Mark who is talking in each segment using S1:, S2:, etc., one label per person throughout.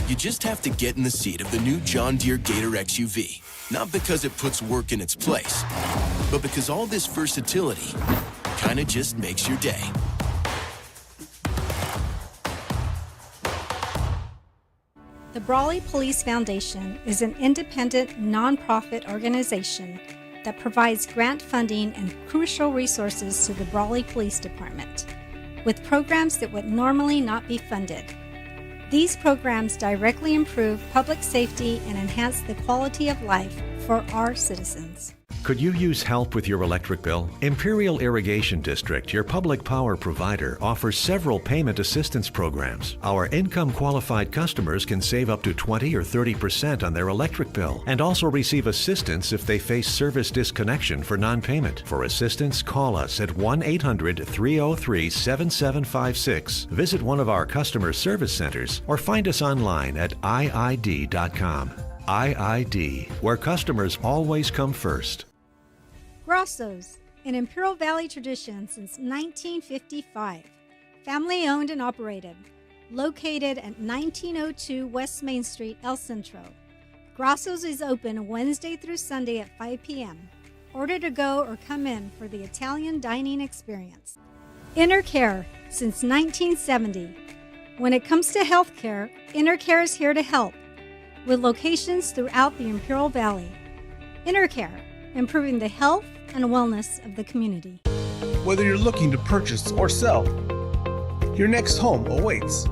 S1: You just have to get in the seat of the new John Deere Gator XUV. Not because it puts work in its place, but because all this versatility kind of just makes your day.
S2: The Brawley Police Foundation is an independent, nonprofit organization that provides grant funding and crucial resources to the Brawley Police Department, with programs that would normally not be funded. These programs directly improve public safety and enhance the quality of life for our citizens.
S3: Could you use help with your electric bill? Imperial Irrigation District, your public power provider, offers several payment assistance programs. Our income-qualified customers can save up to 20 or 30% on their electric bill and also receive assistance if they face service disconnection for non-payment. For assistance, call us at 1-800-303-7756, visit one of our customer service centers, or find us online at iid.com. IID, where customers always come first.
S2: Grosso's, an Imperial Valley tradition since 1955. Family owned and operated. Located at 1902 West Main Street, El Centro. Grosso's is open Wednesday through Sunday at 5 p.m. Order to go or come in for the Italian dining experience. Intercare, since 1970. When it comes to healthcare, Intercare is here to help, with locations throughout the Imperial Valley. Intercare, improving the health and wellness of the community.
S4: Whether you're looking to purchase or sell, your next home awaits.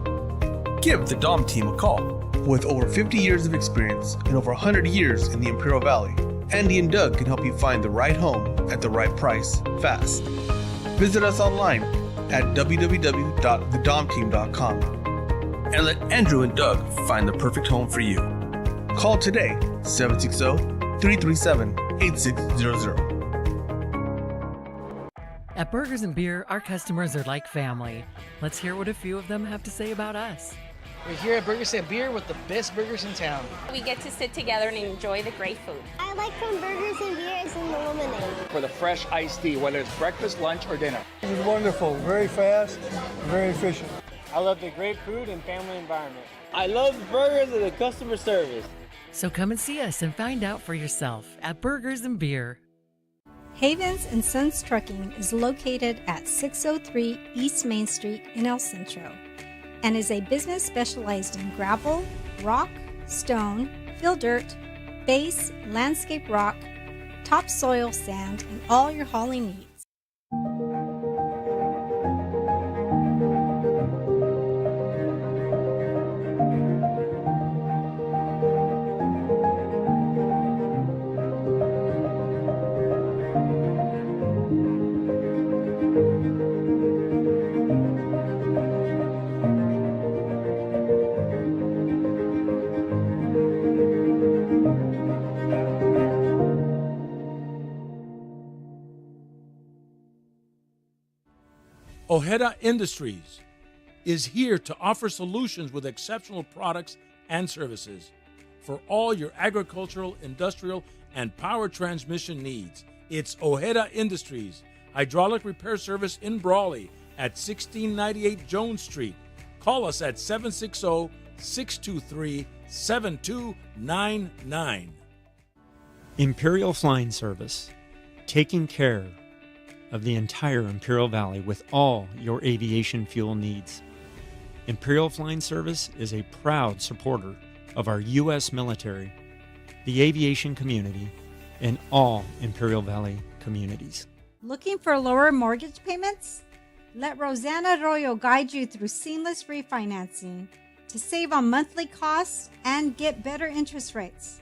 S4: Give the Dom team a call. With over 50 years of experience and over 100 years in the Imperial Valley, Andy and Doug can help you find the right home at the right price fast. Visit us online at www.thedomteam.com and let Andrew and Doug find the perfect home for you. Call today, 760-337-8600.
S5: At Burgers and Beer, our customers are like family. Let's hear what a few of them have to say about us.
S6: We're here at Burgers and Beer with the best burgers in town.
S7: We get to sit together and enjoy the great food.
S8: I like from Burgers and Beers and the lemonade.
S9: For the fresh iced tea, whether it's breakfast, lunch, or dinner.
S10: This is wonderful, very fast, very efficient.
S11: I love the great food and family environment.
S12: I love the burgers and the customer service.
S5: So come and see us and find out for yourself at Burgers and Beer.
S2: Havens and Sons Trucking is located at 603 East Main Street in El Centro and is a business specialized in gravel, rock, stone, fill dirt, base, landscape rock, topsoil sand, and all your hauling needs.
S13: Ojeda Industries is here to offer solutions with exceptional products and services for all your agricultural, industrial, and power transmission needs. It's Ojeda Industries, hydraulic repair service in Brawley at 1698 Jones Street. Call us at 760-623-7299.
S14: Imperial Flying Service, taking care of the entire Imperial Valley with all your aviation fuel needs. Imperial Flying Service is a proud supporter of our U.S. military, the aviation community, and all Imperial Valley communities.
S2: Looking for lower mortgage payments? Let Rosanna Arroyo guide you through seamless refinancing to save on monthly costs and get better interest rates.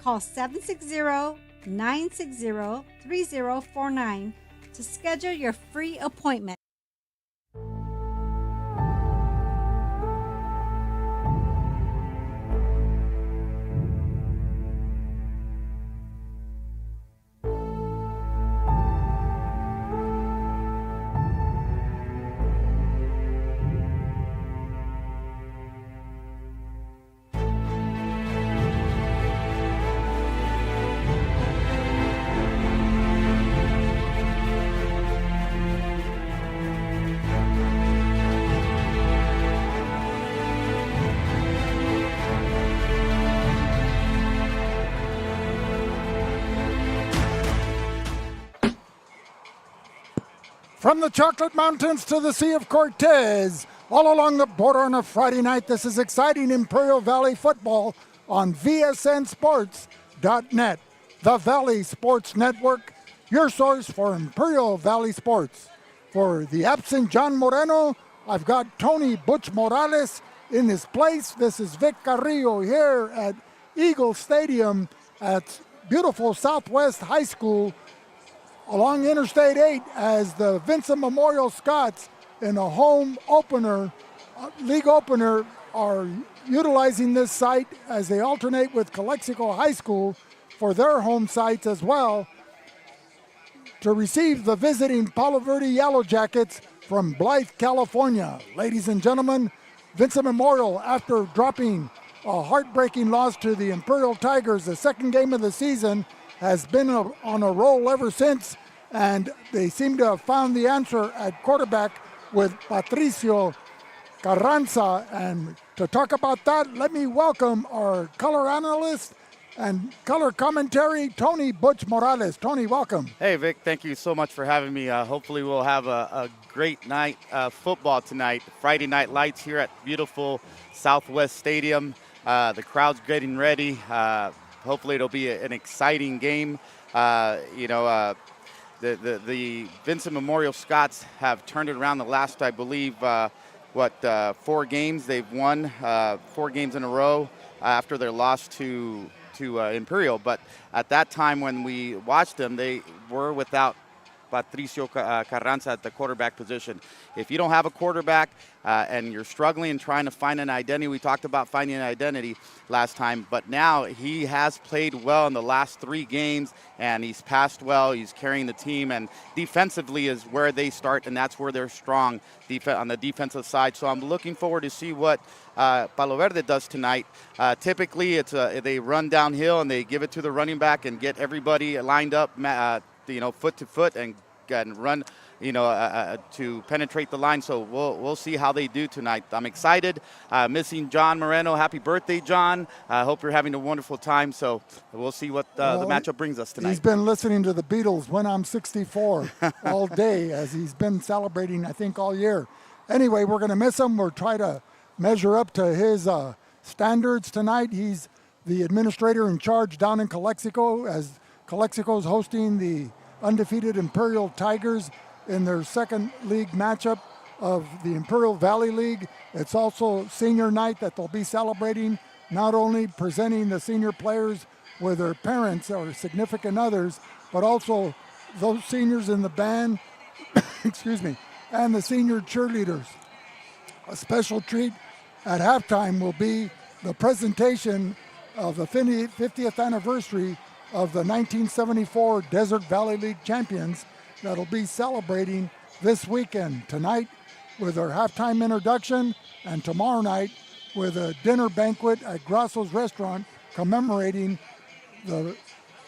S2: Call 760-960-3049 to schedule your free appointment.
S15: From the Chocolate Mountains to the Sea of Cortez, all along the border on a Friday night, this is exciting Imperial Valley football on VSNSports.net. The Valley Sports Network, your source for Imperial Valley sports. For the absent John Moreno, I've got Tony Butch Morales in his place. This is Vic Carrillo here at Eagle Stadium at beautiful Southwest High School along Interstate 8 as the Vincent Memorial Scots in a home opener, league opener, are utilizing this site as they alternate with Calexico High School for their home sites as well to receive the visiting Palo Verde Yellowjackets from Blythe, California. Ladies and gentlemen, Vincent Memorial, after dropping a heartbreaking loss to the Imperial Tigers, the second game of the season, has been on a roll ever since, and they seem to have found the answer at quarterback with Patricio Carranza. And to talk about that, let me welcome our color analyst and color commentary, Tony Butch Morales. Tony, welcome.
S16: Hey, Vic, thank you so much for having me. Hopefully we'll have a great night football tonight. Friday night lights here at beautiful Southwest Stadium. The crowd's getting ready. Hopefully it'll be an exciting game. The Vincent Memorial Scots have turned it around the last, I believe, 4 games. They've won 4 games in a row after their loss to Imperial. But at that time when we watched them, they were without Patricio Carranza at the quarterback position. If you don't have a quarterback and you're struggling and trying to find an identity, we talked about finding an identity last time, but now he has played well in the last 3 games and he's passed well, he's carrying the team, and defensively is where they start, and that's where they're strong on the defensive side. So I'm looking forward to see what Palo Verde does tonight. Typically they run downhill and they give it to the running back and get everybody lined up foot to foot and run, to penetrate the line. So we'll see how they do tonight. I'm excited. Missing John Moreno. Happy birthday, John. I hope you're having a wonderful time. So we'll see what the matchup brings us tonight.
S15: He's been listening to the Beatles When I'm 64 all day as he's been celebrating, I think, all year. Anyway, we're going to miss him. We'll try to measure up to his standards tonight. He's the administrator in charge down in Calexico as Calexico is hosting the undefeated Imperial Tigers in their second league matchup of the Imperial Valley League. It's also senior night that they'll be celebrating, not only presenting the senior players with their parents or significant others, but also those seniors in the band, and the senior cheerleaders. A special treat at halftime will be the presentation of the 50th anniversary of the 1974 Desert Valley League champions that'll be celebrating this weekend, tonight with our halftime introduction, and tomorrow night with a dinner banquet at Grasso's Restaurant commemorating the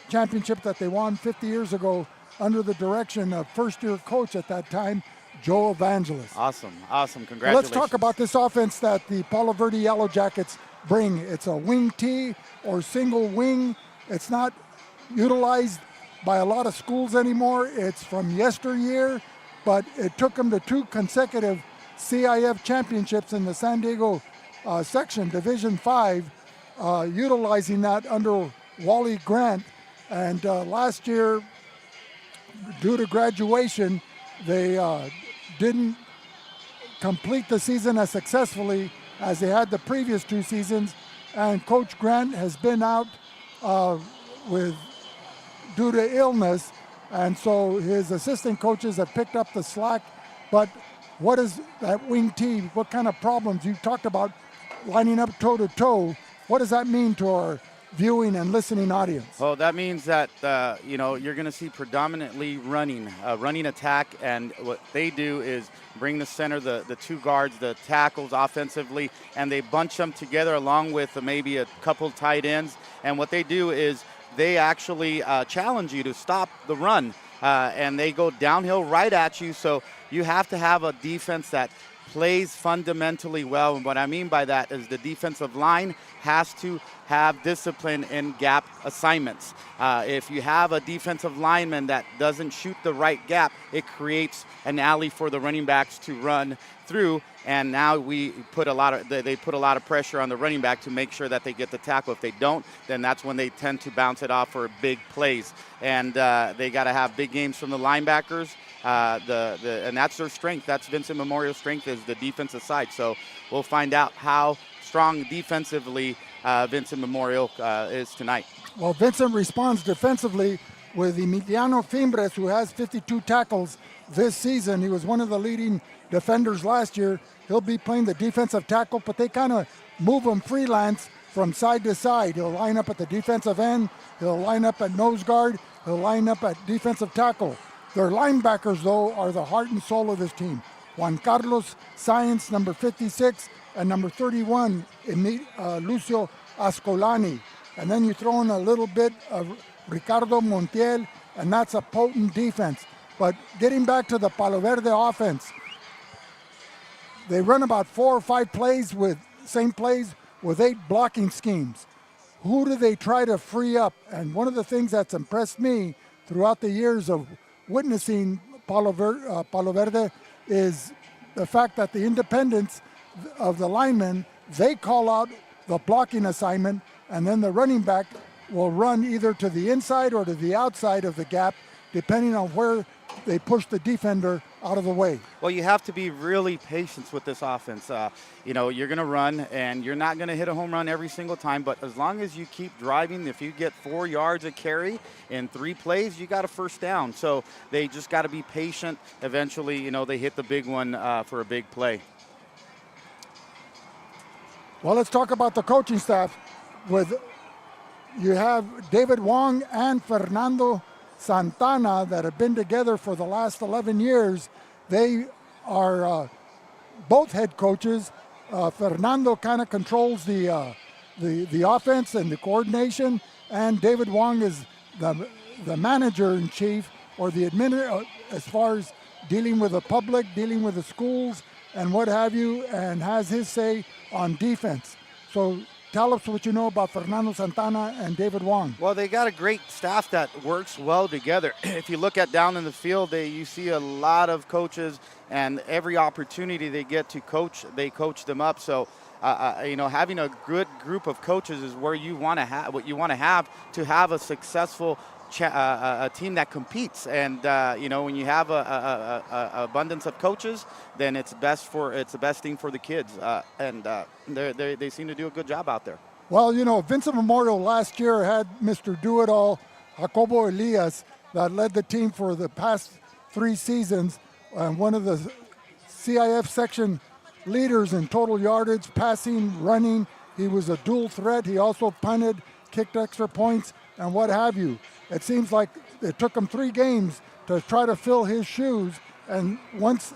S15: championship that they won 50 years ago under the direction of first-year coach at that time, Joe Evangelos.
S16: Awesome, congratulations.
S15: Let's talk about this offense that the Palo Verde Yellowjackets bring. It's a wing T or single wing. It's not utilized by a lot of schools anymore. It's from yesteryear, but it took them to 2 consecutive CIF championships in the San Diego section, Division 5, utilizing that under Wally Grant. And last year, due to graduation, they didn't complete the season as successfully as they had the previous 2 seasons. And Coach Grant has been out due to illness, and so his assistant coaches have picked up the slack. But what is that wing T? What kind of problems? You talked about lining up toe-to-toe. What does that mean to our viewing and listening audience?
S16: Well, that means that you're going to see predominantly running attack, and what they do is bring the center, the 2 guards, the tackles offensively, and they bunch them together along with maybe a couple tight ends. And what they do is they actually challenge you to stop the run, and they go downhill right at you. So you have to have a defense that plays fundamentally well. And what I mean by that is the defensive line has to have discipline in gap assignments. If you have a defensive lineman that doesn't shoot the right gap, it creates an alley for the running backs to run through. And now they put a lot of pressure on the running back to make sure that they get the tackle. If they don't, then that's when they tend to bounce it off for big plays. And they got to have big games from the linebackers. And that's their strength. That's Vincent Memorial's strength, is the defensive side. So we'll find out how strong defensively Vincent Memorial is tonight.
S15: Well, Vincent responds defensively with Emiliano Fimbres, who has 52 tackles this season. He was one of the leading defenders last year. He'll be playing the defensive tackle, but they kind of move him freelance from side to side. He'll line up at the defensive end. He'll line up at nose guard. He'll line up at defensive tackle. Their linebackers, though, are the heart and soul of this team. Juan Carlos Sáenz, number 56, and number 31, Lucio Ascolani. And then you throw in a little bit of Ricardo Montiel, and that's a potent defense. But getting back to the Palo Verde offense, they run about 4 or 5 plays with 8 blocking schemes. Who do they try to free up? And one of the things that's impressed me throughout the years of witnessing Palo Verde is the fact that the independence of the linemen, they call out the blocking assignment, and then the running back will run either to the inside or to the outside of the gap, depending on where they push the defender out of the way.
S16: Well, you have to be really patient with this offense. You're going to run, and you're not going to hit a home run every single time, but as long as you keep driving, if you get 4 yards a carry in 3 plays, you got a first down. So they just got to be patient. Eventually, they hit the big one for a big play.
S15: Well, let's talk about the coaching staff. You have David Wong and Fernando Santana that have been together for the last 11 years. They are both head coaches. Fernando kind of controls the offense and the coordination, and David Wong is the manager-in-chief, or the administrator, as far as dealing with the public, dealing with the schools, and what have you, and has his say on defense. So tell us what you know about Fernando Santana and David Wong.
S16: Well, they got a great staff that works well together. If you look at down in the field, you see a lot of coaches, and every opportunity they get to coach, they coach them up. So, having a good group of coaches is where you want to have what you want to have a successful a team that competes. And when you have a abundance of coaches, then it's the best thing for the kids. They seem to do a good job out there.
S15: Well, Vincent Memorial last year had Mr. Do-It-All, Jacobo Elias, that led the team for the past 3 seasons, and one of the CIF section leaders in total yardage, passing, running. He was a dual threat. He also punted, kicked extra points, and what have you. It seems like it took him 3 games to try to fill his shoes, and once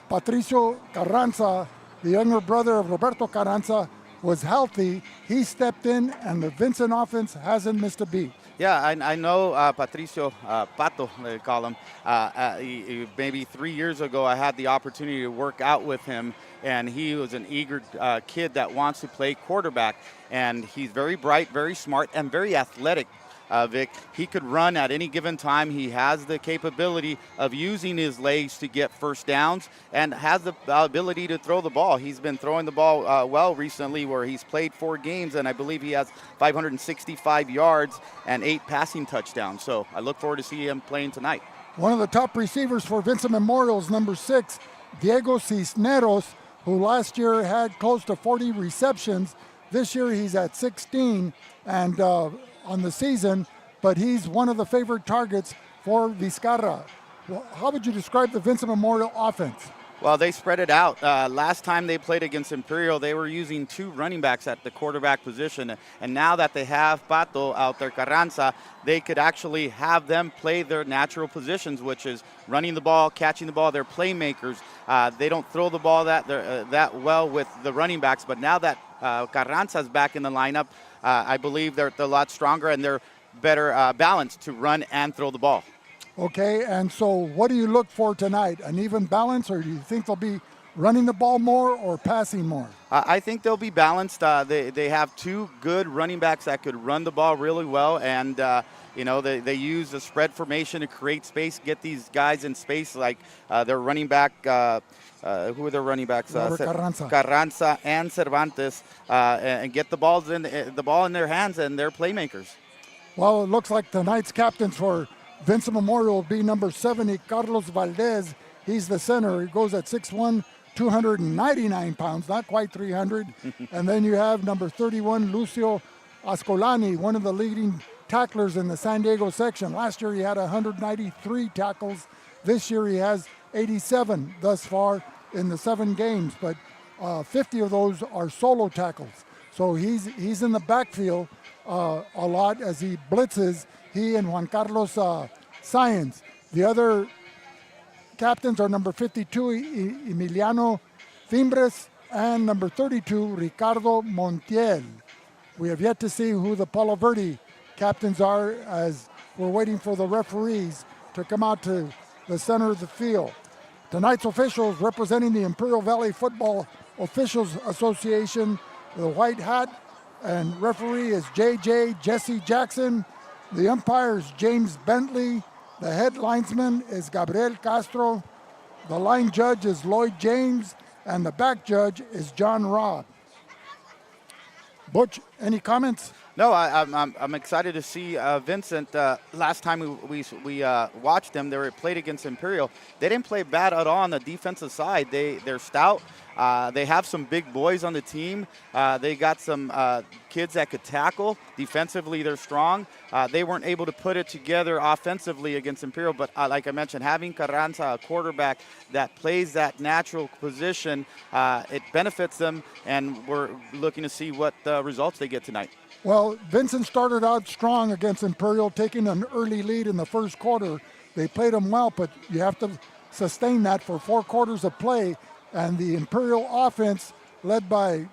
S15: Patricio Carranza, the younger brother of Roberto Carranza, was healthy, he stepped in, and the Vincent offense hasn't missed a beat.
S16: Yeah, I know Patricio, Pato, they call him. Maybe 3 years ago, I had the opportunity to work out with him, and he was an eager kid that wants to play quarterback. And he's very bright, very smart, and very athletic, Vic. He could run at any given time. He has the capability of using his legs to get first downs, and has the ability to throw the ball. He's been throwing the ball well recently, where he's played 4 games, and I believe he has 565 yards and 8 passing touchdowns. So I look forward to see him playing tonight.
S15: One of the top receivers for Vincent Memorial is number 6, Diego Cisneros, who last year had close to 40 receptions. This year he's at 16 and on the season, but he's one of the favorite targets for Vizcarra. Well, how would you describe the Vincent Memorial offense?
S16: Well, they spread it out. Last time they played against Imperial, they were using 2 running backs at the quarterback position. And now that they have Pato out there, Carranza, they could actually have them play their natural positions, which is running the ball, catching the ball. They're playmakers. They don't throw the ball that well with the running backs. But now that Carranza's back in the lineup, I believe they're a lot stronger, and they're better balanced to run and throw the ball.
S15: Okay, and so what do you look for tonight? An even balance, or do you think there'll be running the ball more or passing more?
S16: I think they'll be balanced. They have two good running backs that could run the ball really well, and they use the spread formation to create space, get these guys in space, like their running back. Who are their running backs? Carranza and Cervantes, and get the ball in their hands, and they're playmakers.
S15: Well, it looks like tonight's captains for Vincent Memorial will be number 70, Carlos Valdez. He's the center. He goes at 6'1", 299 pounds, not quite 300. And then you have number 31, Lucio Ascolani, one of the leading tacklers in the San Diego section. Last year he had 193 tackles. This year he has 87 thus far in the 7 games, but 50 of those are solo tackles. So he's in the backfield a lot as he blitzes, he and Juan Carlos Sáenz. The other captains are number 52, Emiliano Fimbres, and number 32, Ricardo Montiel. We have yet to see who the Palo Verde captains are, as we're waiting for the referees to come out to the center of the field. Tonight's officials representing the Imperial Valley Football Officials Association, the white hat, and referee is J.J. Jesse Jackson. The umpire is James Bentley. The head linesman is Gabriel Castro. The line judge is Lloyd James. And the back judge is John Robb. Butch, any comments?
S16: No, I'm excited to see Vincent. Last time we watched them, they were played against Imperial. They didn't play bad at all on the defensive side. They're stout. They have some big boys on the team. They got some kids that could tackle. Defensively, they're strong. They weren't able to put it together offensively against Imperial, but like I mentioned, having Carranza, a quarterback that plays that natural position, it benefits them, and we're looking to see what results they get tonight.
S15: Well, Vincent started out strong against Imperial, taking an early lead in the first quarter. They played them well, but you have to sustain that for 4 quarters of play. And the Imperial offense, led by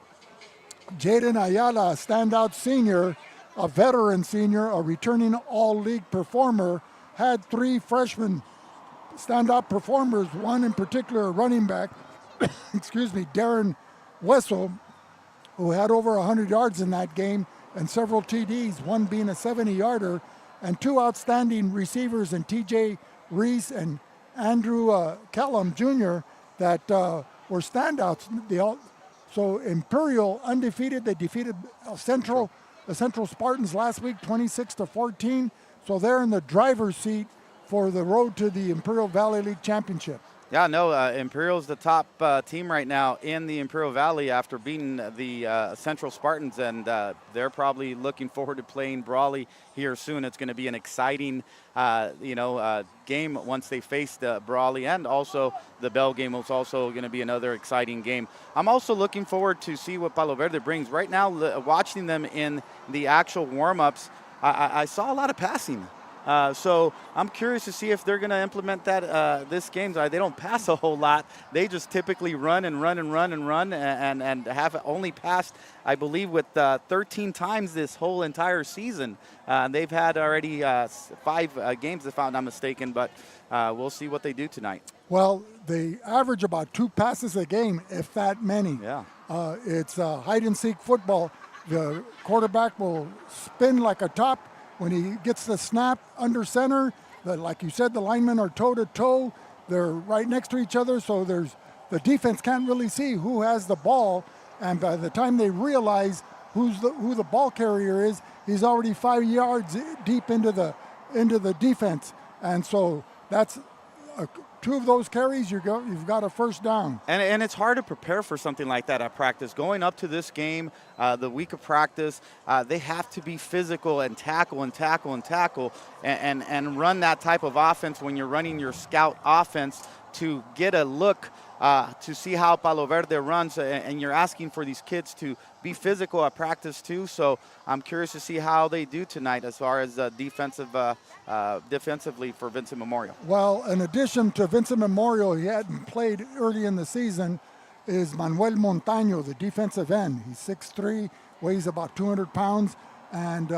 S15: Jaden Ayala, a standout senior, a veteran senior, a returning all-league performer, had 3 freshman standout performers, one in particular, a running back, Darren Wessel, who had over 100 yards in that game, and several TDs, one being a 70-yarder, and 2 outstanding receivers in TJ Reese and Andrew Kellum Jr. that were standouts. So Imperial undefeated. They defeated Centro, the Central Spartans last week, 26-14. So they're in the driver's seat for the road to the Imperial Valley League Championship.
S16: Yeah, no, Imperial's the top team right now in the Imperial Valley after beating the Central Spartans, and they're probably looking forward to playing Brawley here soon. It's going to be an exciting, game once they face the Brawley, and also the Bell game was also going to be another exciting game. I'm also looking forward to see what Palo Verde brings. Right now, watching them in the actual warm-ups, I saw a lot of passing. So I'm curious to see if they're going to implement that this game. They don't pass a whole lot. They just typically run and have only passed, I believe, with 13 times this whole entire season. They've had already 5 games, if I'm not mistaken, but we'll see what they do tonight.
S15: Well, they average about 2 passes a game, if that many.
S16: Yeah.
S15: It's hide-and-seek football. The quarterback will spin like a top. When he gets the snap under center, like you said, the linemen are toe-to-toe. They're right next to each other, so the defense can't really see who has the ball. And by the time they realize who the ball carrier is, he's already 5 yards deep into the defense. And so that's 2 of those carries, you've got a first down.
S16: And it's hard to prepare for something like that at practice. Going up to this game, the week of practice, they have to be physical and tackle and run that type of offense when you're running your scout offense to get a look to see how Palo Verde runs, and you're asking for these kids to be physical at practice too. So I'm curious to see how they do tonight as far as defensively for Vincent Memorial.
S15: Well, in addition to Vincent Memorial, he hadn't played early in the season, is Manuel Montaño, the defensive end. He's 6'3", weighs about 200 pounds, and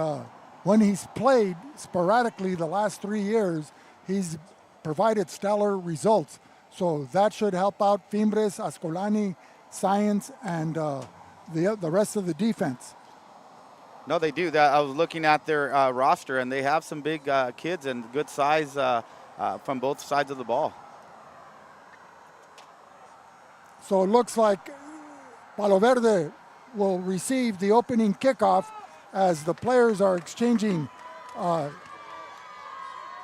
S15: when he's played sporadically the last 3 years, he's provided stellar results. So that should help out Fimbres, Ascolani, Science, and the rest of the defense.
S16: No, they do. I was looking at their roster, and they have some big kids and good size from both sides of the ball.
S15: So it looks like Palo Verde will receive the opening kickoff as the players are exchanging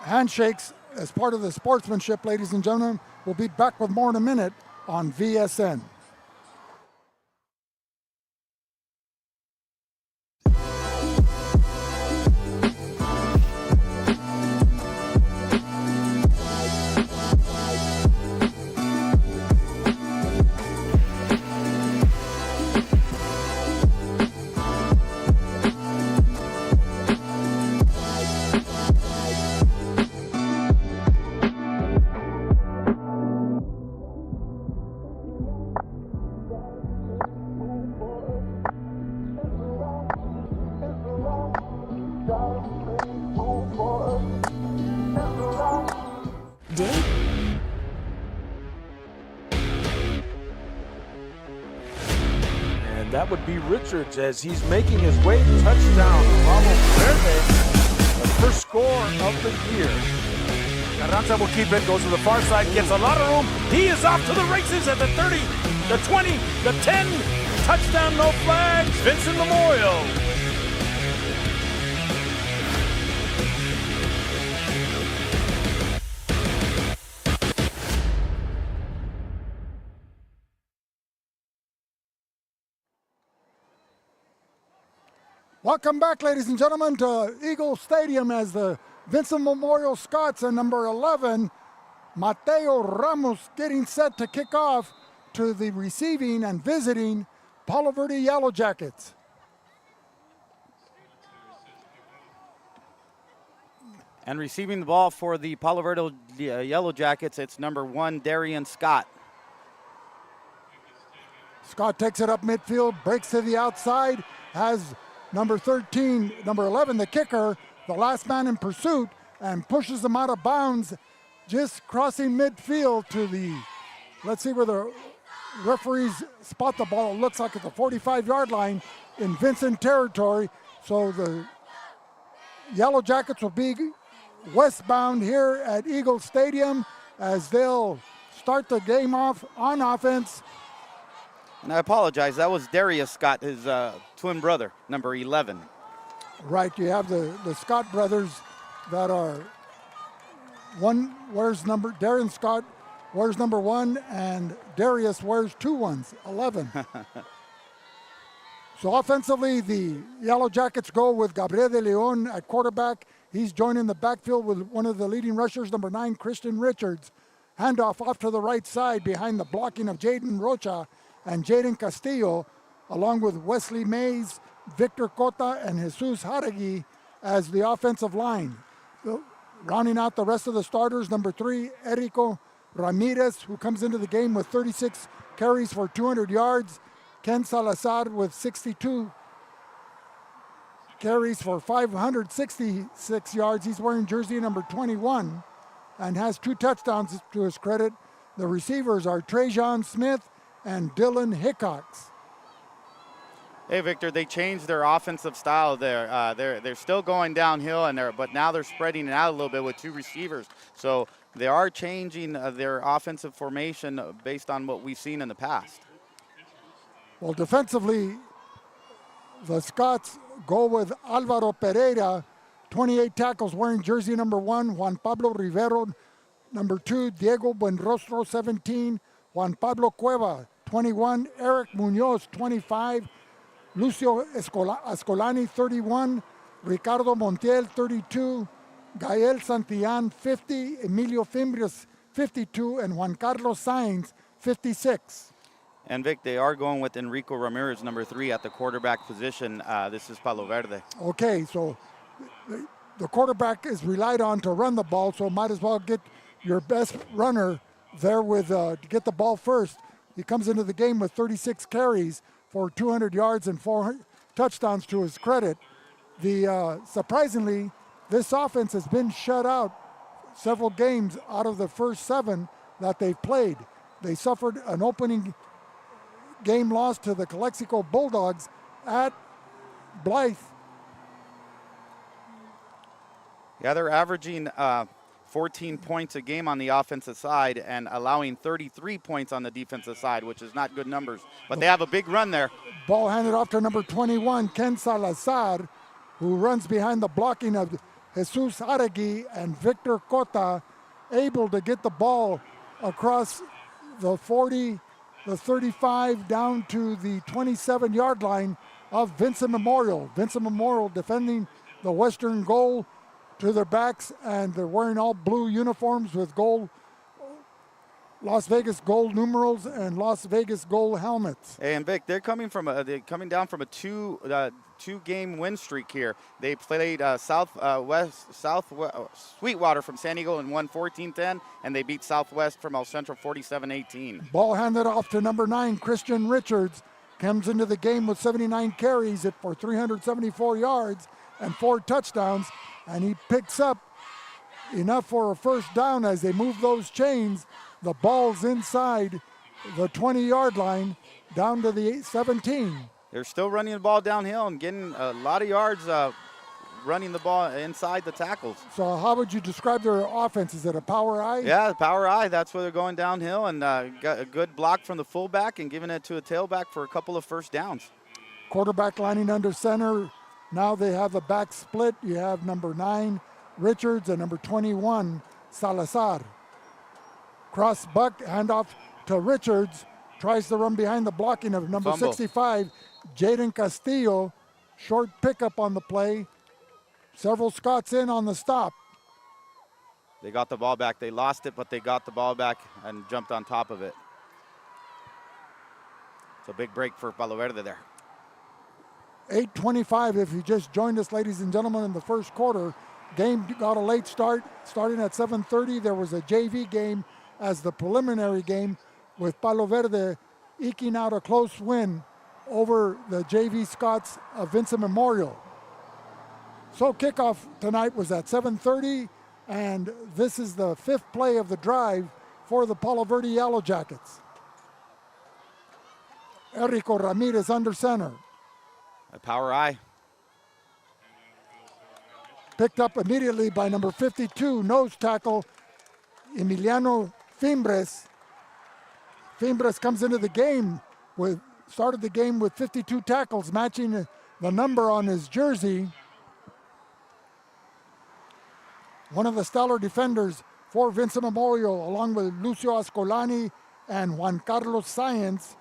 S15: handshakes as part of the sportsmanship, ladies and gentlemen. We'll be back with more in a minute on VSN.
S13: That would be Richards as he's making his way to touchdown. Palo Verde, the first score of the year. Carranza will keep it, goes to the far side, gets a lot of room. He is off to the races at the 30, the 20, the 10. Touchdown, no flags. Vincent Memorial.
S15: Welcome back, ladies and gentlemen, to Eagle Stadium as the Vincent Memorial Scots and number 11, Mateo Ramos, getting set to kick off to the receiving and visiting Palo Verde Yellowjackets.
S16: And receiving the ball for the Palo Verde Yellowjackets, it's number 1, Darian Scott.
S15: Scott takes it up midfield, breaks to the outside, has number 13, number 11, the kicker, the last man in pursuit, and pushes them out of bounds, just crossing midfield to the, let's see where the referees spot the ball. It looks like at the 45-yard line in Vincent territory. So the Yellow Jackets will be westbound here at Eagle Stadium as they'll start the game off on offense.
S16: And I apologize, that was Darius Scott, his twin brother, number 11.
S15: Right, you have the Scott brothers that are, one wears number, Darian Scott wears number 1, and Darius wears 2 ones, 11. So offensively, the Yellow Jackets go with Gabriel de Leon at quarterback. He's joining the backfield with one of the leading rushers, number 9, Christian Richards. Handoff off to the right side behind the blocking of Jaden Rocha and Jaden Castillo, along with Wesley Mays, Victor Cota, and Jesus Haragui as the offensive line. Rounding out the rest of the starters, number 3, Erico Ramirez, who comes into the game with 36 carries for 200 yards. Ken Salazar with 62 carries for 566 yards. He's wearing jersey number 21 and has 2 touchdowns to his credit. The receivers are Trajan Smith and Dylan Hickox.
S16: Hey, Victor, they changed their offensive style there. They're still going downhill, but now they're spreading it out a little bit with 2 receivers. So they are changing their offensive formation based on what we've seen in the past.
S15: Well, defensively, the Scots go with Alvaro Pereira, 28 tackles, wearing jersey number 1. Juan Pablo Rivero, number 2. Diego Buenrostro, 17. Juan Pablo Cueva, 21. Eric Munoz, 25. Lucio Ascolani, 31. Ricardo Montiel, 32. Gael Santillan, 50. Emilio Fimbres, 52. And Juan Carlos Sainz, 56.
S16: And Vic, they are going with Enrico Ramirez, number 3, at the quarterback position. This is Palo Verde.
S15: Okay, so the quarterback is relied on to run the ball, so might as well get your best runner there with to get the ball first. He comes into the game with 36 carries for 200 yards and 4 touchdowns to his credit. Surprisingly, this offense has been shut out several games out of the first 7 that they've played. They suffered an opening game loss to the Calexico Bulldogs at Blythe.
S16: Yeah, they're averaging 14 points a game on the offensive side and allowing 33 points on the defensive side, which is not good numbers. But they have a big run there.
S15: Ball handed off to number 21, Ken Salazar, who runs behind the blocking of Jesus Aregui and Victor Cota, able to get the ball across the 40, the 35, down to the 27-yard line of Vincent Memorial. Vincent Memorial defending the western goal to their backs, and they're wearing all blue uniforms with gold, Las Vegas gold numerals and Las Vegas gold helmets.
S16: Hey, and Vic, they're coming down from a two-game win streak here. They played Sweetwater from San Diego and won 14-10, and they beat Southwest from El Centro 47-18.
S15: Ball handed off to number 9, Christian Richards, comes into the game with 79 carries for 374 yards and 4 touchdowns, and he picks up enough for a first down as they move those chains. The ball's inside the 20-yard line down to the 17.
S16: They're still running the ball downhill and getting a lot of yards running the ball inside the tackles.
S15: So how would you describe their offense? Is it a power eye?
S16: Yeah, the power eye. That's where they're going downhill, and got a good block from the fullback and giving it to a tailback for a couple of first downs.
S15: Quarterback lining under center. Now they have the back split. You have number 9, Richards, and number 21, Salazar. Cross buck, handoff to Richards. Tries to run behind the blocking of number 65, Jaden Castillo. Short pickup on the play. Several Scots in on the stop.
S16: They got the ball back. They lost it, but they got the ball back and jumped on top of it. It's a big break for Palo Verde there.
S15: 8:25 if you just joined us, ladies and gentlemen, in the first quarter. Game got a late start, starting at 7:30. There was a JV game as the preliminary game, with Palo Verde eking out a close win over the JV Scots of Vincent Memorial. So kickoff tonight was at 7:30, and this is the 5th play of the drive for the Palo Verde Yellowjackets. Erico Ramirez under center.
S16: A power eye.
S15: Picked up immediately by number 52, nose tackle, Emiliano Fimbres. Fimbres comes into the game started the game with 52 tackles, matching the number on his jersey. One of the stellar defenders for Vincent Memorial, along with Lucio Ascolani and Juan Carlos Sáenz.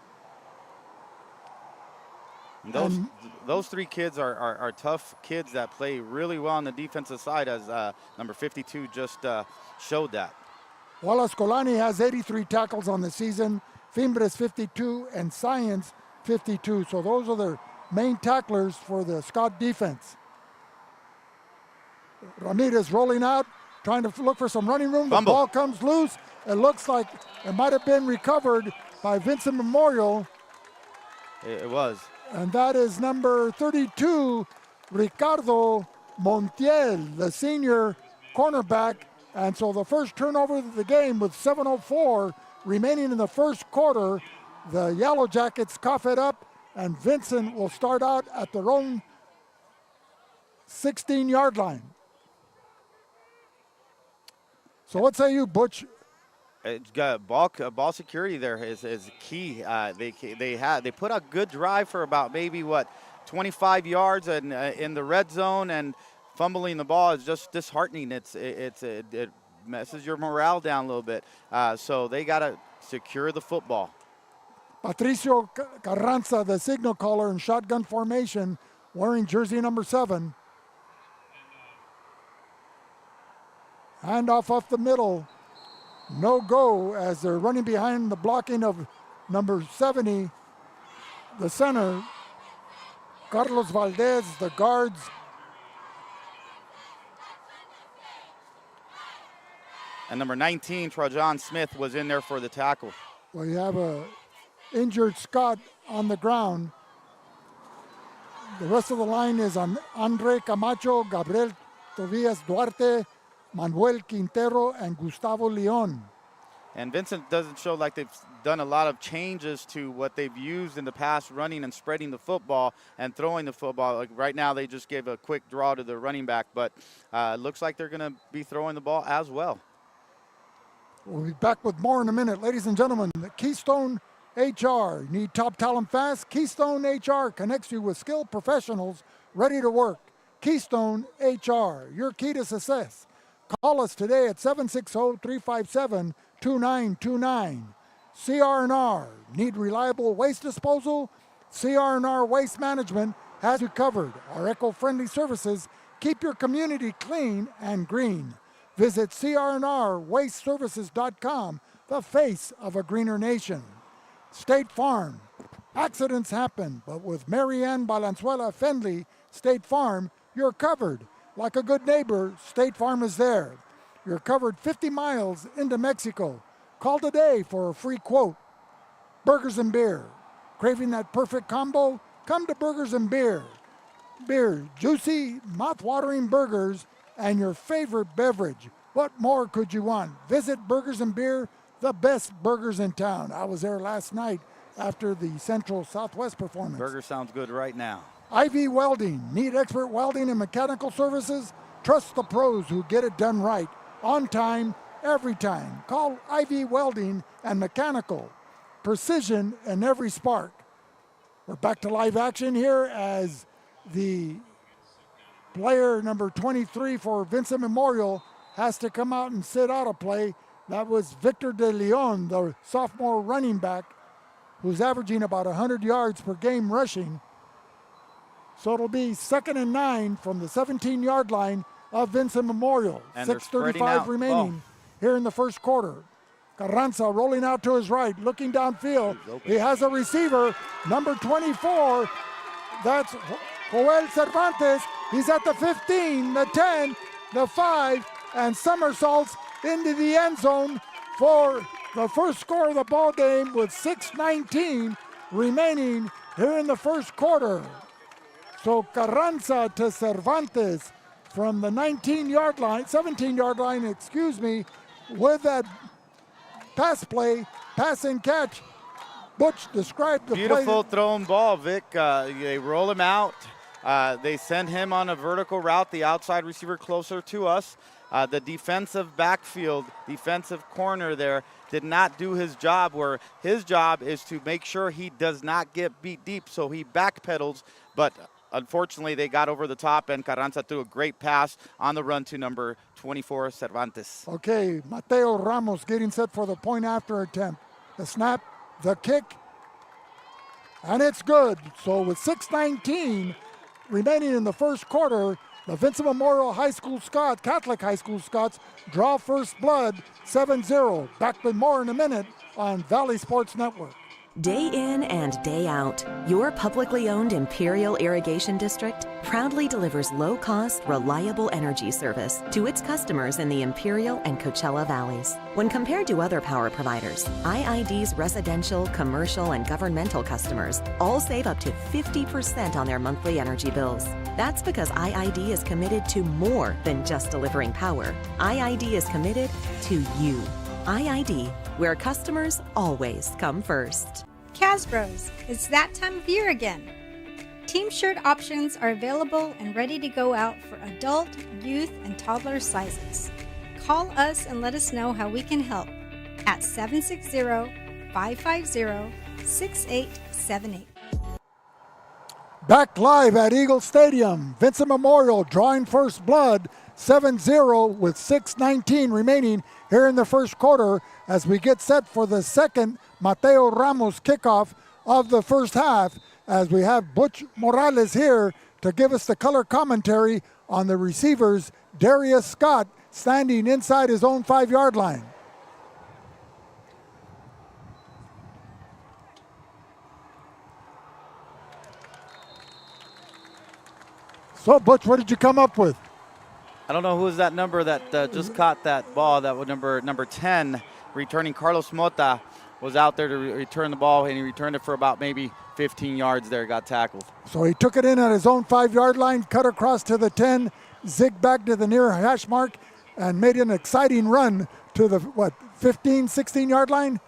S16: Those 3 kids are tough kids that play really well on the defensive side, as number 52 just showed that.
S15: While Ascolani has 83 tackles on the season, Fimbres 52 and Sáenz 52. So those are the main tacklers for the Scott defense. Ramirez rolling out, trying to look for some running room. The ball comes loose. It looks like it might have been recovered by Vincent Memorial.
S16: It was.
S15: And that is number 32, Ricardo Montiel, the senior cornerback. And so the first turnover of the game with 7:04 remaining in the first quarter. The Yellow Jackets cough it up, and Vincent will start out at their own 16-yard line. So what say you, Butch?
S16: It's got ball security there is key. They put a good drive for about maybe 25 yards and in the red zone, and fumbling the ball is just disheartening. It messes your morale down a little bit. So they got to secure the football.
S15: Patricio Carranza, the signal caller in shotgun formation, wearing jersey number 7. Handoff off the middle. No go as they're running behind the blocking of number 70, the center, Carlos Valdez, the guards.
S16: And number 19, Trajan Smith, was in there for the tackle.
S15: Well, you have a injured Scott on the ground. The rest of the line is on Andre Camacho, Gabriel Tobias Duarte, Manuel Quintero, and Gustavo Leon.
S16: And Vincent doesn't show like they've done a lot of changes to what they've used in the past, running and spreading the football and throwing the football. Like right now, they just gave a quick draw to the running back, but it looks like they're going to be throwing the ball as well.
S15: We'll be back with more in a minute. Ladies and gentlemen, the Keystone HR. Need top talent fast? Keystone HR connects you with skilled professionals ready to work. Keystone HR, your key to success. Call us today at 760-357-2929. CR&R, need reliable waste disposal? CR&R Waste Management has you covered. Our eco-friendly services keep your community clean and green. Visit crnrwasteservices.com, the face of a greener nation. State Farm, accidents happen, but with Marianne Valenzuela Fendley, State Farm, you're covered. Like a good neighbor, State Farm is there. You're covered 50 miles into Mexico. Call today for a free quote. Burgers and Beer. Craving that perfect combo? Come to Burgers and Beer. Beer, juicy, mouth-watering burgers, and your favorite beverage. What more could you want? Visit Burgers and Beer, the best burgers in town. I was there last night after the Central Southwest performance.
S16: Burger sounds good right now.
S15: IV Welding. Need expert welding and mechanical services? Trust the pros who get it done right. On time, every time. Call IV Welding and Mechanical. Precision in every spark. We're back to live action here as the player number 23 for Vincent Memorial has to come out and sit out a play. That was Victor de Leon, the sophomore running back, who's averaging about 100 yards per game rushing. So it'll be 2nd and 9 from the 17-yard line of Vincent Memorial. 6:35 remaining here in the first quarter. Carranza rolling out to his right, looking downfield. He has a receiver, number 24. That's Joel Cervantes. He's at the 15, the 10, the 5, and somersaults into the end zone for the first score of the ball game with 6:19 remaining here in the first quarter. So Carranza to Cervantes from the 17-yard line, with that pass play, pass and catch. Butch described the
S16: beautiful
S15: play.
S16: thrown ball, Vic. They roll him out. They send him on a vertical route, the outside receiver closer to us. The defensive backfield, defensive corner there did not do his job, where his job is to make sure he does not get beat deep, so he backpedals, but unfortunately they got over the top, and Carranza threw a great pass on the run to number 24, Cervantes.
S15: Okay, Mateo Ramos getting set for the point after attempt. The snap, the kick, and it's good. So with 6:19 remaining in the first quarter, the Vincent Memorial High School Scots, Catholic High School Scots, draw first blood 7-0. Back with more in a minute on Valley Sports Network.
S17: Day in and day out, your publicly owned Imperial Irrigation District proudly delivers low-cost, reliable energy service to its customers in the Imperial and Coachella Valleys. When compared to other power providers, IID's residential, commercial, and governmental customers all save up to 50% on their monthly energy bills. That's because IID is committed to more than just delivering power. IID is committed to you. IID, where customers always come first.
S2: Casbros, it's that time of year again. Team shirt options are available and ready to go out for adult, youth, and toddler sizes. Call us and let us know how we can help at 760-550-6878.
S15: Back live at Eagle Stadium, Vincent Memorial drawing first blood 7-0 with 6:19 remaining here in the first quarter as we get set for the second Mateo Ramos kickoff of the first half, as we have Butch Morales here to give us the color commentary on the receivers. Darius Scott standing inside his own 5-yard line. So Butch, what did you come up with?
S16: I don't know who is that number that just caught that ball. That was number 10, returning Carlos Mota, was out there to return the ball, and he returned it for about maybe 15 yards there, got tackled.
S15: So he took it in at his own 5-yard line, cut across to the 10, zigzagged to the near hash mark, and made an exciting run to the, 15, 16-yard line?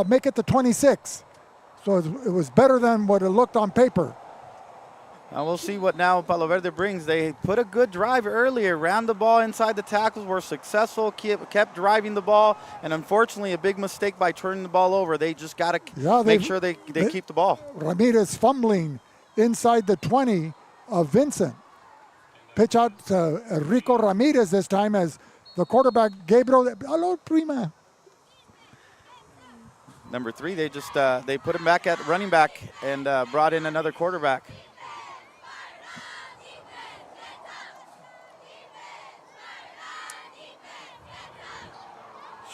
S15: Make it the 26. So it was better than what it looked on paper.
S16: Now we'll see what now Palo Verde brings. They put a good drive earlier, ran the ball inside the tackles, were successful, kept driving the ball, and unfortunately a big mistake by turning the ball over. They just got to make sure they keep the ball.
S15: Ramirez fumbling inside the 20 of Vincent. Pitch out to Rico Ramirez this time as the quarterback, Gabriel. Hello, Prima.
S16: Number 3, they just they put him back at running back and brought in another quarterback.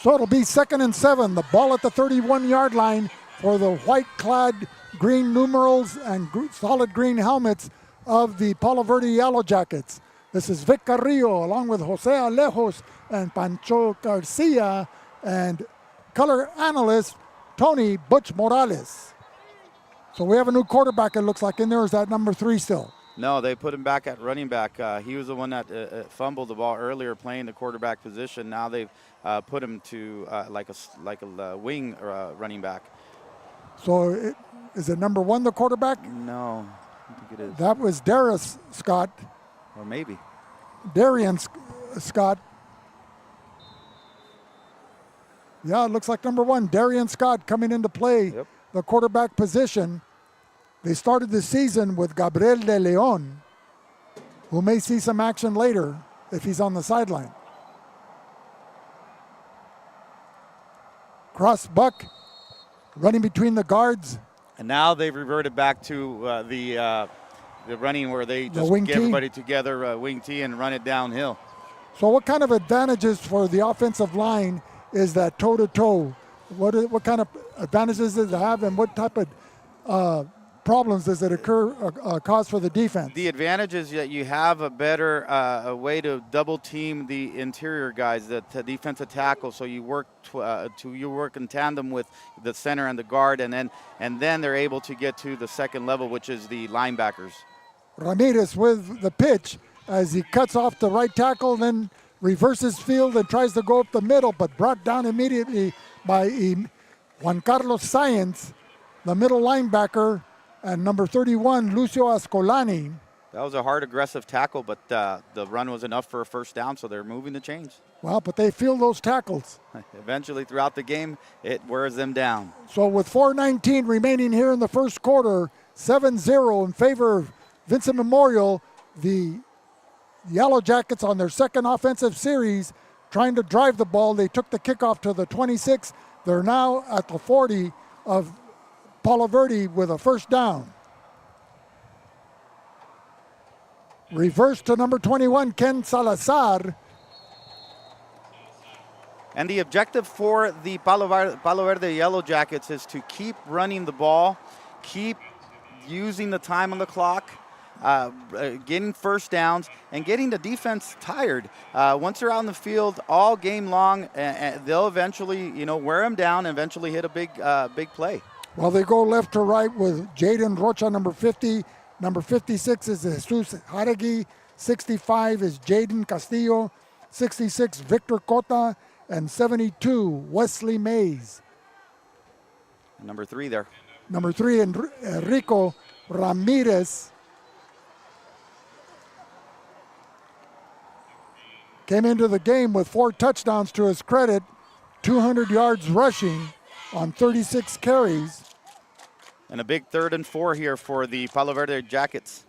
S15: So it'll be 2nd and 7. The ball at the 31-yard line for the white-clad green numerals and solid green helmets of the Palo Verde Yellowjackets. This is Vic Carrillo along with Jose Alejos and Pancho Garcia and color analyst Tony Butch Morales. So we have a new quarterback, it looks like, in there. Is that number 3 still?
S16: No, they put him back at running back. He was the one that fumbled the ball earlier playing the quarterback position. Now they've put him to like a wing running back.
S15: So is it number 1 the quarterback?
S16: No, I don't think it is.
S15: That was Darius Scott.
S16: Or maybe.
S15: Darian Scott. Yeah, it looks like number 1, Darian Scott coming into play, the quarterback position. They started the season with Gabriel de Leon, who may see some action later if he's on the sideline. Cross buck, running between the guards.
S16: And now they've reverted back to the running where they just get everybody together, wing T, and run it downhill.
S15: So what kind of advantages for the offensive line is that toe-to-toe? What kind of advantages does it have, and what type of problems does it cause for the defense?
S16: The advantage is that you have a better way to double team the interior guys, the defensive tackle. So you work you work in tandem with the center and the guard, and then they're able to get to the second level, which is the linebackers.
S15: Ramirez with the pitch as he cuts off the right tackle, then reverses field and tries to go up the middle, but brought down immediately by Juan Carlos Sáenz, the middle linebacker, and number 31, Lucio Ascolani.
S16: That was a hard, aggressive tackle, but the run was enough for a first down, so they're moving the chains.
S15: Well, but they feel those tackles.
S16: Eventually, throughout the game, it wears them down.
S15: So with 4:19 remaining here in the first quarter, 7-0 in favor of Vincent Memorial, the Yellow Jackets on their second offensive series, trying to drive the ball. They took the kickoff to the 26. They're now at the 40 of Palo Verde with a first down. Reverse to number 21, Ken Salazar.
S16: And the objective for the Palo Verde Yellowjackets is to keep running the ball, keep using the time on the clock, getting first downs, and getting the defense tired. Once they're out in the field all game long, they'll eventually, wear them down and eventually hit a big play.
S15: Well, they go left to right with Jaden Rocha, number 50. Number 56 is Jesus Jaregui. 65 is Jaden Castillo. 66, Victor Cota. And 72, Wesley Mays.
S16: Number 3 there.
S15: Number 3, Enrico Ramirez. Came into the game with 4 touchdowns to his credit, 200 yards rushing on 36 carries.
S16: And a big 3rd and 4 here for the Palo Verde Jackets.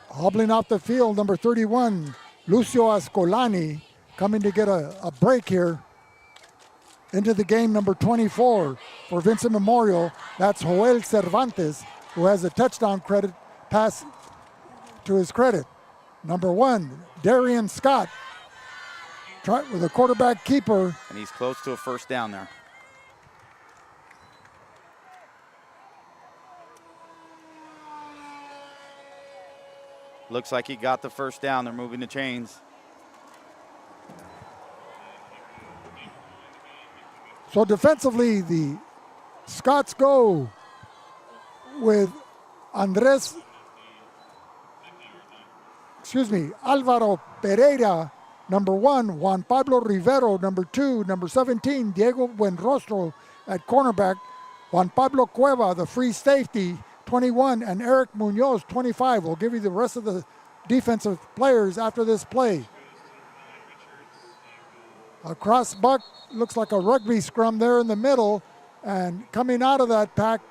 S15: Hobbling off the field, number 31, Lucio Ascolani, coming to get a break here. Into the game, number 24 for Vincent Memorial. That's Joel Cervantes, who has a touchdown pass to his credit. Number 1, Darian Scott, with a quarterback keeper.
S16: And he's close to a first down there. Looks like he got the first down. They're moving the chains.
S15: So defensively, the Scots go with Alvaro Pereira, number 1, Juan Pablo Rivero, number 2, number 17, Diego Buenrostro at cornerback, Juan Pablo Cueva, the free safety, 21, and Eric Munoz, 25. We'll give you the rest of the defensive players after this play. A cross buck, looks like a rugby scrum there in the middle, and coming out of that pack,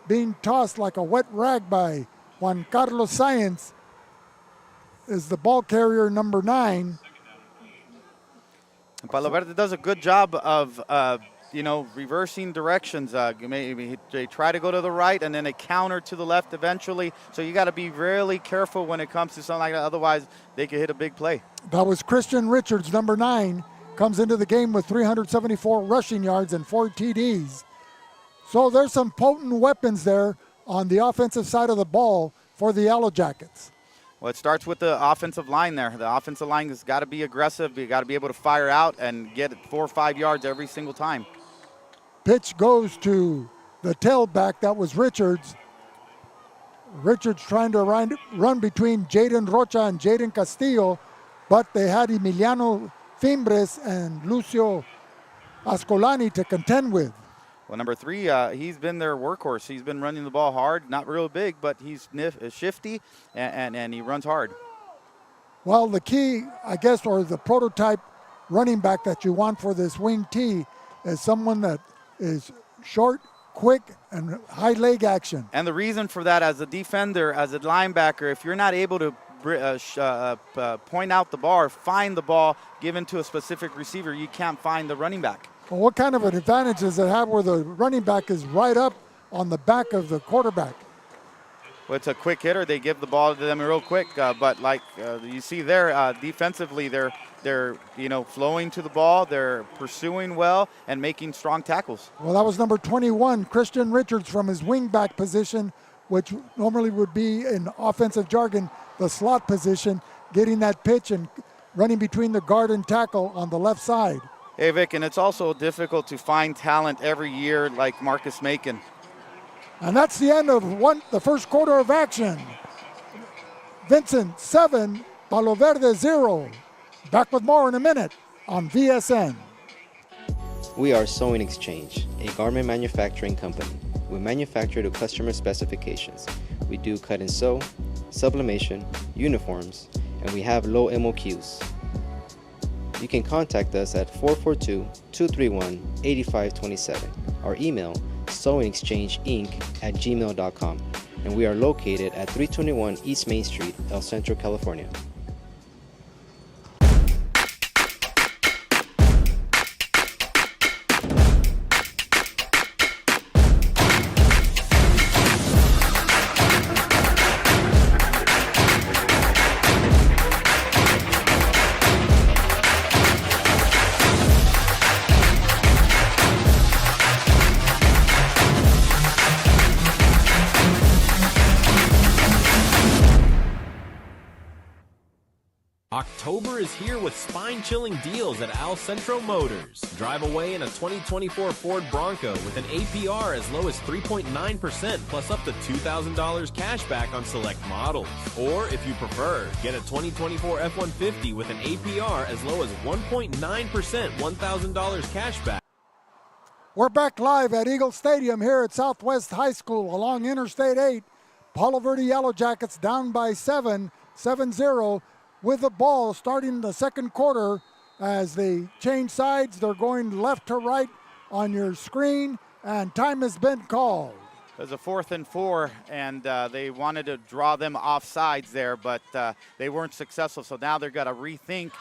S15: being tossed like a wet rag by Juan Carlos Sáenz, is the ball carrier, number 9.
S16: Palo Verde does a good job of, reversing directions. Maybe they try to go to the right and then they counter to the left eventually. So you got to be really careful when it comes to something like that. Otherwise, they could hit a big play.
S15: That was Christian Richards, number 9, comes into the game with 374 rushing yards and 4 TDs. So there's some potent weapons there on the offensive side of the ball for the Yellowjackets.
S16: Well, it starts with the offensive line there. The offensive line has got to be aggressive. You got to be able to fire out and get 4 or 5 yards every single time.
S15: Pitch goes to the tailback. That was Richards. Richards trying to run between Jaden Rocha and Jaden Castillo, but they had Emiliano Fimbres and Lucio Ascolani to contend with.
S16: Well, number 3, he's been their workhorse. He's been running the ball hard, not real big, but he's shifty and he runs hard.
S15: Well, the key, I guess, or the prototype running back that you want for this wing T is someone that is short, quick, and high leg action.
S16: And the reason for that, as a defender, as a linebacker, if you're not able to point out the ball or find the ball given to a specific receiver, you can't find the running back.
S15: Well, what kind of an advantage does it have where the running back is right up on the back of the quarterback?
S16: Well, it's a quick hitter. They give the ball to them real quick. But like you see there, defensively, they're flowing to the ball. They're pursuing well and making strong tackles.
S15: Well, that was number 21, Christian Richards, from his wingback position, which normally would be in offensive jargon the slot position, getting that pitch and running between the guard and tackle on the left side.
S16: Hey, Vic, and it's also difficult to find talent every year like Marcus Macon.
S15: And that's the end of the first quarter of action. Vincent 7, Palo Verde 0. Back with more in a minute on VSN.
S18: We are Sewing Exchange, a garment manufacturing company. We manufacture to customer specifications. We do cut and sew, sublimation, uniforms, and we have low MOQs. You can contact us at 442-231-8527 or email sewingexchangeinc@gmail.com, and we are located at 321 East Main Street, El Centro, California.
S19: October is here with spine-chilling deals at Al Centro Motors. Drive away in a 2024 Ford Bronco with an APR as low as 3.9% plus up to $2,000 cash back on select models. Or if you prefer, get a 2024 F-150 with an APR as low as 1.9% $1,000 cash back.
S15: We're back live at Eagle Stadium here at Southwest High School along Interstate 8. Palo Verde Yellowjackets down by 7-0. With the ball starting the second quarter. As they change sides, they're going left to right on your screen, and time has been called.
S16: There's a 4th and 4, and they wanted to draw them off sides there, but they weren't successful. So now they've got to rethink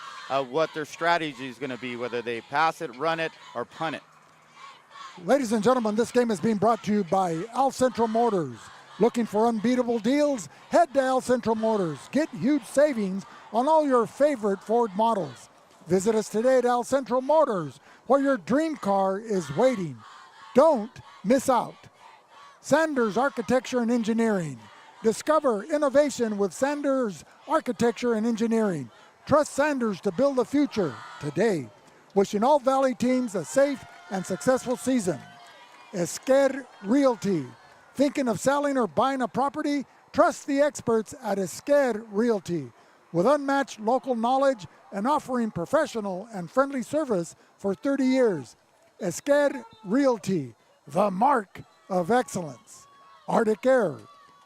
S16: what their strategy is going to be, whether they pass it, run it, or punt it.
S15: Ladies and gentlemen, this game is being brought to you by Al Centro Motors. Looking for unbeatable deals? Head to Al Centro Motors. Get huge savings on all your favorite Ford models. Visit us today at Al Centro Motors, where your dream car is waiting. Don't miss out. Sanders Architecture and Engineering. Discover innovation with Sanders Architecture and Engineering. Trust Sanders to build the future today. Wishing all Valley teams a safe and successful season. Esquer Realty. Thinking of selling or buying a property? Trust the experts at Esquer Realty. With unmatched local knowledge and offering professional and friendly service for 30 years. Esquer Realty, the mark of excellence. Arctic Air.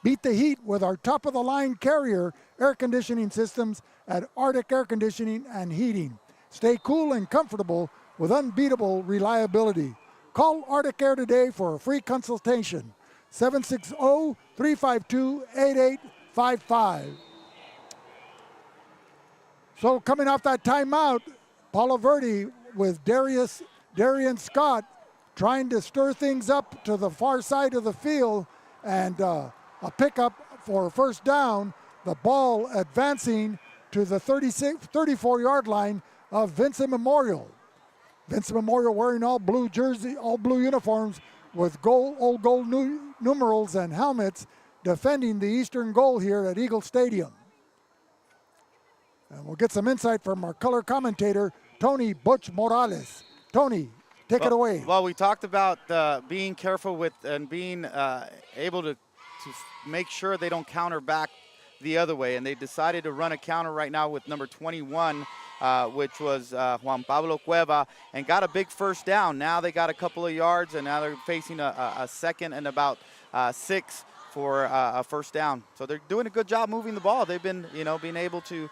S15: Beat the heat with our top-of-the-line Carrier air conditioning systems at Arctic Air Conditioning and Heating. Stay cool and comfortable with unbeatable reliability. Call Arctic Air today for a free consultation. 760-352-8855. So coming off that timeout, Palo Verde with Darian Scott trying to stir things up to the far side of the field, and a pickup for a first down. The ball advancing to the 34-yard line of Vincent Memorial. Vincent Memorial wearing all blue jersey, all blue uniforms with old gold numerals and helmets, defending the eastern goal here at Eagle Stadium. And we'll get some insight from our color commentator, Tony Butch Morales. Tony, take it away.
S16: Well, we talked about being careful with and being able to make sure they don't counter back the other way. And they decided to run a counter right now with number 21, which was Juan Pablo Cueva, and got a big first down. Now they got a couple of yards, and now they're facing a second and about 6 for a first down. So they're doing a good job moving the ball. They've been, being able to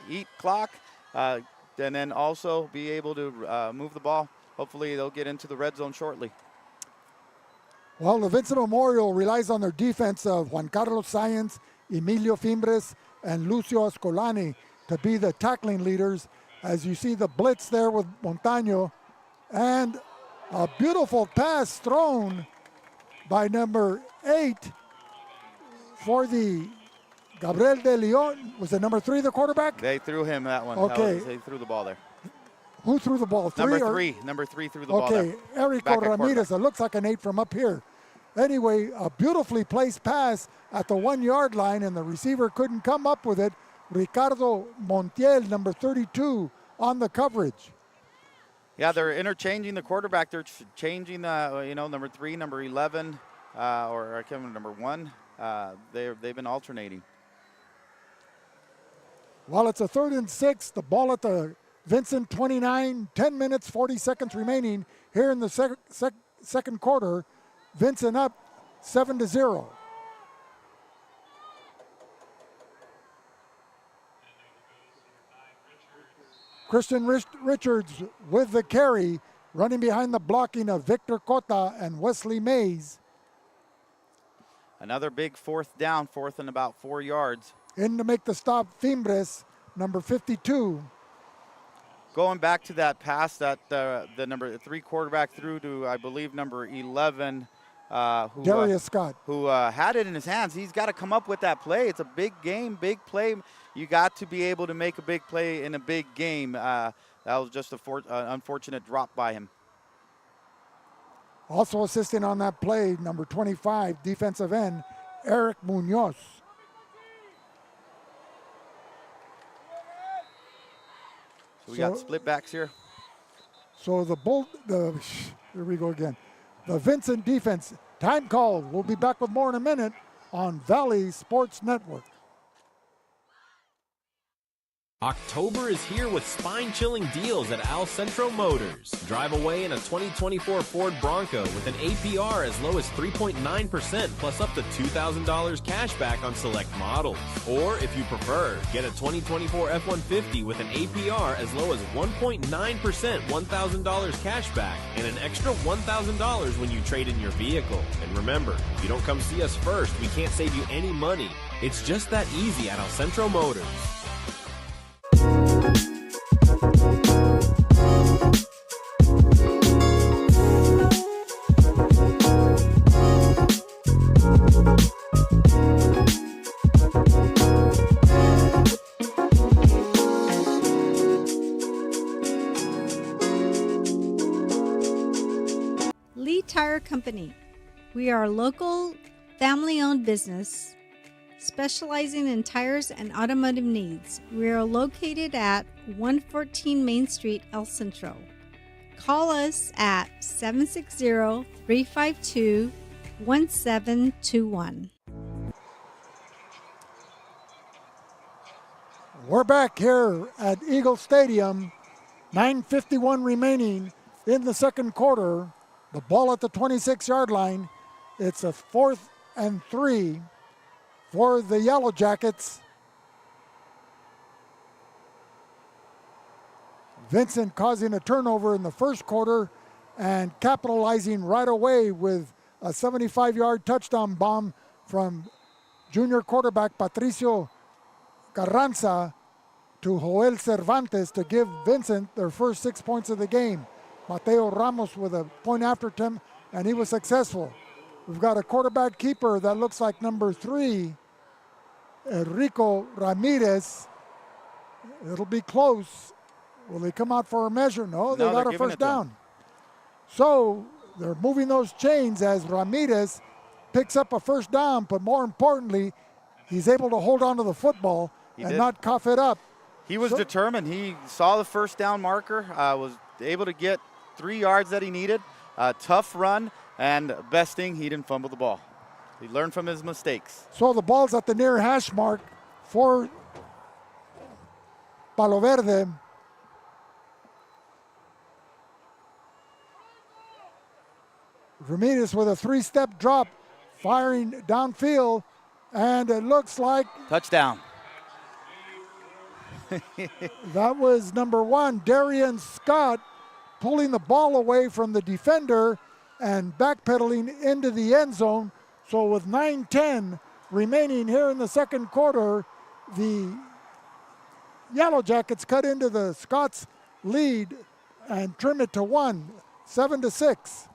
S16: eat clock, and then also be able to move the ball. Hopefully they'll get into the red zone shortly.
S15: Well, the Vincent Memorial relies on their defense of Juan Carlos Sáenz, Emilio Fimbres, and Lucio Escolani to be the tackling leaders. As you see the blitz there with Montaño, and a beautiful pass thrown by number 8 for the Gabriel de Leon. Was it number 3, the quarterback?
S16: They threw him that one.
S15: Okay.
S16: They threw the ball there.
S15: Who threw the ball?
S16: Number three threw the ball there.
S15: Okay, Erico Ramirez. It looks like an 8 from up here. Anyway, a beautifully placed pass at the 1-yard line, and the receiver couldn't come up with it. Ricardo Montiel, number 32, on the coverage.
S16: Yeah, they're interchanging the quarterback. They're changing, number 3, number 11, or I can't remember, number 1. They've been alternating.
S15: Well, it's a 3rd and 6. The ball at the Vincent 29, 10 minutes, 40 seconds remaining here in the second quarter. Vincent up 7-0. Christian Richards with the carry, running behind the blocking of Victor Cota and Wesley Mays.
S16: Another big 4th down, 4th and about 4 yards.
S15: In to make the stop, Fimbres, number 52.
S16: Going back to that pass that the number 3 quarterback threw to, I believe, number 11.
S15: Darius Scott.
S16: Who had it in his hands. He's got to come up with that play. It's a big game, big play. You got to be able to make a big play in a big game. That was just an unfortunate drop by him.
S15: Also assisting on that play, number 25, defensive end, Eric Munoz.
S16: So we got split backs here.
S15: So here we go again. The Vincent defense, time call. We'll be back with more in a minute on Valley Sports Network.
S19: October is here with spine-chilling deals at Centro Motors. Drive away in a 2024 Ford Bronco with an APR as low as 3.9% plus up to $2,000 cash back on select models. Or if you prefer, get a 2024 F-150 with an APR as low as 1.9% $1,000 cash back and an extra $1,000 when you trade in your vehicle. And remember, if you don't come see us first, we can't save you any money. It's just that easy at Centro Motors.
S2: Lee Tire Company. We are a local, family-owned business specializing in tires and automotive needs. We are located at 114 Main Street, El Centro. Call us at 760-352-1222 1721.
S15: We're back here at Eagle Stadium. 9:51 remaining in the second quarter. The ball at the 26-yard line. It's a 4th and 3 for the Yellowjackets. Vincent causing a turnover in the first quarter and capitalizing right away with a 75-yard touchdown bomb from junior quarterback Patricio Carranza to Joel Cervantes to give Vincent their first 6 points of the game. Mateo Ramos with a point after attempt, and he was successful. We've got a quarterback keeper that looks like number 3, Enrico Ramirez. It'll be close. Will they come out for a measure? No, they got a first down. So they're moving those chains as Ramirez picks up a first down, but more importantly, he's able to hold on to the football and not cough it up.
S16: He was determined. He saw the first down marker, was able to get 3 yards that he needed. Tough run, and best thing, he didn't fumble the ball. He learned from his mistakes.
S15: So the ball's at the near hash mark for Palo Verde. Ramirez with a 3-step drop, firing downfield, and it looks like
S16: touchdown.
S15: That was number 1, Darian Scott, pulling the ball away from the defender and backpedaling into the end zone. So with 9:10 remaining here in the second quarter, the Yellowjackets cut into the Scots lead and trim it to 1, 7-6.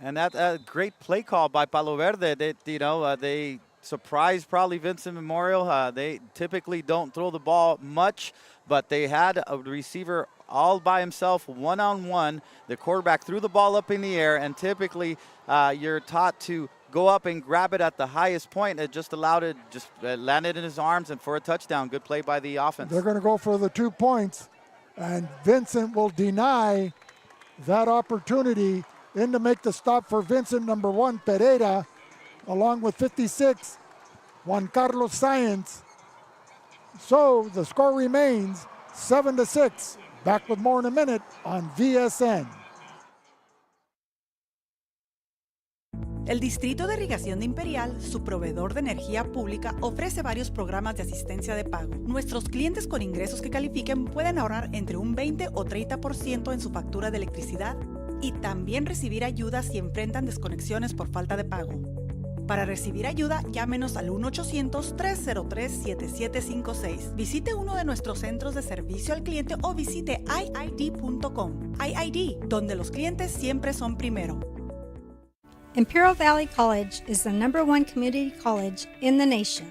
S16: And that great play call by Palo Verde. They surprised probably Vincent Memorial. They typically don't throw the ball much, but they had a receiver all by himself, one-on-one. The quarterback threw the ball up in the air, and typically you're taught to go up and grab it at the highest point. It just allowed it, landed in his arms, and for a touchdown. Good play by the offense.
S15: They're going to go for the 2 points, and Vincent will deny that opportunity. In to make the stop for Vincent, number 1, Pereira, along with 56, Juan Carlos Sáenz. So the score remains 7-6. Back with more in a minute on VSN.
S20: El Distrito de Irrigación de Imperial, su proveedor de energía pública, ofrece varios programas de asistencia de pago. Nuestros clientes con ingresos que califiquen pueden ahorrar entre un 20 o 30% en su factura de electricidad y también recibir ayuda si enfrentan desconexiones por falta de pago. Para recibir ayuda, llámenos al 1-800-303-7756. Visite uno de nuestros centros de servicio al cliente o visite iid.com. iid, donde los clientes siempre son primero.
S2: Imperial Valley College is the #1 community college in the nation.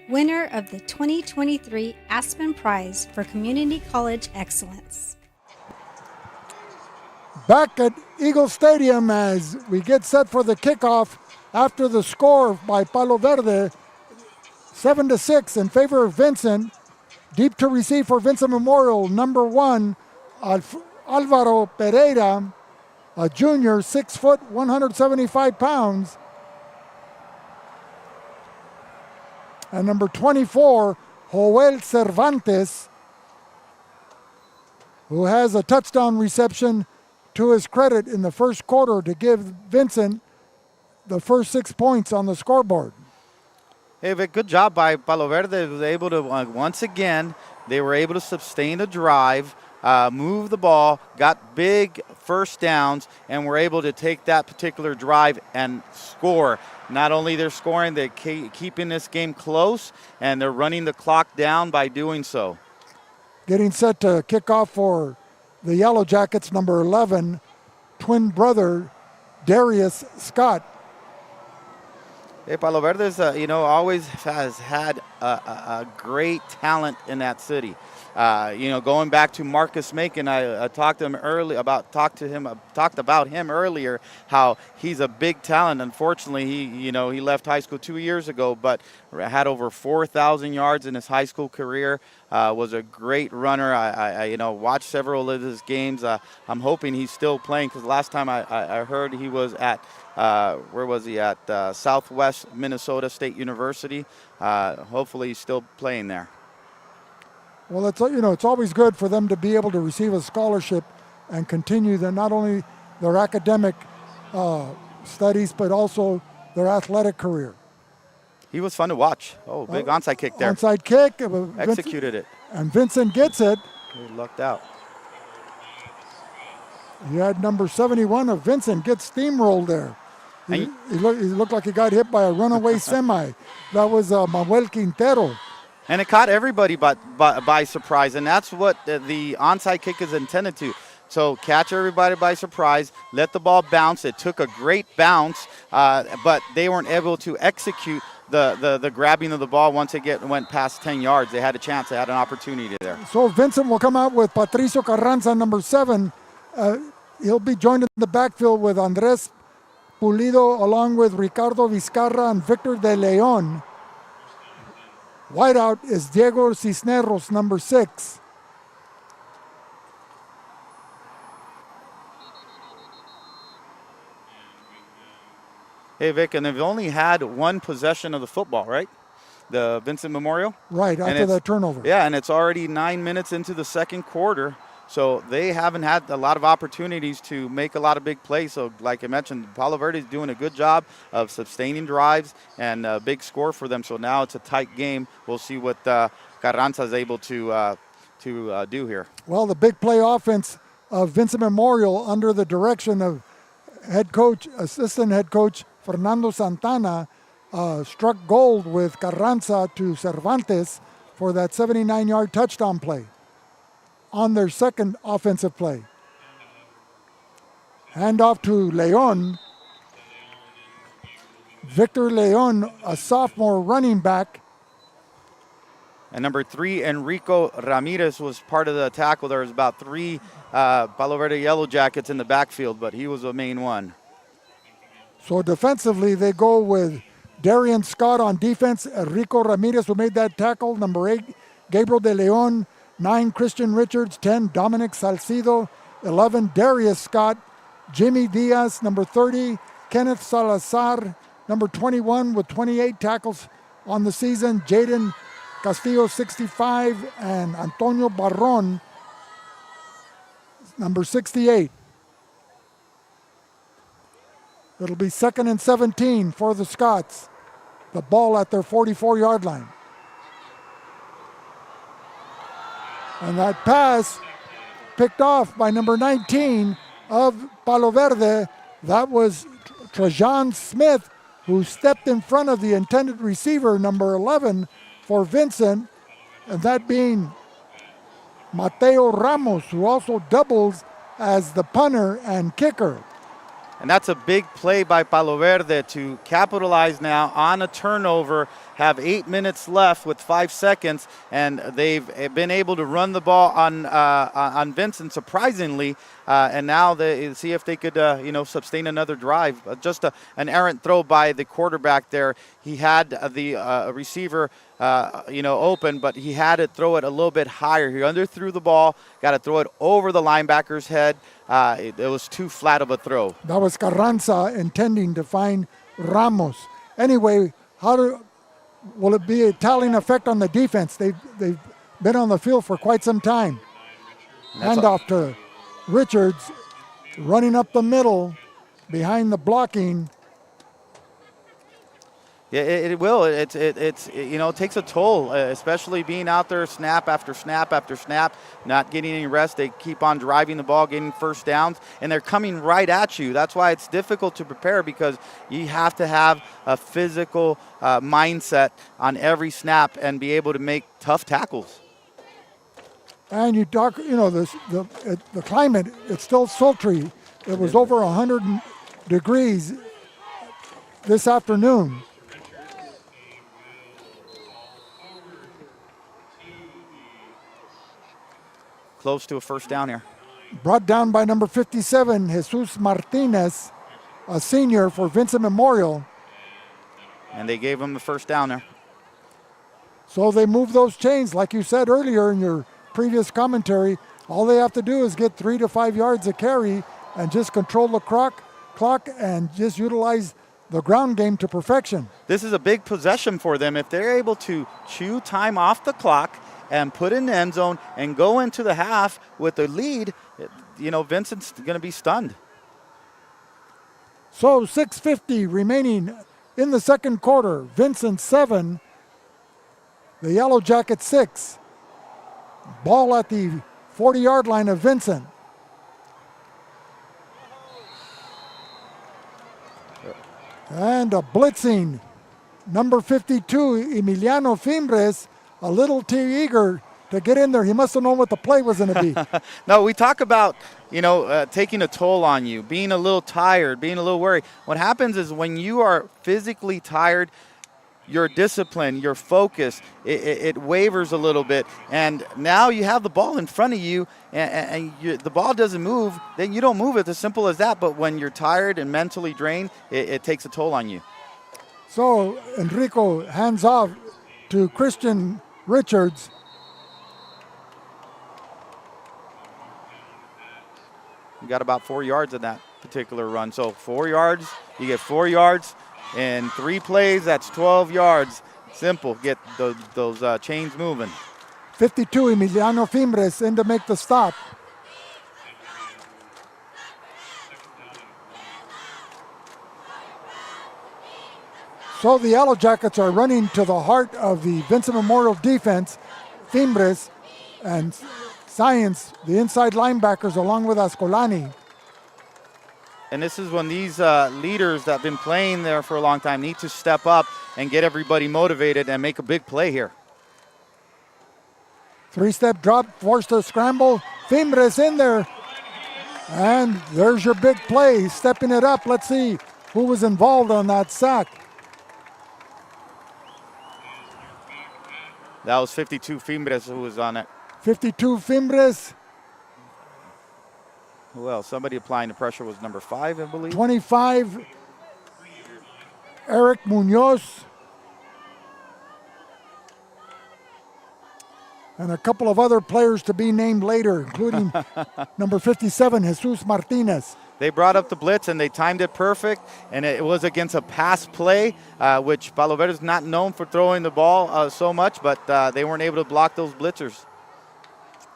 S2: Winner of the 2023 Aspen Prize for Community College Excellence.
S15: Back at Eagle Stadium as we get set for the kickoff after the score by Palo Verde, 7-6 in favor of Vincent. Deep to receive for Vincent Memorial, number 1, Alvaro Pereira, a junior, 6 foot, 175 pounds. And number 24, Joel Cervantes, who has a touchdown reception to his credit in the first quarter to give Vincent the first 6 points on the scoreboard.
S16: Hey, Vic, good job by Palo Verde. They was able to, once again, they were able to sustain a drive, move the ball, got big first downs, and were able to take that particular drive and score. Not only they're scoring, they're keeping this game close, and they're running the clock down by doing so.
S15: Getting set to kick off for the Yellowjackets, number 11, twin brother Darius Scott.
S16: Hey, Palo Verde's, always has had a great talent in that city. Going back to Marcus Macon, I talked about him earlier, how he's a big talent. Unfortunately, he left high school 2 years ago, but had over 4,000 yards in his high school career. Was a great runner. I watched several of his games. I'm hoping he's still playing, because last time I heard he was at where was he at? Southwest Minnesota State University. Hopefully he's still playing there.
S15: Well, it's always good for them to be able to receive a scholarship and continue not only their academic studies, but also their athletic career.
S16: He was fun to watch. Oh, big onside kick there.
S15: Onside kick.
S16: Executed it.
S15: And Vincent gets it.
S16: He lucked out.
S15: He had number 71 of Vincent get steamrolled there. He looked like he got hit by a runaway semi. That was Manuel Quintero.
S16: And it caught everybody by surprise, and that's what the onside kick is intended to. So catch everybody by surprise, let the ball bounce. It took a great bounce, but they weren't able to execute the grabbing of the ball once it went past 10 yards. They had a chance. They had an opportunity there.
S15: So Vincent will come out with Patricio Carranza, number 7. He'll be joined in the backfield with Andres Pulido, along with Ricardo Vizcarra and Victor De Leon. Wideout is Diego Cisneros, number 6.
S16: Hey, Vic, and they've only had one possession of the football, right? The Vincent Memorial?
S15: Right, after that turnover.
S16: Yeah, and it's already 9 minutes into the second quarter. So they haven't had a lot of opportunities to make a lot of big plays. So like I mentioned, Palo Verde is doing a good job of sustaining drives and a big score for them. So now it's a tight game. We'll see what Carranza is able to do here.
S15: Well, the big play offense of Vincent Memorial under the direction of assistant head coach Fernando Santana struck gold with Carranza to Cervantes for that 79-yard touchdown play on their second offensive play. Handoff to Leon. Victor Leon, a sophomore running back.
S16: And number 3, Enrico Ramirez, was part of the tackle. There was about 3 Palo Verde Yellowjackets in the backfield, but he was the main one.
S15: So defensively, they go with Darian Scott on defense, Enrico Ramirez, who made that tackle, number 8, Gabriel De Leon, 9, Christian Richards, 10, Dominic Salcido, 11, Darius Scott, Jimmy Diaz, number 30, Kenneth Salazar, number 21 with 28 tackles on the season, Jaden Castillo, 65, and Antonio Barron, number 68. It'll be 2nd and 17 for the Scots. The ball at their 44-yard line. And that pass picked off by number 19 of Palo Verde. That was Trajan Smith, who stepped in front of the intended receiver, number 11 for Vincent, and that being Mateo Ramos, who also doubles as the punter and kicker.
S16: And that's a big play by Palo Verde to capitalize now on a turnover, have 8 minutes left with 5 seconds, and they've been able to run the ball on Vincent, surprisingly, and now they see if they could sustain another drive. Just an errant throw by the quarterback there. He had the receiver open, but he had to throw it a little bit higher. He underthrew the ball, got to throw it over the linebacker's head. It was too flat of a throw.
S15: That was Carranza intending to find Ramos. Anyway, will it be a telling effect on the defense? They've been on the field for quite some time. Handoff to Richards, running up the middle behind the blocking.
S16: Yeah, it will. It takes a toll, especially being out there snap after snap after snap, not getting any rest. They keep on driving the ball, getting first downs, and they're coming right at you. That's why it's difficult to prepare, because you have to have a physical mindset on every snap and be able to make tough tackles.
S15: And you talk, the climate, it's still sultry. It was over 100 degrees this afternoon.
S16: Close to a first down here.
S15: Brought down by number 57, Jesus Martinez, a senior for Vincent Memorial.
S16: And they gave him the first down there.
S15: So they move those chains, like you said earlier in your previous commentary. All they have to do is get 3 to 5 yards of carry and just control the clock clock and just utilize the ground game to perfection.
S16: This is a big possession for them. If they're able to chew time off the clock and put in the end zone and go into the half with a lead, Vincent's going to be stunned.
S15: So 6:50 remaining in the second quarter. Vincent 7, the Yellowjackets 6. Ball at the 40-yard line of Vincent. And a blitzing. Number 52, Emiliano Fimbres, a little too eager to get in there. He must have known what the play was going to be.
S16: No, we talk about, taking a toll on you, being a little tired, being a little worried. What happens is when you are physically tired, your discipline, your focus, it wavers a little bit. And now you have the ball in front of you, and the ball doesn't move, then you don't move. It's as simple as that. But when you're tired and mentally drained, it takes a toll on you.
S15: So Enrico hands off to Christian Richards.
S16: You got about 4 yards in that particular run. So 4 yards, you get 4 yards. In 3 plays, that's 12 yards. Simple, get those chains moving.
S15: 52, Emiliano Fimbres in to make the stop. So the Yellowjackets are running to the heart of the Vincent Memorial defense. Fimbres and Science, the inside linebackers, along with Ascolani.
S16: And this is when these leaders that have been playing there for a long time need to step up and get everybody motivated and make a big play here.
S15: 3-step drop, forced to scramble. Fimbres in there. And there's your big play, stepping it up. Let's see who was involved on that sack.
S16: That was 52 Fimbres who was on it.
S15: 52 Fimbres.
S16: Who else? Somebody applying the pressure was number 5, I believe.
S15: 25, Eric Munoz. And a couple of other players to be named later, including number 57, Jesus Martinez.
S16: They brought up the blitz, and they timed it perfect, and it was against a pass play, which Palo Verde is not known for throwing the ball so much, but they weren't able to block those blitzers.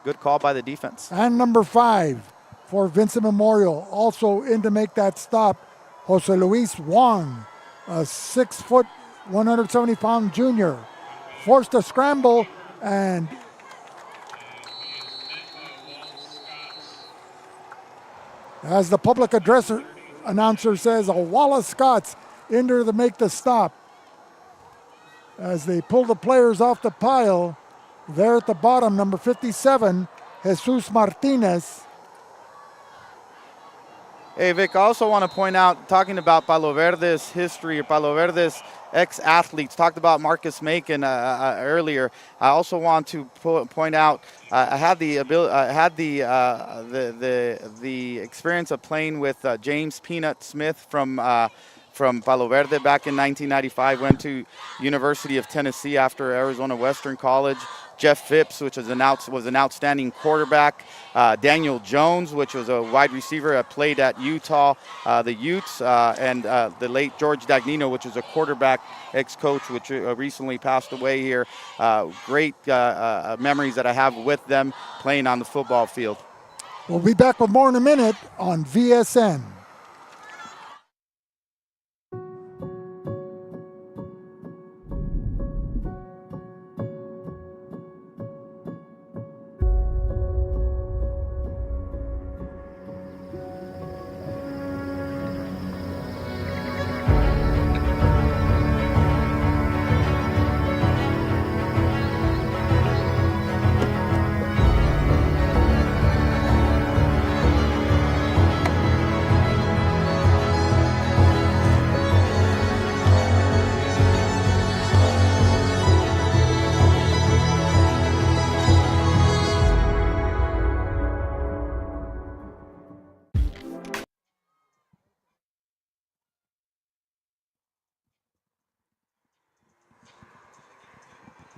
S16: Good call by the defense.
S15: And number 5 for Vincent Memorial, also in to make that stop, Jose Luis Wong, a 6-foot, 170-pound junior. Forced a scramble, and as the public address announcer says, a wall of Scots in there to make the stop. As they pull the players off the pile, there at the bottom, number 57, Jesus Martinez.
S16: Hey, Vic, I also want to point out, talking about Palo Verde's history, or Palo Verde's ex-athletes, talked about Marcus Macon earlier. I also want to point out, I had the experience of playing with James Peanut Smith from Palo Verde back in 1995. Went to University of Tennessee after Arizona Western College. Jeff Phipps, which was an outstanding quarterback. Daniel Jones, which was a wide receiver that played at Utah, the Utes, and the late George Dagnino, which was a quarterback ex-coach, which recently passed away here. Great memories that I have with them playing on the football field.
S15: We'll be back with more in a minute on VSN.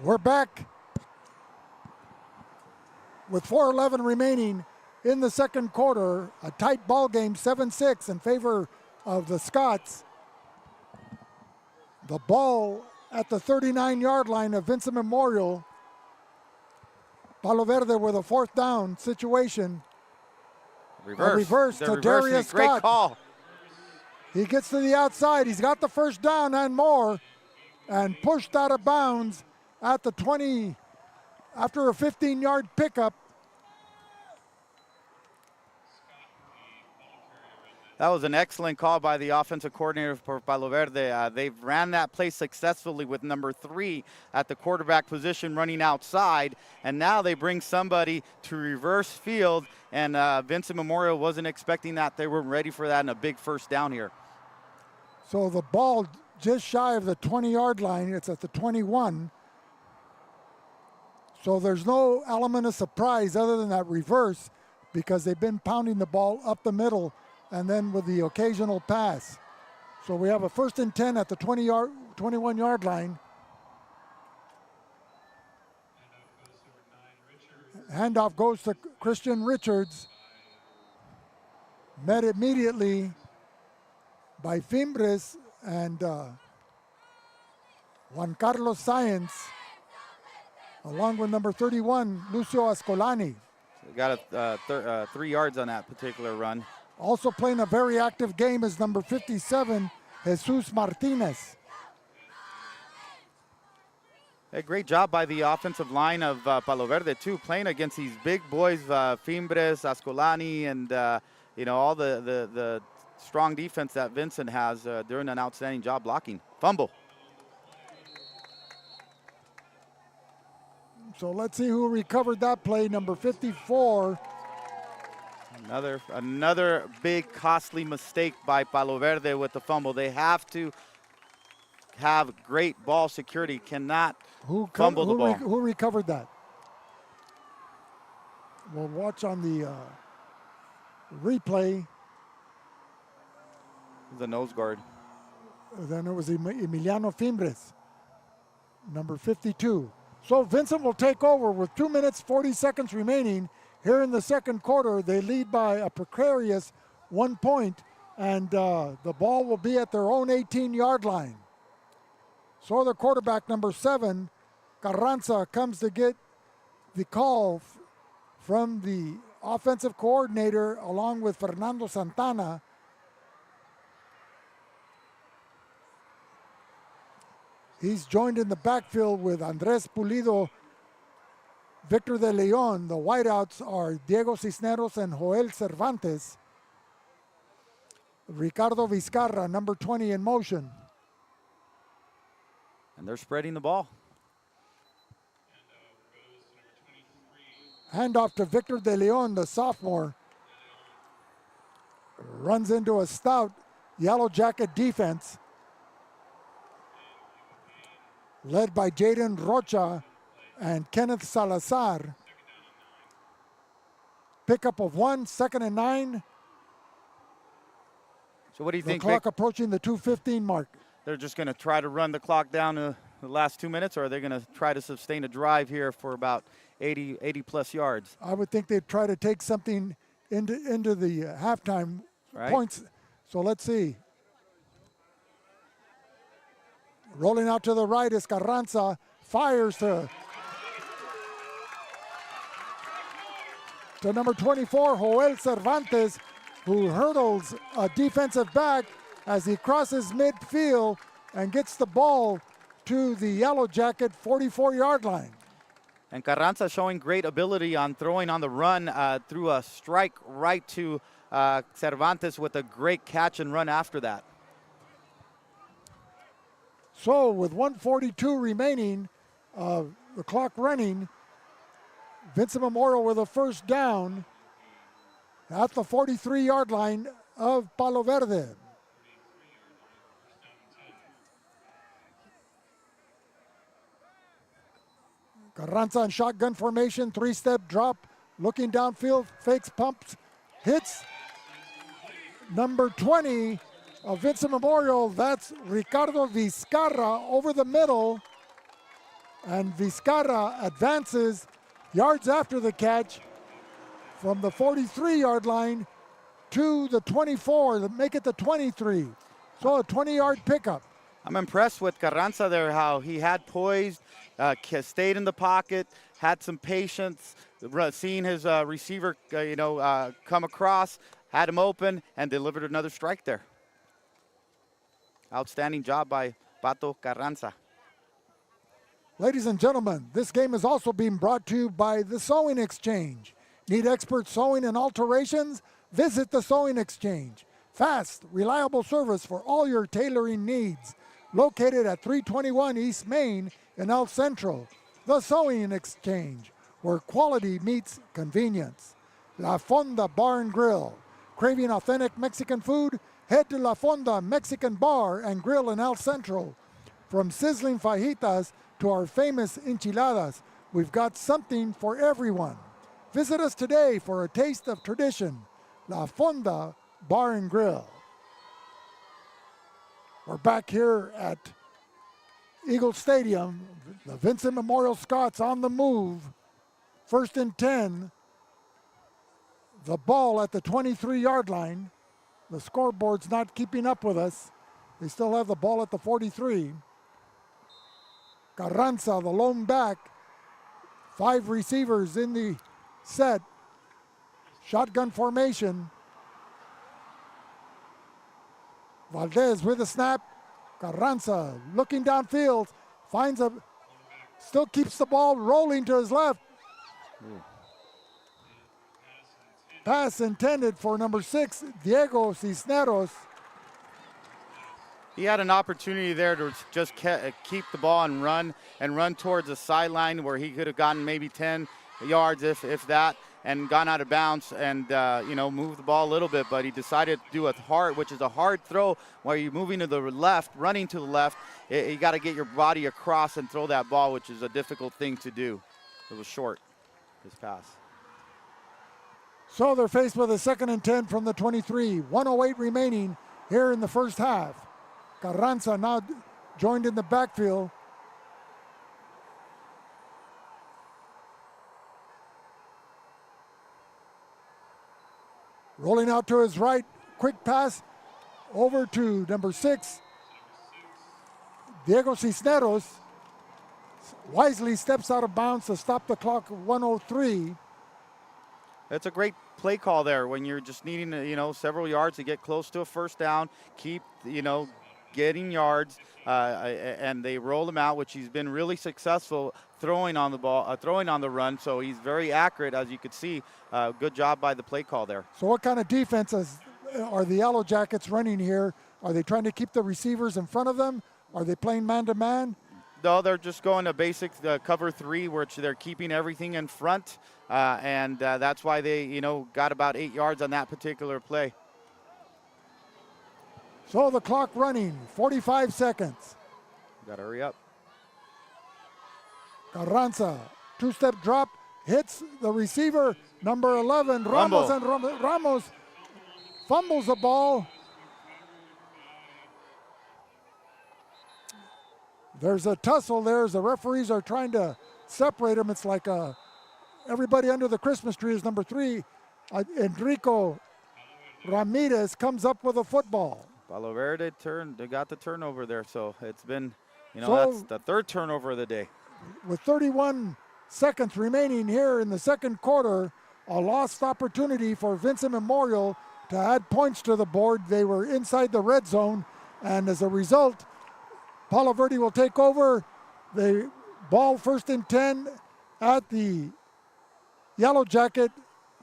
S15: We're back with 4:11 remaining in the second quarter. A tight ball game, 7-6 in favor of the Scots. The ball at the 39-yard line of Vincent Memorial. Palo Verde with a 4th down situation. Reverse to Darius Scott.
S16: Great call.
S15: He gets to the outside. He's got the 1st down and more, and pushed out of bounds at the 20 after a 15-yard pickup.
S16: That was an excellent call by the offensive coordinator for Palo Verde. They've ran that play successfully with number 3 at the quarterback position running outside, and now they bring somebody to reverse field, and Vincent Memorial wasn't expecting that. They weren't ready for that, and a big 1st down here.
S15: So the ball just shy of the 20-yard line. It's at the 21. So there's no element of surprise other than that reverse, because they've been pounding the ball up the middle and then with the occasional pass. So we have a 1st and 10 at the 21-yard line. Handoff goes to Christian Richards. Met immediately by Fimbres and Juan Carlos Sáenz, along with number 31, Lucio Ascolani.
S16: We got 3 yards on that particular run.
S15: Also playing a very active game is number 57, Jesus Martinez.
S16: A great job by the offensive line of Palo Verde, too, playing against these big boys, Fimbres, Ascolani, and all the strong defense that Vincent has, doing an outstanding job blocking. Fumble.
S15: So let's see who recovered that play. Number 54.
S16: Another big costly mistake by Palo Verde with the fumble. They have to have great ball security. Cannot fumble the ball.
S15: Who recovered that? We'll watch on the replay.
S16: The nose guard.
S15: Then it was Emiliano Fimbres, number 52. So Vincent will take over with 2 minutes, 40 seconds remaining. Here in the second quarter, they lead by a precarious 1 point, and the ball will be at their own 18-yard line. So the quarterback, number 7, Carranza, comes to get the call from the offensive coordinator along with Fernando Santana. He's joined in the backfield with Andres Pulido, Victor de Leon. The wideouts are Diego Cisneros and Joel Cervantes. Ricardo Vizcarra, number 20, in motion.
S16: And they're spreading the ball.
S15: Handoff to Victor de Leon, the sophomore. Runs into a stout Yellow Jacket defense, led by Jaden Rocha and Kenneth Salazar. Pickup of 1, 2nd and 9.
S16: So what do you think,
S15: The clock
S16: Vic?
S15: approaching the 2:15 mark.
S16: They're just going to try to run the clock down to the last 2 minutes, or are they going to try to sustain a drive here for about 80 plus yards?
S15: I would think they'd try to take something into the halftime points. So let's see. Rolling out to the right is Carranza. Fires to number 24, Joel Cervantes, who hurdles a defensive back as he crosses midfield and gets the ball to the Yellow Jacket 44-yard line.
S16: And Carranza showing great ability on throwing on the run through a strike right to Cervantes with a great catch and run after that.
S15: So with 1:42 remaining, the clock running, Vincent Memorial with a first down at the 43-yard line of Palo Verde. Carranza in shotgun formation, 3-step drop, looking downfield, fakes, pumps, hits. Number 20 of Vincent Memorial, that's Ricardo Vizcarra over the middle. And Vizcarra advances yards after the catch from the 43-yard line to the 24, to make it the 23. So a 20-yard pickup.
S16: I'm impressed with Carranza there, how he had poise, stayed in the pocket, had some patience, seeing his receiver, come across, had him open, and delivered another strike there. Outstanding job by Pato Carranza.
S15: Ladies and gentlemen, this game is also being brought to you by the Sewing Exchange. Need expert sewing and alterations? Visit the Sewing Exchange. Fast, reliable service for all your tailoring needs. Located at 321 East Main in El Centro. The Sewing Exchange, where quality meets convenience. La Fonda Bar and Grill. Craving authentic Mexican food? Head to La Fonda Mexican Bar and Grill in El Centro. From sizzling fajitas to our famous enchiladas, we've got something for everyone. Visit us today for a taste of tradition. La Fonda Bar and Grill. We're back here at Eagle Stadium. The Vincent Memorial Scots on the move. 1st and 10. The ball at the 23-yard line. The scoreboard's not keeping up with us. They still have the ball at the 43. Carranza, the lone back. 5 receivers in the set. Shotgun formation. Valdez with a snap. Carranza looking downfield. Still keeps the ball rolling to his left. Pass intended for number 6, Diego Cisneros.
S16: He had an opportunity there to just keep the ball and run towards the sideline where he could have gotten maybe 10 yards, if that, and gone out of bounds and move the ball a little bit. But he decided to do a hard throw where you're moving to the left, running to the left. You got to get your body across and throw that ball, which is a difficult thing to do. It was short, his pass.
S15: So they're faced with a 2nd and 10 from the 23. 1:08 remaining here in the first half. Carranza now joined in the backfield. Rolling out to his right, quick pass over to number 6, Diego Cisneros. Wisely steps out of bounds to stop the clock at 1:03.
S16: It's a great play call there when you're just needing, several yards to get close to a first down, keep, getting yards, and they roll him out, which he's been really successful throwing on the ball, throwing on the run. So he's very accurate, as you could see. Good job by the play call there.
S15: So what kind of defenses are the Yellowjackets running here? Are they trying to keep the receivers in front of them? Are they playing man-to-man?
S16: No, they're just going to basic cover 3, which they're keeping everything in front, and that's why they, got about 8 yards on that particular play.
S15: So the clock running, 45 seconds.
S16: Got to hurry up.
S15: Carranza, 2-step drop, hits the receiver, number 11, Ramos, and Ramos fumbles the ball. There's a tussle there as the referees are trying to separate them. It's like everybody under the Christmas tree is number 3. Enrico Ramirez comes up with a football.
S16: Palo Verde they got the turnover there, so it's been, that's the 3rd turnover of the day.
S15: With 31 seconds remaining here in the second quarter, a lost opportunity for Vincent Memorial to add points to the board. They were inside the red zone, and as a result, Palo Verde will take over. The ball 1st and 10 at the Yellowjacket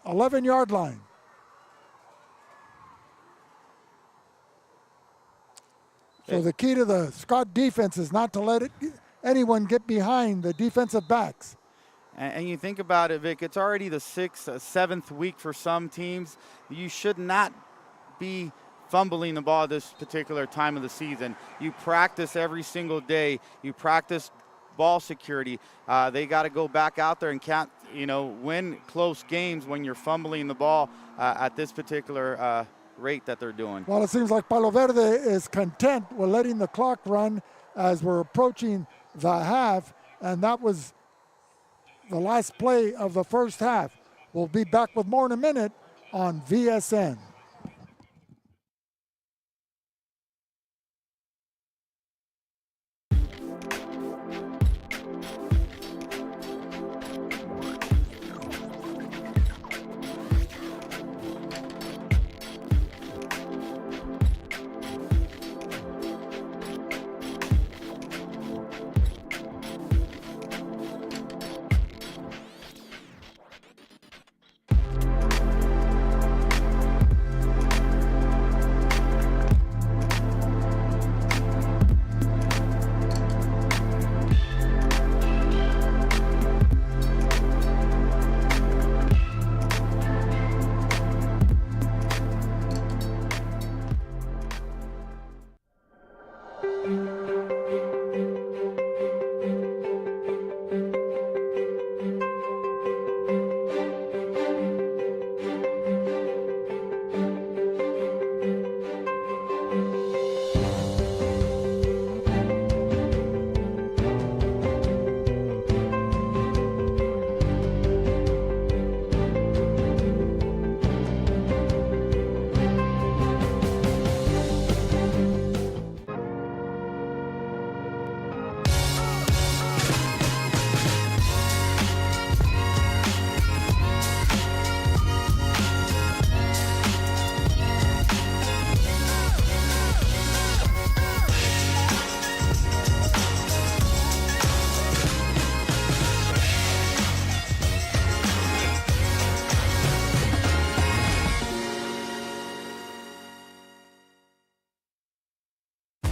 S15: 11-yard line. So the key to the Scott defense is not to let anyone get behind the defensive backs.
S16: And you think about it, Vic, it's already the 6th, 7th week for some teams. You should not be fumbling the ball this particular time of the season. You practice every single day. You practice ball security. They got to go back out there and can't, win close games when you're fumbling the ball at this particular rate that they're doing.
S15: Well, it seems like Palo Verde is content with letting the clock run as we're approaching the half, and that was the last play of the first half. We'll be back with more in a minute on VSN.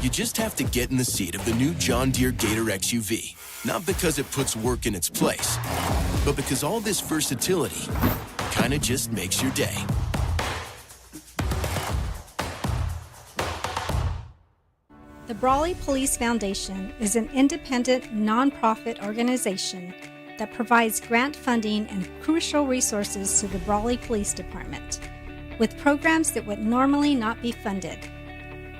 S1: You just have to get in the seat of the new John Deere Gator XUV. Not because it puts work in its place, but because all this versatility kind of just makes your day.
S2: The Brawley Police Foundation is an independent, nonprofit organization that provides grant funding and crucial resources to the Brawley Police Department, with programs that would normally not be funded.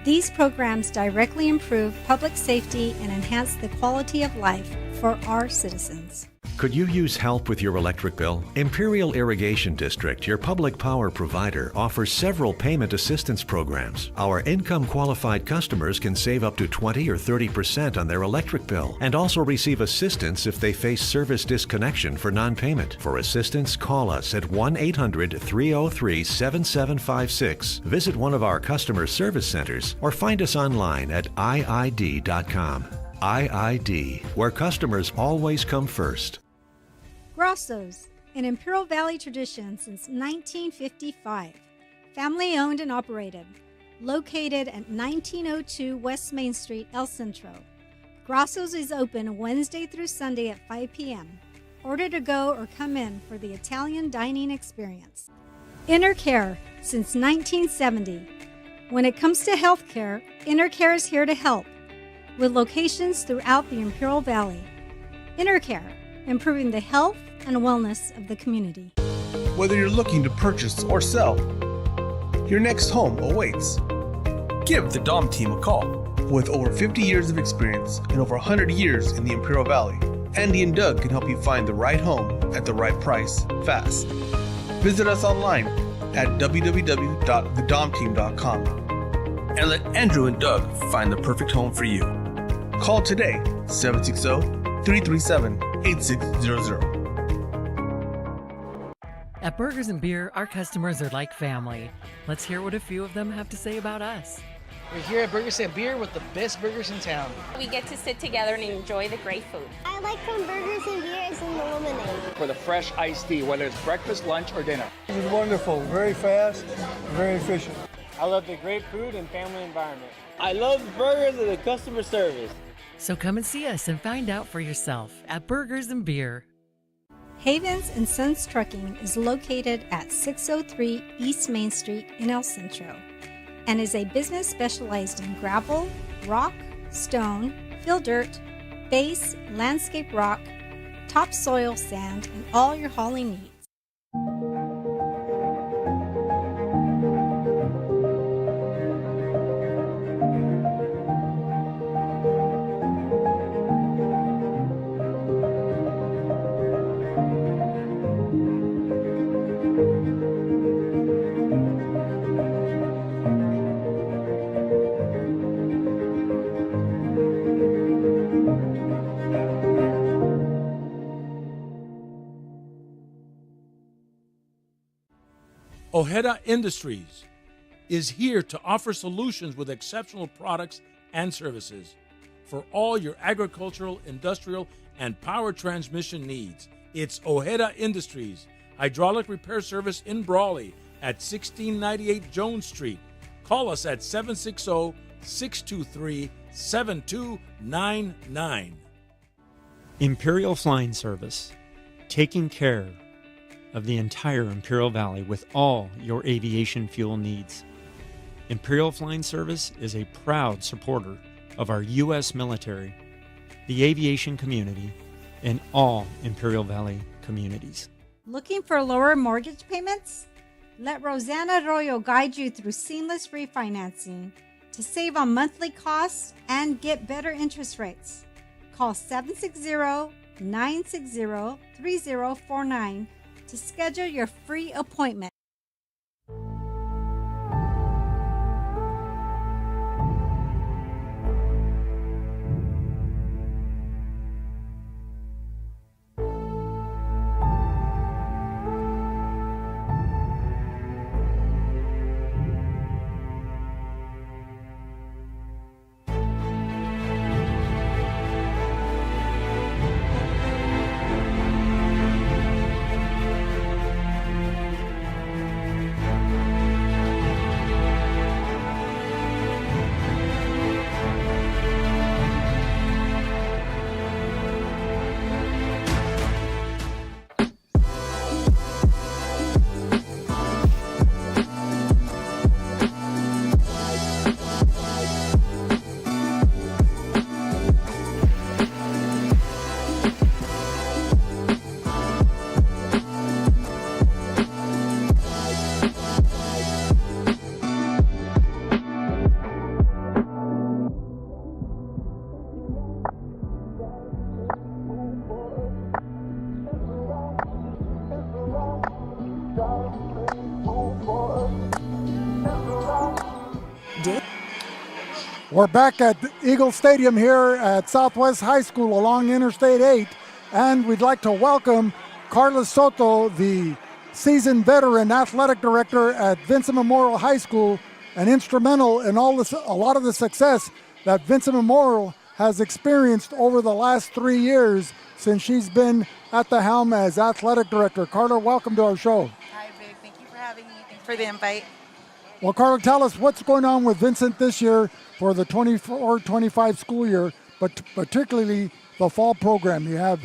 S2: These programs directly improve public safety and enhance the quality of life for our citizens.
S3: Could you use help with your electric bill? Imperial Irrigation District, your public power provider, offers several payment assistance programs. Our income-qualified customers can save up to 20 or 30% on their electric bill and also receive assistance if they face service disconnection for non-payment. For assistance, call us at 1-800-303-7756, visit one of our customer service centers, or find us online at iid.com. IID, where customers always come first.
S2: Grosso's, an Imperial Valley tradition since 1955. Family owned and operated. Located at 1902 West Main Street, El Centro. Grosso's is open Wednesday through Sunday at 5 p.m. Order to go or come in for the Italian dining experience. Intercare since 1970. When it comes to healthcare, Intercare is here to help, with locations throughout the Imperial Valley. Intercare, improving the health and wellness of the community.
S4: Whether you're looking to purchase or sell, your next home awaits. Give the Dom team a call. With over 50 years of experience and over 100 years in the Imperial Valley, Andy and Doug can help you find the right home at the right price fast. Visit us online at www.thedomteam.com and let Andrew and Doug find the perfect home for you. Call today, 760-337-8600.
S5: At Burgers and Beer, our customers are like family. Let's hear what a few of them have to say about us.
S6: We're here at Burgers and Beer with the best burgers in town.
S7: We get to sit together and enjoy the great food.
S8: I like from Burgers and Beers and the lemonade.
S9: For the fresh iced tea, whether it's breakfast, lunch, or dinner.
S10: It was wonderful, very fast, very efficient.
S11: I love the great food and family environment.
S12: I love the burgers and the customer service.
S5: So come and see us and find out for yourself at Burgers and Beer.
S2: Havens & Sons Trucking is located at 603 East Main Street in El Centro and is a business specialized in gravel, rock, stone, fill dirt, base, landscape rock, topsoil sand, and all your hauling needs.
S13: Ojeda Industries is here to offer solutions with exceptional products and services for all your agricultural, industrial, and power transmission needs. It's Ojeda Industries, hydraulic repair service in Brawley at 1698 Jones Street. Call us at 760-623-7299.
S14: Imperial Flying Service, taking care of the entire Imperial Valley with all your aviation fuel needs. Imperial Flying Service is a proud supporter of our U.S. military, the aviation community, and all Imperial Valley communities.
S2: Looking for lower mortgage payments? Let Rosanna Arroyo guide you through seamless refinancing to save on monthly costs and get better interest rates. Call 760-960-3049 to schedule your free appointment.
S15: We're back at Eagle Stadium here at Southwest High School along Interstate 8, and we'd like to welcome Carlos Soto, the seasoned veteran athletic director at Vincent Memorial High School, and instrumental in a lot of the success that Vincent Memorial has experienced over the last 3 years since she's been at the helm as athletic director. Carla, welcome to our show.
S21: Hi, Vic. Thank you for having me. Thanks for the invite.
S15: Well, Carla, tell us what's going on with Vincent this year for the 24-25 school year, but particularly the fall program. You have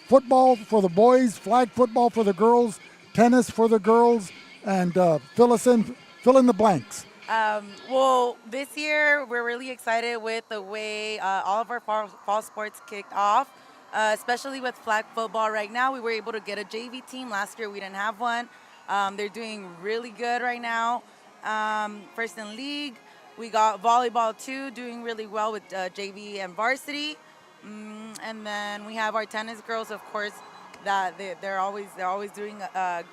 S15: football for the boys, flag football for the girls, tennis for the girls, and fill in the blanks.
S21: Well, this year we're really excited with the way all of our fall sports kicked off, especially with flag football. Right now, we were able to get a JV team. Last year, we didn't have one. They're doing really good right now. First in league. We got volleyball too, doing really well with JV and varsity. And then we have our tennis girls, of course, that they're always doing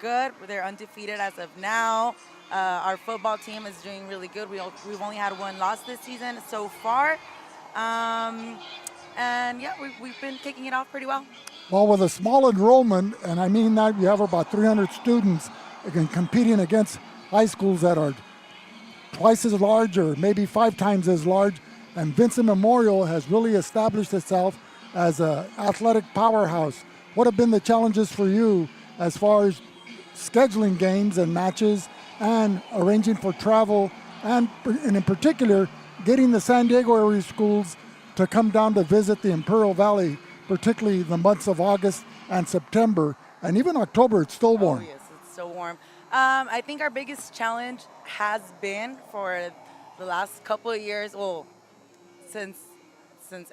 S21: good. They're undefeated as of now. Our football team is doing really good. We've only had one loss this season so far. And yeah, we've been kicking it off pretty well.
S15: Well, with a small enrollment, and I mean that you have about 300 students competing against high schools that are twice as large or maybe 5 times as large, and Vincent Memorial has really established itself as an athletic powerhouse. What have been the challenges for you as far as scheduling games and matches and arranging for travel and in particular getting the San Diego area schools to come down to visit the Imperial Valley, particularly the months of August and September, and even October? It's still warm.
S21: Oh, yes, it's so warm. I think our biggest challenge has been for the last couple of years, well, since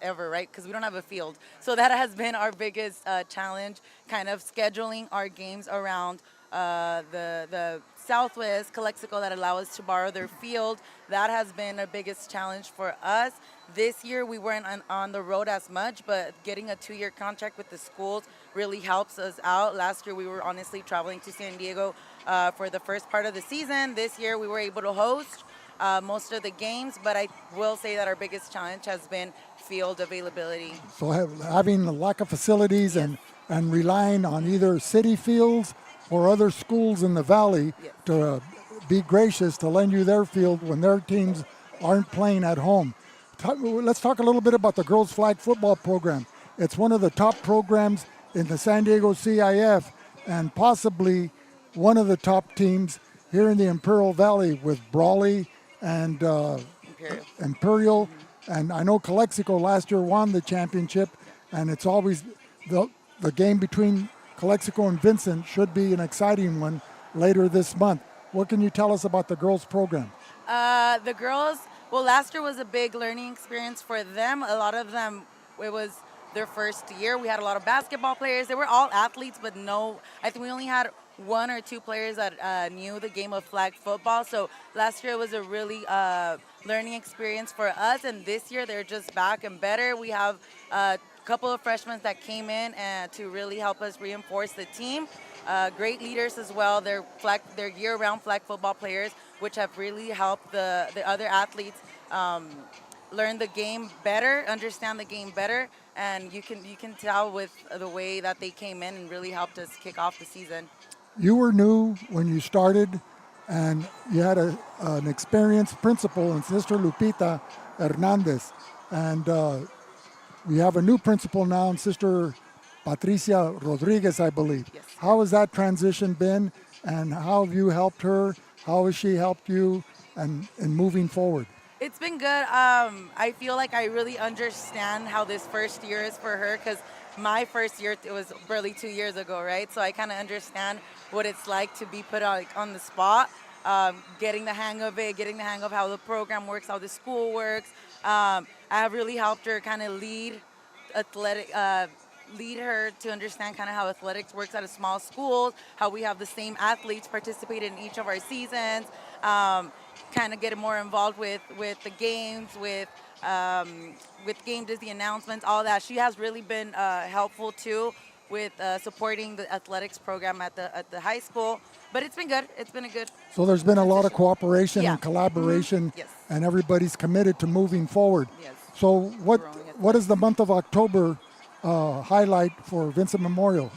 S21: ever, right? Because we don't have a field. So that has been our biggest challenge, kind of scheduling our games around the Southwest Calexico that allow us to borrow their field. That has been the biggest challenge for us. This year we weren't on the road as much, but getting a 2-year contract with the schools really helps us out. Last year we were honestly traveling to San Diego for the first part of the season. This year we were able to host most of the games, but I will say that our biggest challenge has been field availability.
S15: So having a lack of facilities and relying on either city fields or other schools in the valley to be gracious to lend you their field when their teams aren't playing at home. Let's talk a little bit about the girls flag football program. It's one of the top programs in the San Diego CIF and possibly one of the top teams here in the Imperial Valley with Brawley and Imperial. And I know Calexico last year won the championship, and it's always the game between Calexico and Vincent should be an exciting one later this month. What can you tell us about the girls program?
S21: The girls, well, last year was a big learning experience for them. A lot of them, it was their first year. We had a lot of basketball players. They were all athletes, but I think we only had 1 or 2 players that knew the game of flag football. So last year was a really learning experience for us, and this year they're just back and better. We have a couple of freshmen that came in to really help us reinforce the team. Great leaders as well. They're year-round flag football players, which have really helped the other athletes learn the game better, understand the game better, and you can tell with the way that they came in and really helped us kick off the season.
S15: You were new when you started, and you had an experienced principal in Sister Lupita Hernandez, and we have a new principal now in Sister Patricia Rodriguez, I believe.
S21: Yes.
S15: How has that transition been, and how have you helped her? How has she helped you in moving forward?
S21: It's been good. I feel like I really understand how this first year is for her, because my first year, it was barely 2 years ago, right? So I kind of understand what it's like to be put on the spot, getting the hang of it, getting the hang of how the program works, how the school works. I have really helped her kind of lead her to understand kind of how athletics works at a small school, how we have the same athletes participate in each of our seasons, kind of get more involved with the games, with game days, the announcements, all that. She has really been helpful too with supporting the athletics program at the high school. But it's been good. It's been a good.
S15: So there's been a lot of cooperation and collaboration,
S21: Yes.
S15: and everybody's committed to moving forward.
S21: Yes.
S15: So what is the month of October highlight for Vincent Memorial?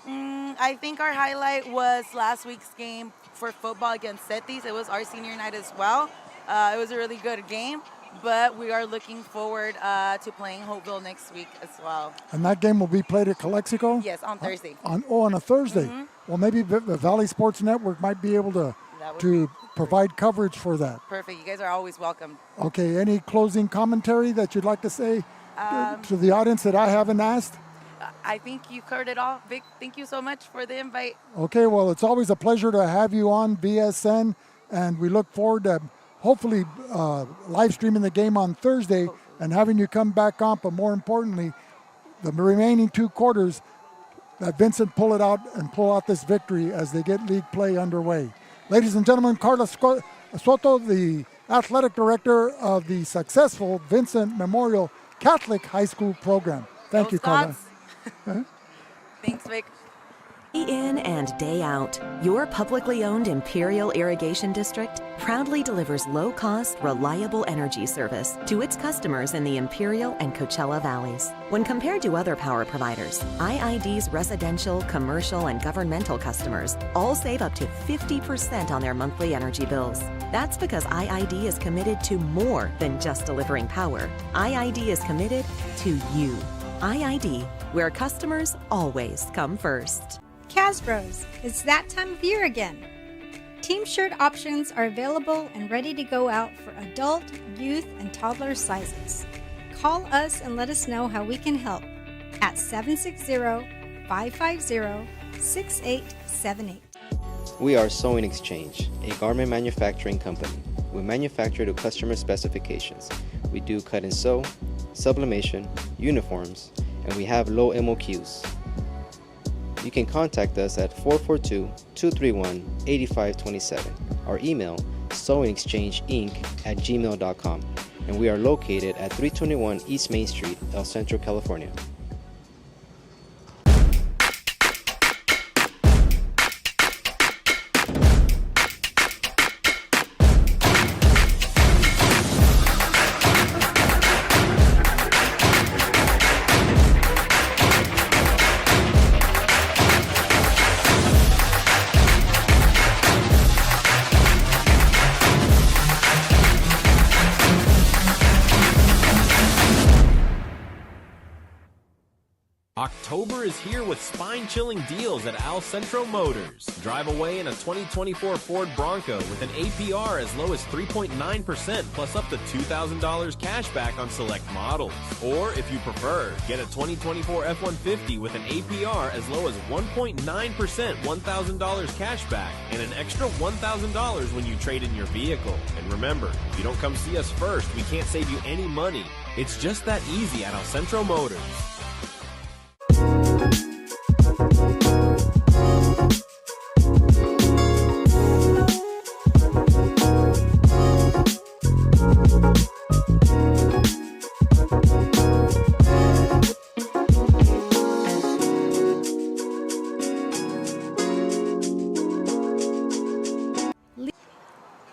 S21: I think our highlight was last week's game for football against Cetis. It was our senior night as well. It was a really good game, but we are looking forward to playing Hopeville next week as well.
S15: And that game will be played at Calexico?
S21: Yes, on Thursday.
S15: On a Thursday. Well, maybe the Valley Sports Network might be able to provide coverage for that.
S21: Perfect. You guys are always welcome.
S15: Okay, any closing commentary that you'd like to say to the audience that I haven't asked?
S21: I think you covered it all. Vic, thank you so much for the invite.
S15: Okay, well, it's always a pleasure to have you on VSN, and we look forward to hopefully live streaming the game on Thursday and having you come back on, but more importantly, the remaining 2 quarters, that Vincent pull out this victory as they get league play underway. Ladies and gentlemen, Carlos Soto, the athletic director of the successful Vincent Memorial Catholic High School program. Thank you, Carlos.
S21: Thanks, Vic.
S17: Day in and day out, your publicly owned Imperial Irrigation District proudly delivers low-cost, reliable energy service to its customers in the Imperial and Coachella Valleys. When compared to other power providers, IID's residential, commercial, and governmental customers all save up to 50% on their monthly energy bills. That's because IID is committed to more than just delivering power. IID is committed to you. IID, where customers always come first.
S2: Casbros, it's that time of year again. Team shirt options are available and ready to go out for adult, youth, and toddler sizes. Call us and let us know how we can help at 760-550-6878.
S18: We are Sewing Exchange, a garment manufacturing company. We manufacture to customer specifications. We do cut and sew, sublimation, uniforms, and we have low MOQs. You can contact us at 442-231-8527. Our email, sewingexchangeinc@gmail.com, and we are located at 321 East Main Street, El Centro, California.
S19: October is here with spine-chilling deals at Centro Motors. Drive away in a 2024 Ford Bronco with an APR as low as 3.9% plus up to $2,000 cash back on select models. Or if you prefer, get a 2024 F-150 with an APR as low as 1.9% $1,000 cash back and an extra $1,000 when you trade in your vehicle. And remember, if you don't come see us first, we can't save you any money. It's just that easy at Centro Motors.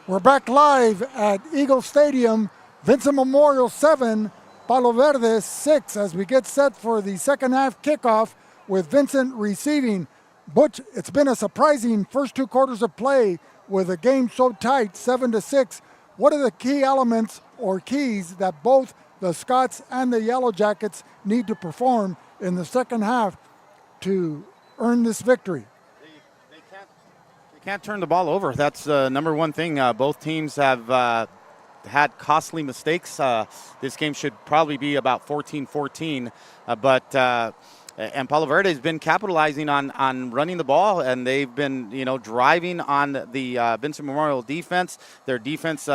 S15: We're back live at Eagle Stadium, Vincent Memorial 7, Palo Verde 6, as we get set for the second half kickoff with Vincent receiving. Butch, it's been a surprising first 2 quarters of play with a game so tight, 7-6. What are the key elements or keys that both the Scots and the Yellowjackets need to perform in the second half to earn this victory?
S16: Can't turn the ball over. That's the number one thing. Both teams have had costly mistakes. This game should probably be about 14-14, and Palo Verde has been capitalizing on running the ball, and they've been driving on the Vincent Memorial defense. Their defense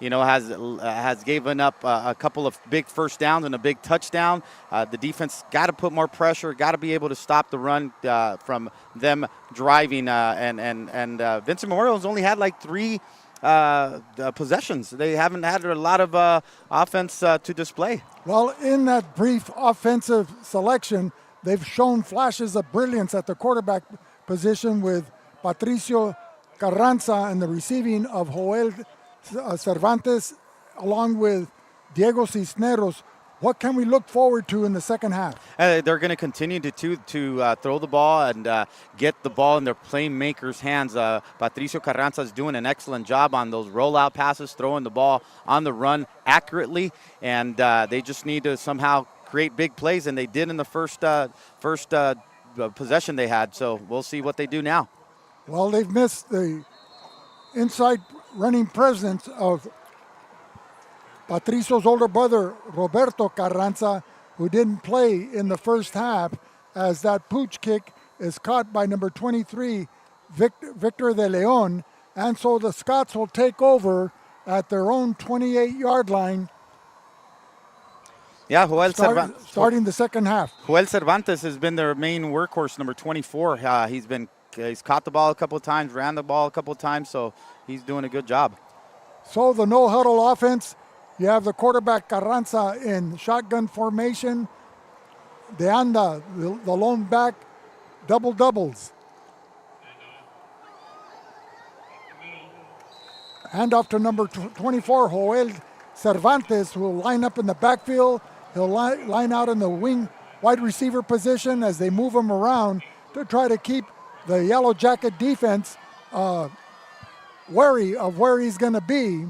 S16: has given up a couple of big first downs and a big touchdown. The defense got to put more pressure, got to be able to stop the run from them driving. And Vincent Memorial has only had like 3 possessions. They haven't had a lot of offense to display.
S15: Well, in that brief offensive selection, they've shown flashes of brilliance at the quarterback position with Patricio Carranza and the receiving of Joel Cervantes along with Diego Cisneros. What can we look forward to in the second half?
S16: They're going to continue to throw the ball and get the ball in their playmakers' hands. Patricio Carranza is doing an excellent job on those rollout passes, throwing the ball on the run accurately, and they just need to somehow create big plays, and they did in the first possession they had. So we'll see what they do now.
S15: Well, they've missed the inside running presence of Patricio's older brother, Roberto Carranza, who didn't play in the first half, as that pooch kick is caught by number 23, Victor de Leon. And so the Scots will take over at their own 28-yard line.
S16: Yeah,
S15: starting the second half.
S16: Joel Cervantes has been their main workhorse, number 24. He's caught the ball a couple of times, ran the ball a couple of times, so he's doing a good job.
S15: So the no-huddle offense, you have the quarterback Carranza in shotgun formation. De Anda, the lone back, doubles. Hand off to number 24, Joel Cervantes, who will line up in the backfield. He'll line out in the wing wide receiver position as they move him around to try to keep the Yellow Jacket defense wary of where he's going to be.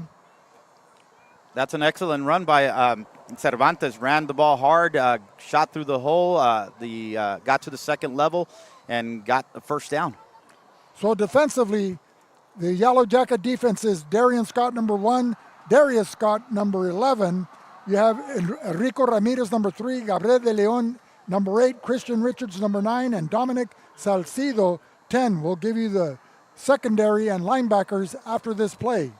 S16: That's an excellent run by Cervantes. Ran the ball hard, shot through the hole, got to the second level, and got the first down.
S15: So defensively, the Yellow Jacket defense is Darian Scott, number 1, Darius Scott, number 11. You have Enrico Ramirez, number 3, Gabriel de Leon, number 8, Christian Richards, number 9, and Dominic Salcido, 10. We'll give you the secondary and linebackers after this play.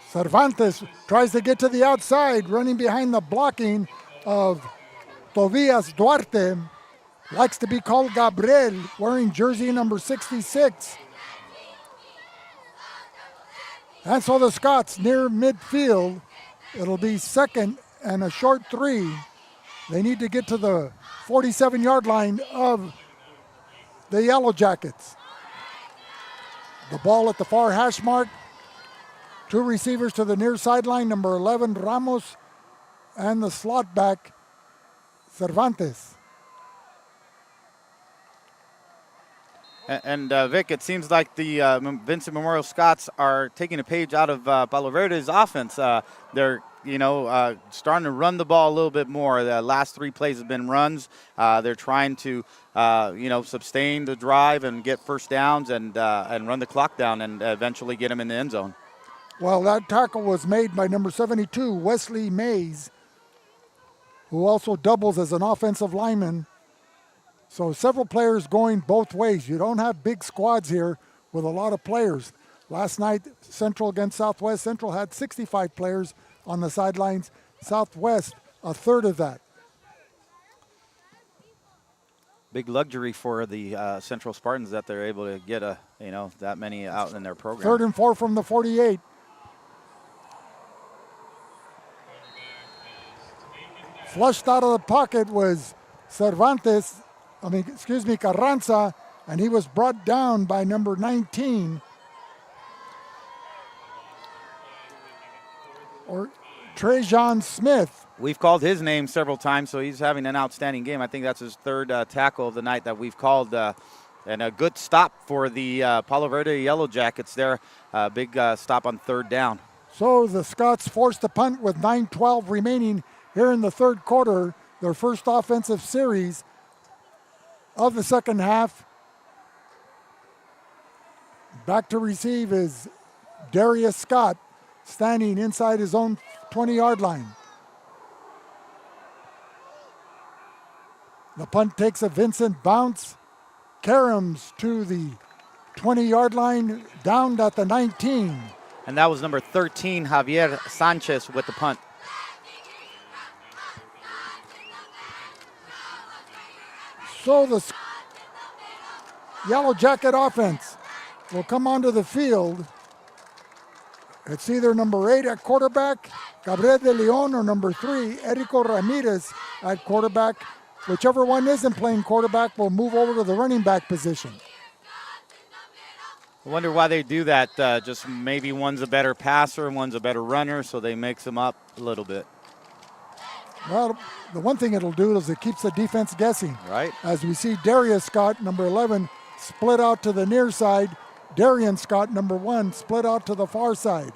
S15: Cervantes tries to get to the outside, running behind the blocking of Tobias Duarte. Likes to be called Gabriel, wearing jersey number 66. And so the Scots near midfield. It'll be second and a short 3. They need to get to the 47-yard line of the Yellow Jackets. The ball at the far hash mark. 2 receivers to the near sideline, number 11, Ramos, and the slot back, Cervantes.
S16: And Vic, it seems like the Vincent Memorial Scots are taking a page out of Palo Verde's offense. They're starting to run the ball a little bit more. The last 3 plays have been runs. They're trying to sustain the drive and get first downs and run the clock down and eventually get them in the end zone.
S15: Well, that tackle was made by number 72, Wesley Mays, who also doubles as an offensive lineman. So several players going both ways. You don't have big squads here with a lot of players. Last night, Central against Southwest. Central had 65 players on the sidelines. Southwest, a third of that.
S16: Big luxury for the Central Spartans that they're able to get that many out in their program.
S15: 3rd and 4 from the 48. Flushed out of the pocket was Carranza, and he was brought down by number 19. Or Trajan Smith.
S16: We've called his name several times, so he's having an outstanding game. I think that's his 3rd tackle of the night that we've called. And a good stop for the Palo Verde Yellowjackets there. Big stop on 3rd down.
S15: So the Scots forced the punt with 9:12 remaining here in the 3rd quarter, their first offensive series of the second half. Back to receive is Darius Scott, standing inside his own 20-yard line. The punt takes a Vincent bounce, caroms to the 20-yard line, down at the 19.
S16: And that was number 13, Javier Sanchez, with the punt.
S15: So the Yellow Jacket offense will come onto the field. It's either number 8 at quarterback Gabriel de Leon or number 3, Erico Ramirez at quarterback. Whichever one isn't playing quarterback will move over to the running back position.
S16: I wonder why they do that. Just maybe one's a better passer and one's a better runner, so they mix them up a little bit.
S15: Well, the one thing it'll do is it keeps the defense guessing.
S16: Right.
S15: As we see Darius Scott, number 11, split out to the near side. Darian Scott, number 1, split out to the far side.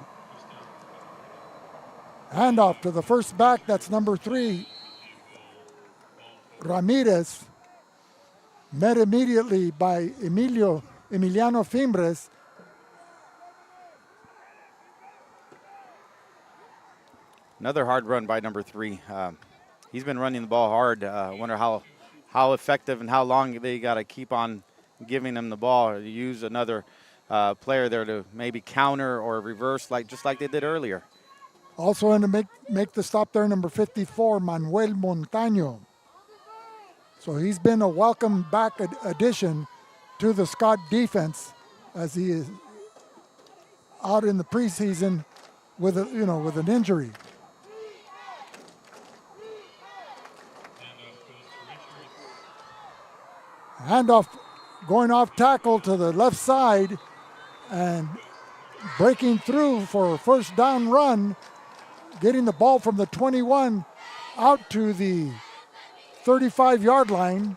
S15: Handoff to the first back, that's number 3, Ramirez. Met immediately by Emiliano Fimbres.
S16: Another hard run by number 3. He's been running the ball hard. I wonder how effective and how long they got to keep on giving him the ball, or use another player there to maybe counter or reverse, just like they did earlier.
S15: Also in to make the stop there, number 54, Manuel Montaño. So he's been a welcome back addition to the Scott defense, as he is out in the preseason with an injury. Handoff going off tackle to the left side and breaking through for a first down run, getting the ball from the 21 out to the 35-yard line.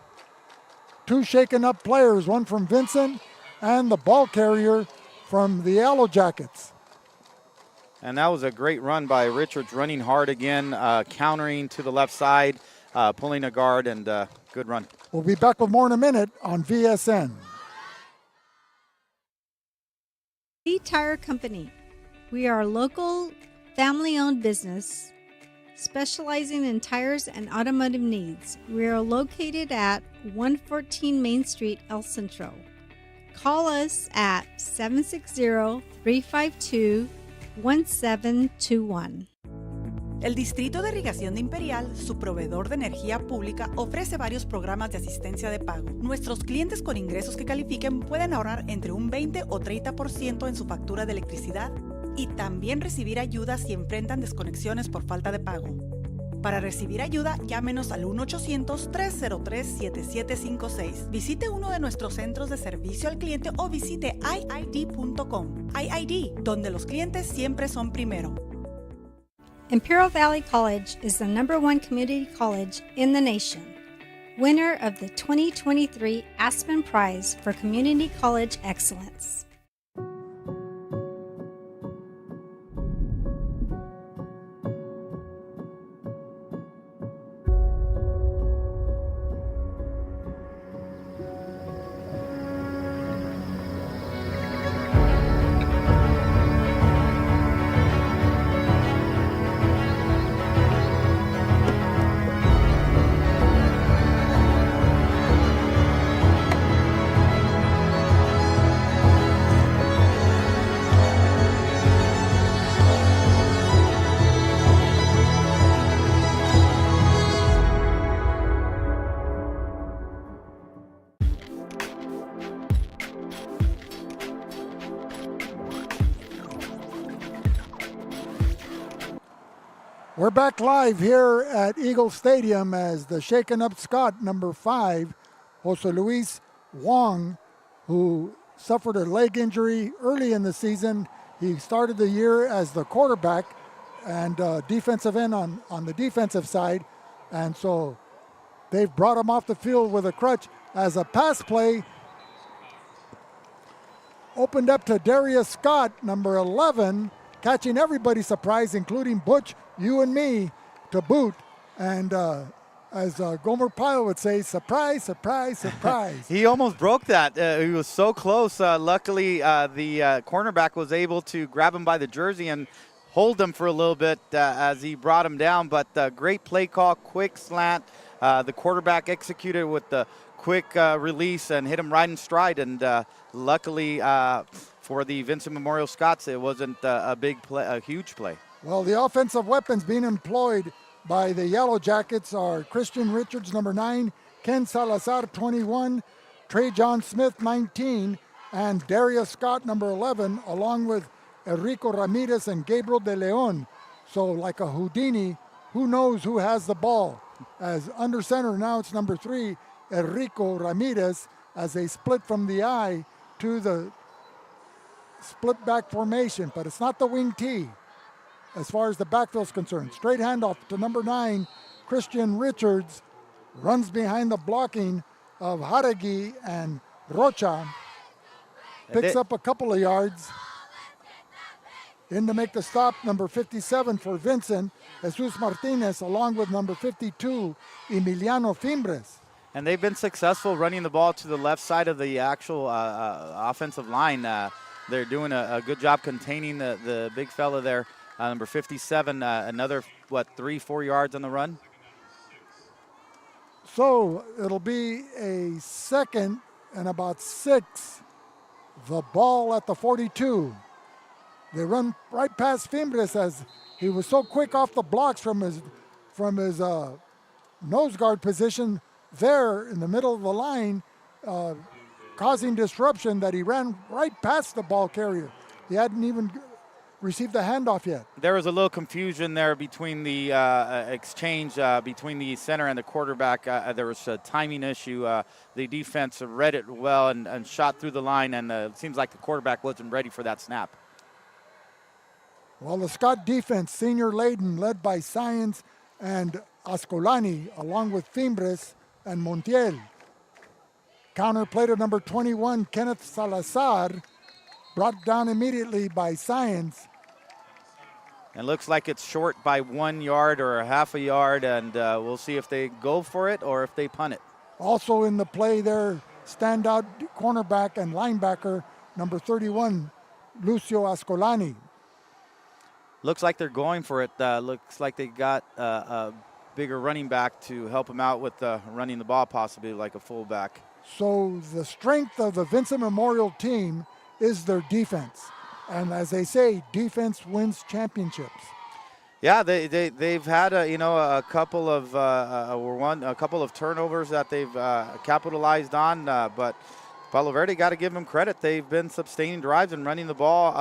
S15: 2 shaken up players, one from Vincent and the ball carrier from the Yellowjackets.
S16: And that was a great run by Richards, running hard again, countering to the left side, pulling a guard, and good run.
S15: We'll be back with more in a minute on VSN.
S2: The Tire Company. We are a local, family-owned business specializing in tires and automotive needs. We are located at 114 Main Street, El Centro. Call us at 760-352-1721.
S20: El Distrito de Irrigación de Imperial, su proveedor de energía pública, ofrece varios programas de asistencia de pago. Nuestros clientes con ingresos que califiquen pueden ahorrar entre un 20 o 30% en su factura de electricidad y también recibir ayuda si enfrentan desconexiones por falta de pago. Para recibir ayuda, llámenos al 1-800-303-7756. Visite uno de nuestros centros de servicio al cliente o visite iid.com. iid, donde los clientes siempre son primero.
S2: Imperial Valley College is the #1 community college in the nation. Winner of the 2023 Aspen Prize for Community College Excellence.
S15: We're back live here at Eagle Stadium as the shaken up Scot, number 5, Jose Luis Wong, who suffered a leg injury early in the season. He started the year as the quarterback and defensive end on the defensive side. And so they've brought him off the field with a crutch as a pass play opened up to Darius Scott, number 11, catching everybody's surprise, including Butch, you and me, to boot. And as Gomer Pyle would say, surprise, surprise, surprise.
S16: He almost broke that. He was so close. Luckily, the cornerback was able to grab him by the jersey and hold him for a little bit as he brought him down. But great play call, quick slant. The quarterback executed with the quick release and hit him right in stride. And luckily for the Vincent Memorial Scots, it wasn't a big play, a huge play.
S15: Well, the offensive weapons being employed by the Yellowjackets are Christian Richards, number 9, Ken Salazar, 21, Trey John Smith, 19, and Darius Scott, number 11, along with Enrico Ramirez and Gabriel de Leon. So like a Houdini, who knows who has the ball? As under center, now it's number 3, Enrico Ramirez, as they split from the I to the split back formation, but it's not the wing T as far as the backfield is concerned. Straight handoff to number 9, Christian Richards, runs behind the blocking of Haragi and Rocha, picks up a couple of yards. In to make the stop, number 57 for Vincent, Jesus Martinez, along with number 52, Emiliano Fimbres.
S16: And they've been successful running the ball to the left side of the actual offensive line. They're doing a good job containing the big fella there. Number 57, another, 3-4 yards on the run?
S15: So it'll be a 2nd and about 6. The ball at the 42. They run right past Fimbres as he was so quick off the blocks from his nose guard position there in the middle of the line, causing disruption that he ran right past the ball carrier. He hadn't even received the handoff yet.
S16: There was a little confusion there between the exchange between the center and the quarterback. There was a timing issue. The defense read it well and shot through the line, and it seems like the quarterback wasn't ready for that snap.
S15: Well, the Scott defense, senior laden, led by Science and Ascolani, along with Fimbres and Montiel. Counter play to number 21, Kenneth Salazar, brought down immediately by Science.
S16: And looks like it's short by 1 yard or a half a yard, and we'll see if they go for it or if they punt it.
S15: Also in the play there, standout cornerback and linebacker, number 31, Lucio Ascolani.
S16: Looks like they're going for it. Looks like they got a bigger running back to help them out with running the ball, possibly like a fullback.
S15: So the strength of the Vincent Memorial team is their defense. And as they say, defense wins championships.
S16: Yeah, they've had a couple of turnovers that they've capitalized on, but Palo Verde, got to give them credit. They've been sustaining drives and running the ball.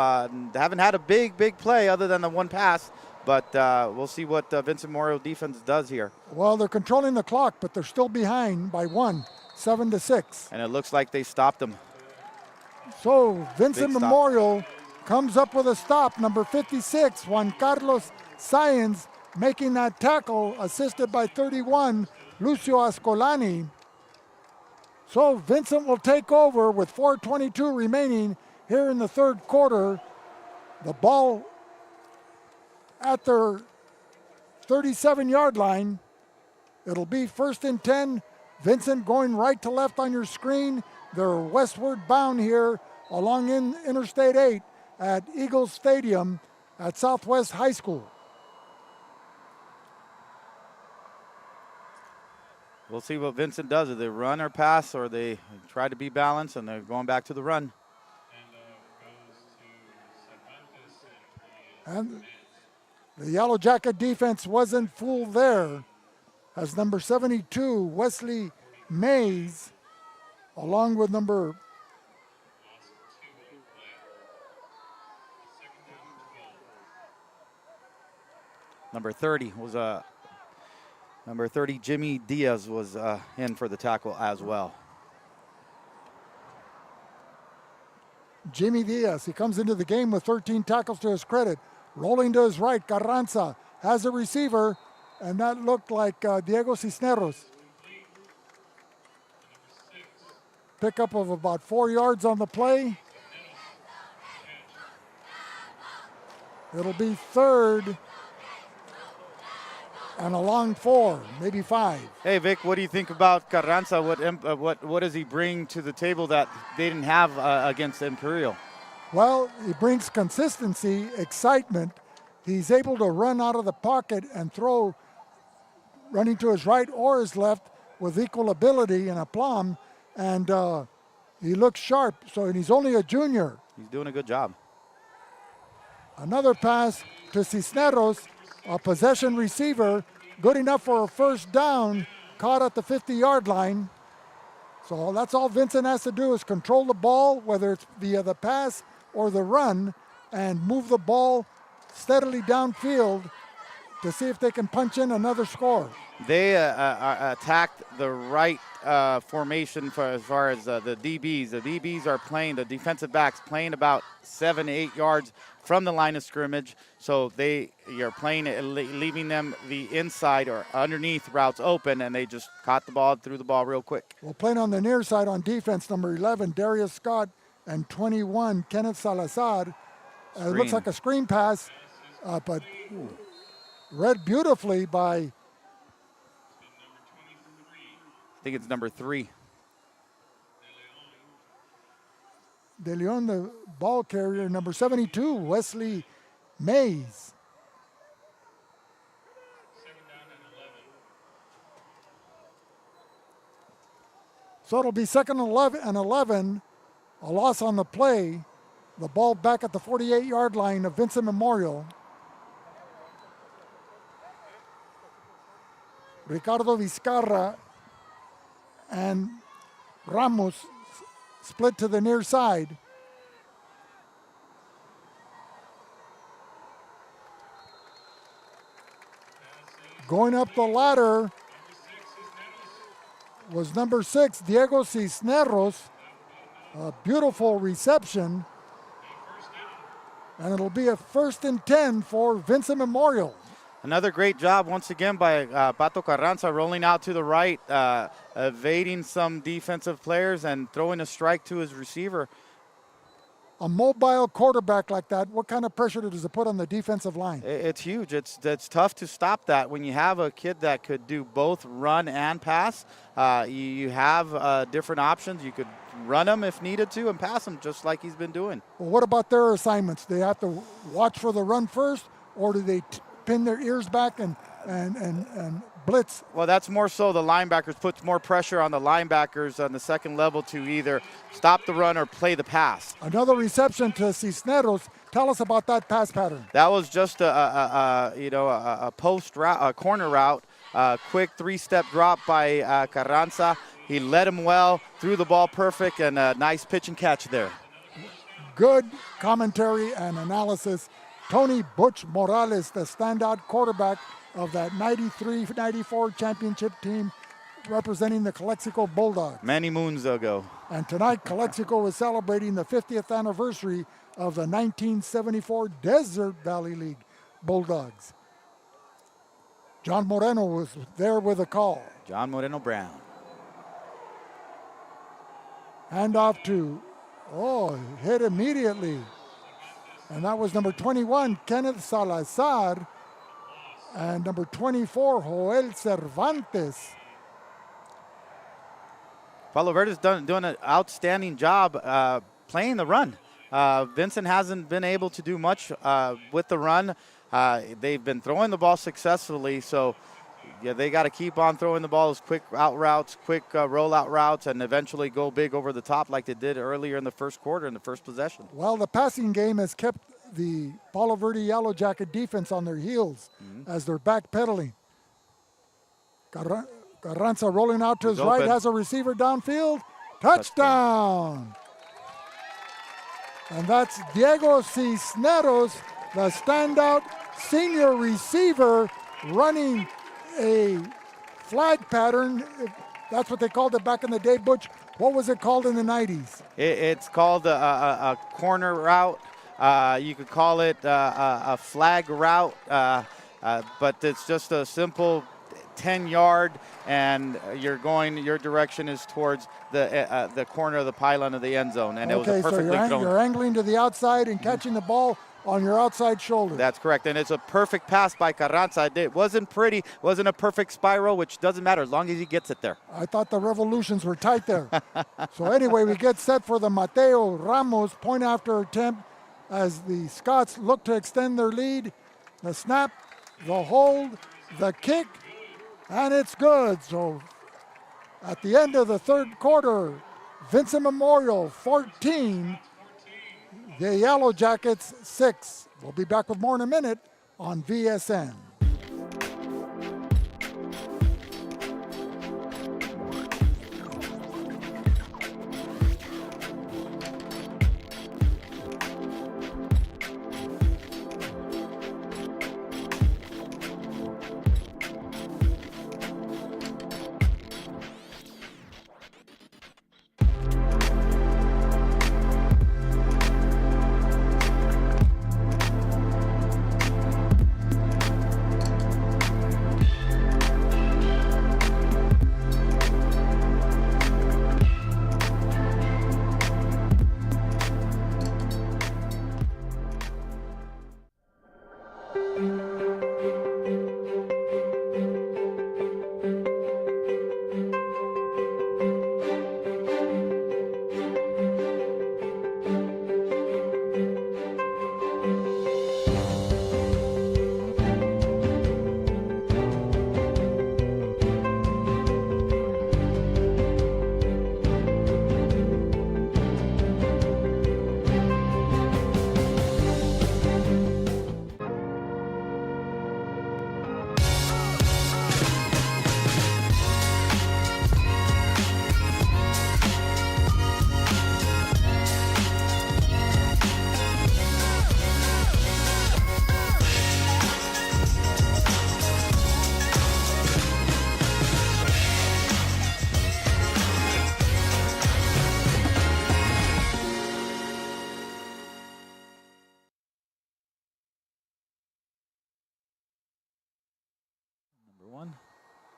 S16: Haven't had a big play other than the one pass, but we'll see what Vincent Memorial defense does here.
S15: Well, they're controlling the clock, but they're still behind by 1, 7-6.
S16: And it looks like they stopped them.
S15: So Vincent Memorial comes up with a stop. Number 56, Juan Carlos Sáenz, making that tackle, assisted by 31, Lucio Ascolani. So Vincent will take over with 4:22 remaining here in the third quarter. The ball at their 37-yard line. It'll be 1st and 10. Vincent going right to left on your screen. They're westward bound here along Interstate 8 at Eagles Stadium at Southwest High School.
S16: We'll see what Vincent does. If they run or pass, or they try to be balanced, and they're going back to the run.
S15: And the Yellow Jacket defense wasn't fooled there, as number 72, Wesley Mays, along with number
S16: 30 was Number 30, Jimmy Diaz, was in for the tackle as well.
S15: Jimmy Diaz, he comes into the game with 13 tackles to his credit. Rolling to his right, Carranza has a receiver, and that looked like Diego Cisneros. Pickup of about 4 yards on the play. It'll be 3rd and a long 4, maybe 5.
S16: Hey, Vic, what do you think about Carranza? What does he bring to the table that they didn't have against Imperial?
S15: Well, he brings consistency, excitement. He's able to run out of the pocket and throw, running to his right or his left with equal ability and aplomb, and he looks sharp. And he's only a junior.
S16: He's doing a good job.
S15: Another pass to Cisneros, a possession receiver, good enough for a first down, caught at the 50-yard line. So that's all Vincent has to do is control the ball, whether it's via the pass or the run, and move the ball steadily downfield to see if they can punch in another score.
S16: They attacked the right formation for as far as the DBs. The DBs are playing, the defensive backs playing about 7 to 8 yards from the line of scrimmage. So you're playing it, leaving them the inside or underneath routes open, and they just caught the ball, threw the ball real quick.
S15: Well, playing on the near side on defense, number 11, Darius Scott, and 21, Kenneth Salazar. It looks like a screen pass, but read beautifully by,
S16: I think it's number 3.
S15: De Leon, the ball carrier, number 72, Wesley Mays. So it'll be second and 11, a loss on the play. The ball back at the 48-yard line of Vincent Memorial. Ricardo Vizcarra and Ramos split to the near side. Going up the ladder was number 6, Diego Cisneros. A beautiful reception. And it'll be a 1st and 10 for Vincent Memorial.
S16: Another great job once again by Pato Carranza, rolling out to the right, evading some defensive players and throwing a strike to his receiver.
S15: A mobile quarterback like that, what kind of pressure does it put on the defensive line?
S16: It's huge. It's tough to stop that. When you have a kid that could do both run and pass, you have different options. You could run him if needed to and pass him just like he's been doing.
S15: Well, what about their assignments? Do they have to watch for the run first, or do they pin their ears back and blitz?
S16: Well, that's more so the linebackers, puts more pressure on the linebackers on the second level to either stop the run or play the pass.
S15: Another reception to Cisneros. Tell us about that pass pattern.
S16: That was just a post route, a corner route, quick 3-step drop by Carranza. He led him well, threw the ball perfect, and a nice pitch and catch there.
S15: Good commentary and analysis. Tony Butch Morales, the standout quarterback of that 93-94 championship team representing the Calexico Bulldogs.
S16: Many moons ago.
S15: And tonight, Calexico is celebrating the 50th anniversary of the 1974 Desert Valley League Bulldogs. John Moreno was there with a call.
S16: John Moreno Brown.
S15: Hand off to, hit immediately. And that was number 21, Kenneth Salazar, and number 24, Joel Cervantes.
S16: Palo Verde's doing an outstanding job playing the run. Vincent hasn't been able to do much with the run. They've been throwing the ball successfully, so yeah, they got to keep on throwing the ball as quick out routes, quick rollout routes, and eventually go big over the top like they did earlier in the first quarter, in the first possession.
S15: Well, the passing game has kept the Palo Verde Yellowjacket defense on their heels as they're backpedaling. Carranza rolling out to his right, has a receiver downfield. Touchdown! And that's Diego Cisneros, the standout senior receiver, running a flag pattern. That's what they called it back in the day, Butch. What was it called in the 90s?
S16: It's called a corner route. You could call it a flag route, but it's just a simple 10-yard, and your direction is towards the corner of the pylon of the end zone, and it was a perfectly thrown.
S15: You're angling to the outside and catching the ball on your outside shoulder.
S16: That's correct, and it's a perfect pass by Carranza. It wasn't pretty, wasn't a perfect spiral, which doesn't matter as long as he gets it there.
S15: I thought the revolutions were tight there. So anyway, we get set for the Mateo Ramos point after attempt as the Scots look to extend their lead. The snap, the hold, the kick, and it's good. So at the end of the third quarter, Vincent Memorial 14, the Yellowjackets 6. We'll be back with more in a minute on VSN.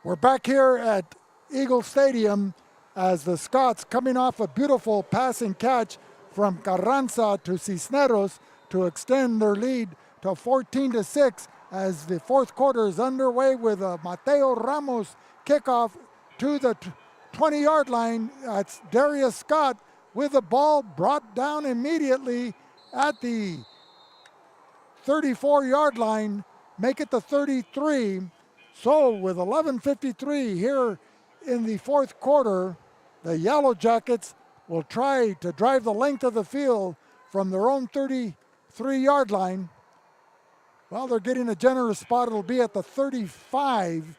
S15: We're back here at Eagle Stadium as the Scots, coming off a beautiful passing catch from Carranza to Cisneros to extend their lead to 14-6 as the fourth quarter is underway with a Mateo Ramos kickoff to the 20-yard line. That's Darius Scott with the ball brought down immediately at the 34-yard line, make it the 33. So with 11:53 here in the fourth quarter, the Yellowjackets will try to drive the length of the field from their own 33-yard line. Well, they're getting a generous spot. It'll be at the 35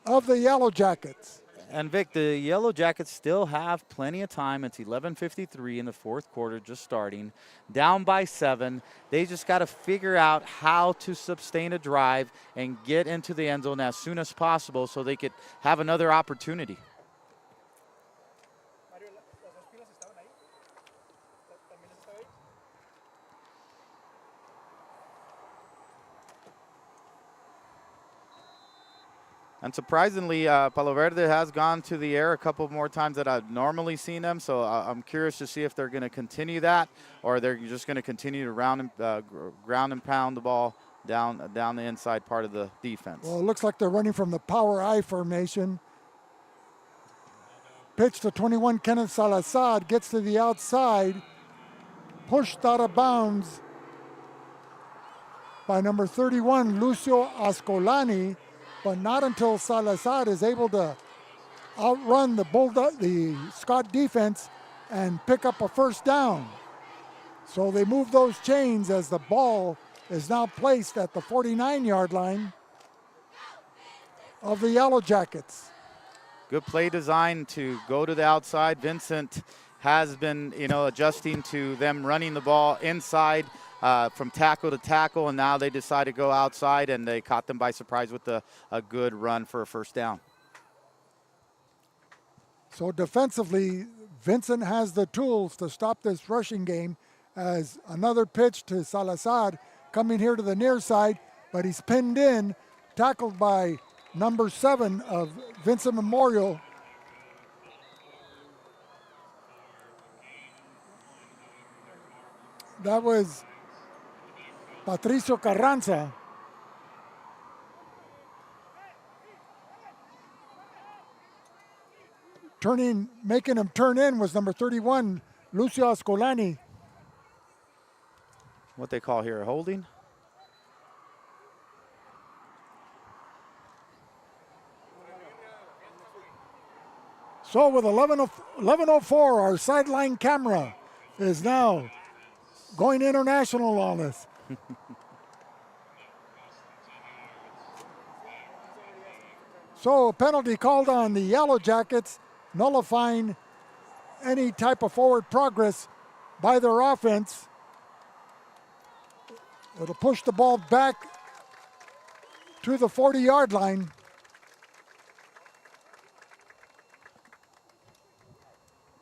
S15: of the Yellowjackets.
S1: And Vic, the Yellow Jackets still have plenty of time. It's 11:53 in the fourth quarter, just starting. Down by 7. They just got to figure out how to sustain a drive and get into the end zone as soon as possible so they could have another opportunity. And surprisingly, Palo Verde has gone to the air a couple more times than I've normally seen them. So I'm curious to see if they're going to continue that, or they're just going to continue to ground and pound the ball down the inside part of the defense.
S15: Well, it looks like they're running from the power I formation. Pitch to 21, Kenneth Salazar gets to the outside, pushed out of bounds by number 31, Lucio Ascolani. But not until Salazar is able to outrun the Scott defense and pick up a first down. So they move those chains as the ball is now placed at the 49-yard line of the Yellowjackets.
S1: Good play design to go to the outside. Vincent has been, adjusting to them running the ball inside from tackle to tackle, and now they decide to go outside, and they caught them by surprise with a good run for a first down.
S15: So defensively, Vincent has the tools to stop this rushing game as another pitch to Salazar coming here to the near side, but he's pinned in, tackled by number 7 of Vincent Memorial. That was Patricio Carranza. Making him turn in was number 31, Lucio Ascolani.
S1: What they call here, a holding?
S15: So with 11:04, our sideline camera is now going international on us. So a penalty called on the Yellowjackets, nullifying any type of forward progress by their offense. It'll push the ball back to the 40-yard line.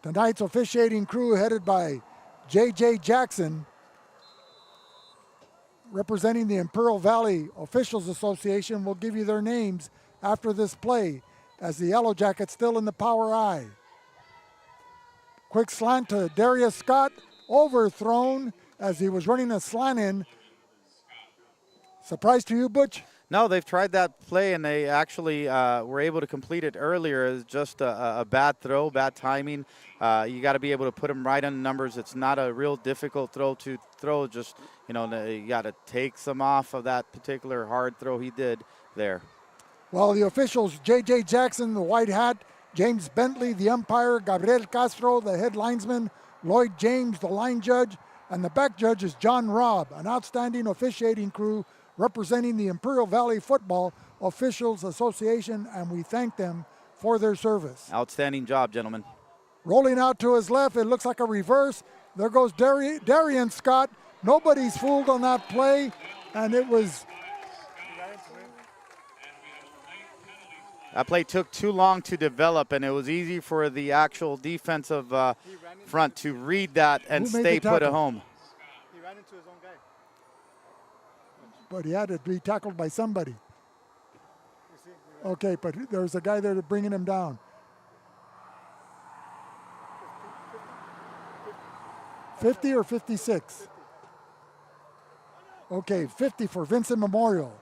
S15: Tonight's officiating crew headed by J.J. Jackson, representing the Imperial Valley Officials Association. Will give you their names after this play as the Yellowjackets still in the power I. Quick slant to Darius Scott, overthrown as he was running a slant in. Surprise to you, Butch?
S1: No, they've tried that play, and they actually were able to complete it earlier. It's just a bad throw, bad timing. You got to be able to put them right on the numbers. It's not a real difficult throw to throw. Just, you got to take some off of that particular hard throw he did there.
S15: Well, the officials, J.J. Jackson, the white hat, James Bentley, the umpire, Gabriel Castro, the head linesman, Lloyd James, the line judge, and the back judge is John Robb, an outstanding officiating crew representing the Imperial Valley Football Officials Association, and we thank them for their service.
S1: Outstanding job, gentlemen.
S15: Rolling out to his left, it looks like a reverse. There goes Darian Scott. Nobody's fooled on that play, and it was...
S1: That play took too long to develop, and it was easy for the actual defensive front to read that and stay put at home.
S11: He ran into his own guy.
S15: But he had to be tackled by somebody. Okay, but there's a guy there bringing him down. 50 or 56? Okay, 50 for Vincent Memorial.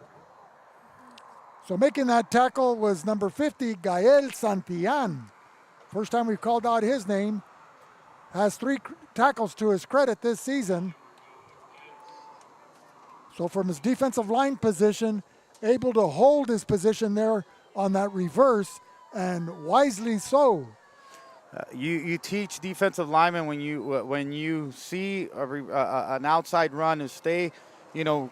S15: So making that tackle was number 50, Gael Santillan. First time we've called out his name. Has 3 tackles to his credit this season. So from his defensive line position, able to hold his position there on that reverse, and wisely so.
S1: You teach defensive linemen when you see an outside run to stay,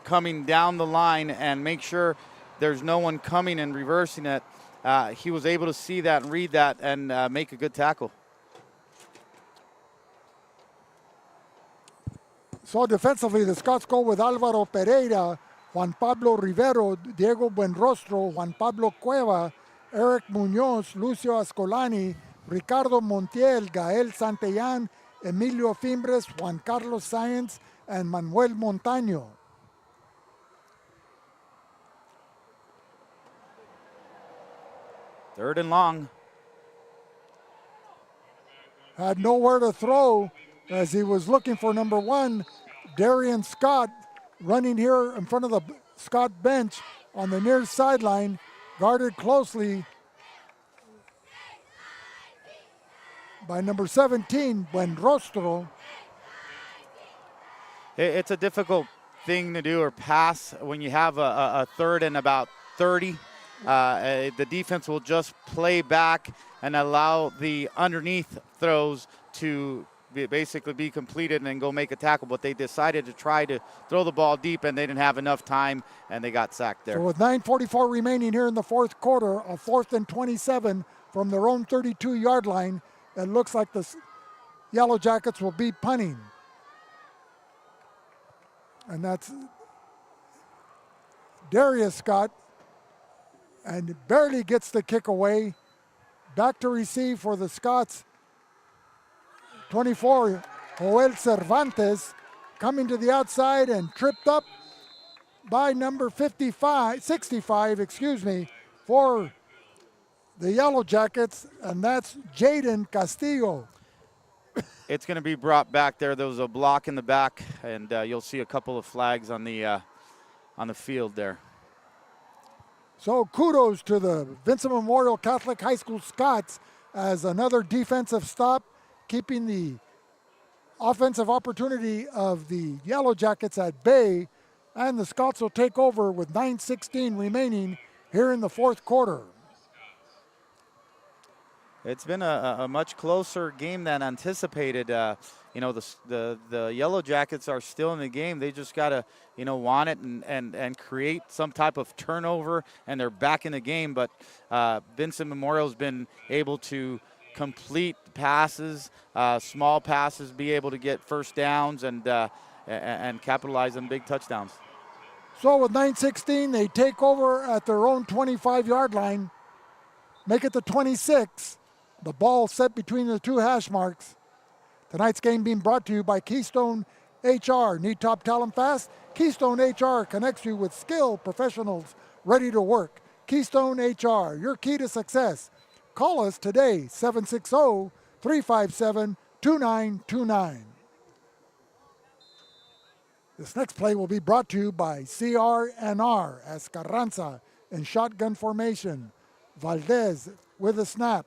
S1: coming down the line and make sure there's no one coming and reversing it. He was able to see that and read that and make a good tackle.
S15: So defensively, the Scots go with Alvaro Pereira, Juan Pablo Rivero, Diego Buenrostro, Juan Pablo Cueva, Eric Munoz, Lucio Ascolani, Ricardo Montiel, Gael Santillan, Emilio Fimbres, Juan Carlos Sáenz, and Manuel Montaño.
S1: Third and long.
S15: Had nowhere to throw as he was looking for number 1, Darian Scott, running here in front of the Scott bench on the near sideline, guarded closely by number 17, Buenrostro.
S1: It's a difficult thing to do or pass when you have a third and about 30. The defense will just play back and allow the underneath throws to basically be completed and then go make a tackle. But they decided to try to throw the ball deep, and they didn't have enough time, and they got sacked there.
S15: So with 9:44 remaining here in the fourth quarter, a 4th and 27 from their own 32-yard line, it looks like the Yellow Jackets will be punting. And that's Darius Scott, and barely gets the kick away. Back to receive for the Scots. 24, Joel Cervantes, coming to the outside and tripped up by number 65, for the Yellow Jackets, and that's Jaden Castillo.
S1: It's going to be brought back there. There was a block in the back, and you'll see a couple of flags on the field there.
S15: So kudos to the Vincent Memorial Catholic High School Scots as another defensive stop, keeping the offensive opportunity of the Yellow Jackets at bay, and the Scots will take over with 9:16 remaining here in the fourth quarter.
S1: It's been a much closer game than anticipated. The Yellow Jackets are still in the game. They just got to, want it and create some type of turnover, and they're back in the game. But Vincent Memorial's been able to complete passes, small passes, be able to get first downs and capitalize on big touchdowns.
S15: So with 9:16, they take over at their own 25-yard line, make it to 26. The ball set between the two hash marks. Tonight's game being brought to you by Keystone HR. Need top talent fast? Keystone HR connects you with skilled professionals ready to work. Keystone HR, your key to success. Call us today, 760-357-2929. This next play will be brought to you by CR&R as Carranza in shotgun formation. Valdez with a snap.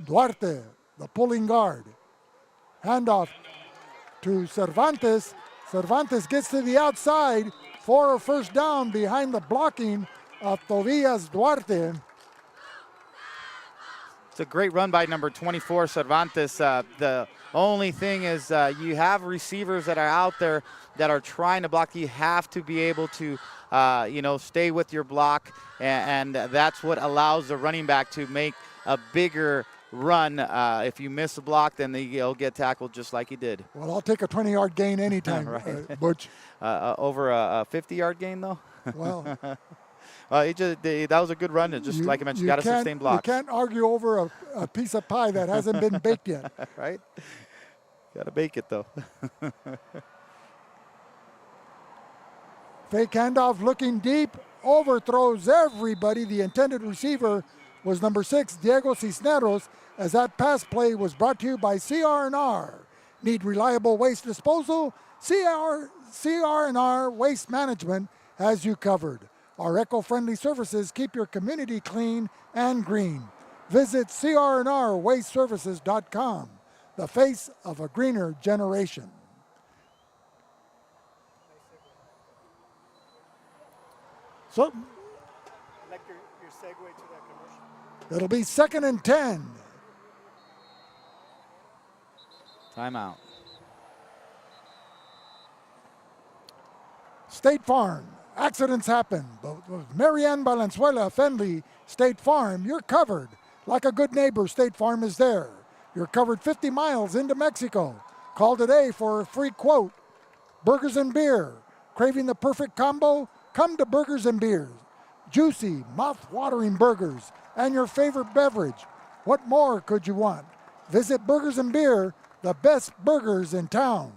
S15: Duarte, the pulling guard. Handoff to Cervantes. Cervantes gets to the outside for a first down behind the blocking of Tobias Duarte.
S1: It's a great run by number 24, Cervantes. The only thing is you have receivers that are out there that are trying to block. You have to be able to, stay with your block, and that's what allows the running back to make a bigger run. If you miss a block, then he'll get tackled just like he did.
S15: Well, I'll take a 20-yard gain anytime,
S1: right.
S15: Butch.
S1: Over a 50-yard gain, though?
S15: Well,
S1: that was a good run. And just like I mentioned, got to sustain blocks.
S15: You can't argue over a piece of pie that hasn't been baked yet.
S1: Right? Got to bake it, though.
S15: Fake handoff looking deep. overthrows everybody. The intended receiver was number 6, Diego Cisneros, as that pass play was brought to you by CR&R. Need reliable waste disposal? CR&R Waste Management has you covered. Our eco-friendly services keep your community clean and green. Visit crnrwasteservices.com, the face of a greener generation. So,
S10: Like your segue to that commercial.
S15: It'll be 2nd and 10.
S1: Timeout.
S15: State Farm. Accidents happen, but with Marianne Valenzuela Fenley State Farm, you're covered. Like a good neighbor, State Farm is there. You're covered 50 miles into Mexico. Call today for a free quote. Burgers and beer. Craving the perfect combo? Come to Burgers and Beers. Juicy, mouth-watering burgers and your favorite beverage. What more could you want? Visit Burgers and Beer, the best burgers in town.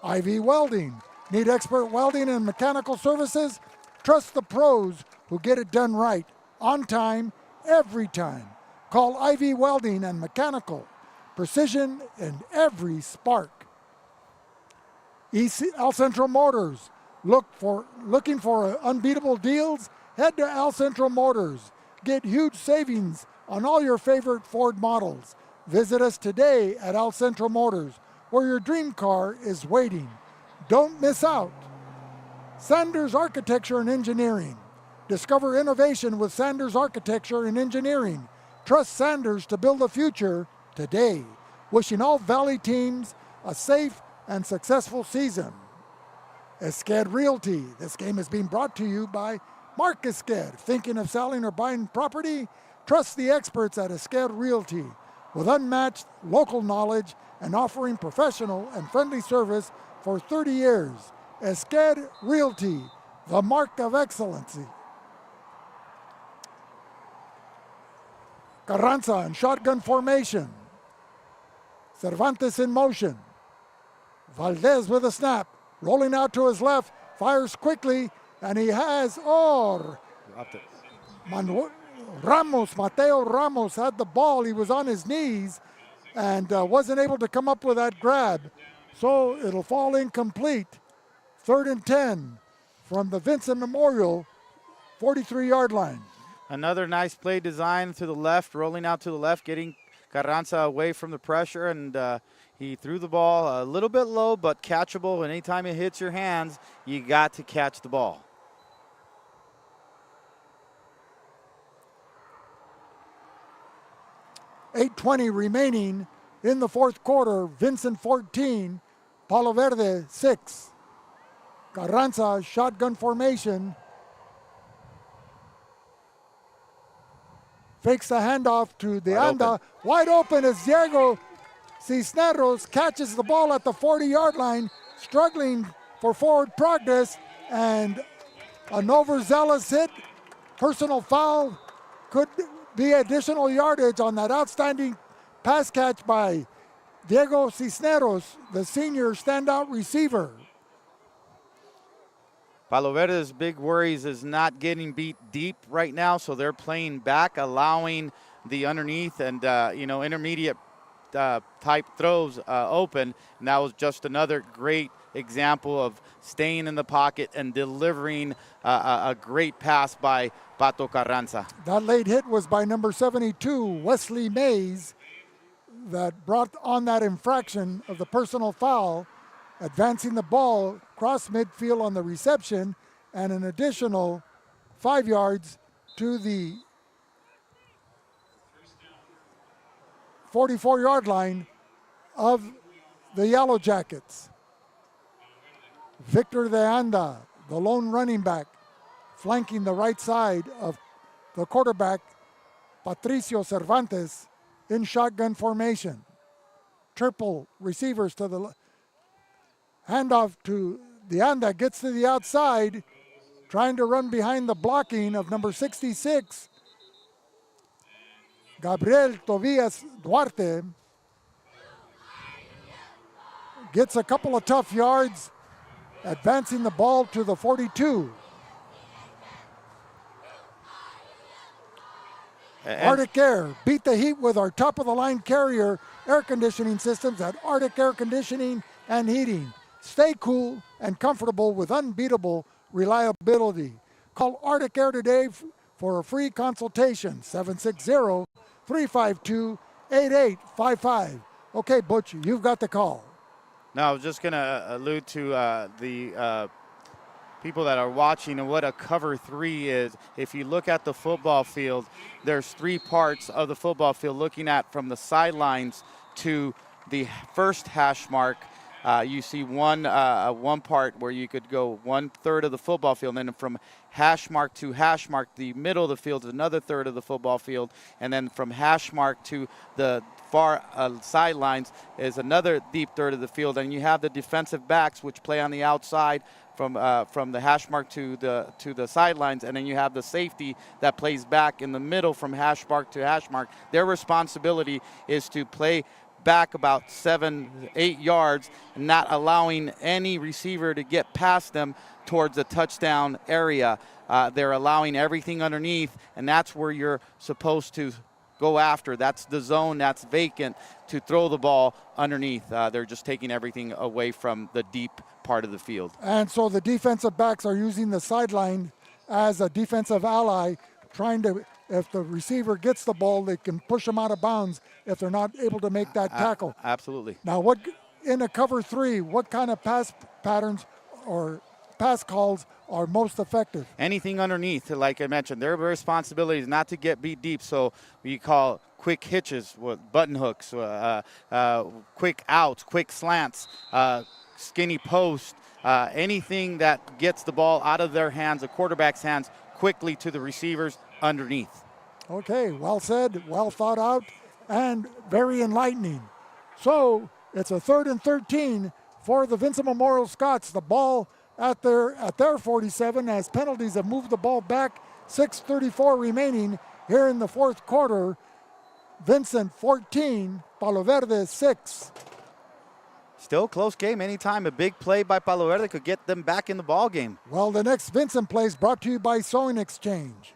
S15: IV Welding. Need expert welding and mechanical services? Trust the pros who get it done right, on time, every time. Call IV Welding and Mechanical. Precision in every spark. El Centro Motors. Looking for unbeatable deals? Head to El Centro Motors. Get huge savings on all your favorite Ford models. Visit us today at El Centro Motors, where your dream car is waiting. Don't miss out. Sanders Architecture and Engineering. Discover innovation with Sanders Architecture and Engineering. Trust Sanders to build the future today. Wishing all Valley teams a safe and successful season. Esqued Realty. This game is being brought to you by Mark Esqued. Thinking of selling or buying property? Trust the experts at Esqued Realty. With unmatched local knowledge and offering professional and friendly service for 30 years. Esqued Realty, the mark of excellency. Carranza in shotgun formation. Cervantes in motion. Valdez with a snap. Rolling out to his left. Fires quickly. And he has, Mateo Ramos had the ball. He was on his knees and wasn't able to come up with that grab. So it'll fall incomplete. 3rd and 10 from the Vincent Memorial 43-yard line.
S1: Another nice play design to the left, rolling out to the left, getting Carranza away from the pressure, and he threw the ball a little bit low, but catchable. And anytime it hits your hands, you got to catch the ball.
S15: .8:20 remaining in the 4th quarter. Vincent 14, Palo Verde 6. Carranza, shotgun formation. Fakes the handoff to De Anda. Wide open as Diego Cisneros catches the ball at the 40-yard line, struggling for forward progress, and an overzealous hit. Personal foul could be additional yardage on that outstanding pass catch by Diego Cisneros, the senior standout receiver.
S1: Palo Verde's big worries is not getting beat deep right now, so they're playing back, allowing the underneath and intermediate type throws open. And that was just another great example of staying in the pocket and delivering a great pass by Pato Carranza.
S15: That late hit was by number 72, Wesley Mays, that brought on that infraction of the personal foul, advancing the ball across midfield on the reception and an additional 5 yards to the 44-yard line of the Yellowjackets. Victor De Anda, the lone running back, flanking the right side of the quarterback, Patricio Cervantes, in shotgun formation. Triple receivers to the handoff to De Anda, gets to the outside, trying to run behind the blocking of number 66, Gabriel Tobias Duarte. Gets a couple of tough yards, advancing the ball to the 42. Arctic Air, beat the heat with our top-of-the-line Carrier air conditioning systems at Arctic Air Conditioning and Heating. Stay cool and comfortable with unbeatable reliability. Call Arctic Air today for a free consultation, 760-352-8855. Okay, Butch, you've got the call.
S16: Now, I was just going to allude to the people that are watching and what a cover 3 is. If you look at the football field, there's 3 parts of the football field looking at from the sidelines to the first hash mark. You see one part where you could go 1/3 of the football field, and then from hash mark to hash mark, the middle of the field is another third of the football field, and then from hash mark to the far sidelines is another deep third of the field, and you have the defensive backs which play on the outside from the hash mark to the sidelines, and then you have the safety that plays back in the middle from hash mark to hash mark. Their responsibility is to play back about 7-8 yards, not allowing any receiver to get past them towards the touchdown area. They're allowing everything underneath, and that's where you're supposed to go after. That's the zone that's vacant to throw the ball underneath. They're just taking everything away from the deep part of the field.
S15: And so the defensive backs are using the sideline as a defensive ally, trying to, if the receiver gets the ball, they can push them out of bounds if they're not able to make that tackle.
S16: Absolutely.
S15: Now, what in a cover 3, what kind of pass patterns or pass calls are most effective?
S16: Anything underneath, like I mentioned, their responsibility is not to get beat deep, so we call quick hitches, button hooks, quick outs, quick slants, skinny post, anything that gets the ball out of their hands, the quarterback's hands, quickly to the receivers underneath.
S15: Okay, well said, well thought out, and very enlightening. So it's a 3rd and 13 for the Vincent Memorial Scots. The ball at their 47 as penalties have moved the ball back. 6:34 remaining here in the 4th quarter. Vincent 14, Palo Verde 6.
S16: Still a close game. Anytime a big play by Palo Verde could get them back in the ball game.
S15: Well, the next Vincent play is brought to you by Sewing Exchange.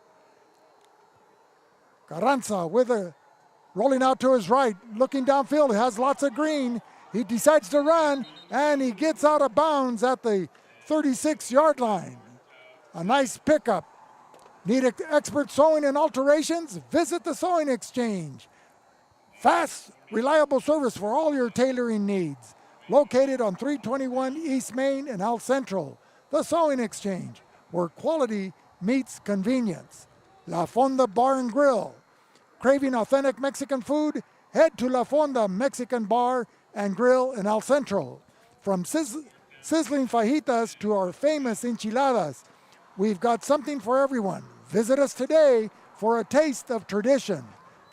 S15: Carranza rolling out to his right, looking downfield. He has lots of green. He decides to run, and he gets out of bounds at the 36-yard line. A nice pickup. Need expert sewing and alterations? Visit the Sewing Exchange. Fast, reliable service for all your tailoring needs. Located on 321 East Main in El Centro. The Sewing Exchange, where quality meets convenience. La Fonda Bar and Grill. Craving authentic Mexican food? Head to La Fonda Mexican Bar and Grill in El Centro. From sizzling fajitas to our famous enchiladas, we've got something for everyone. Visit us today for a taste of tradition.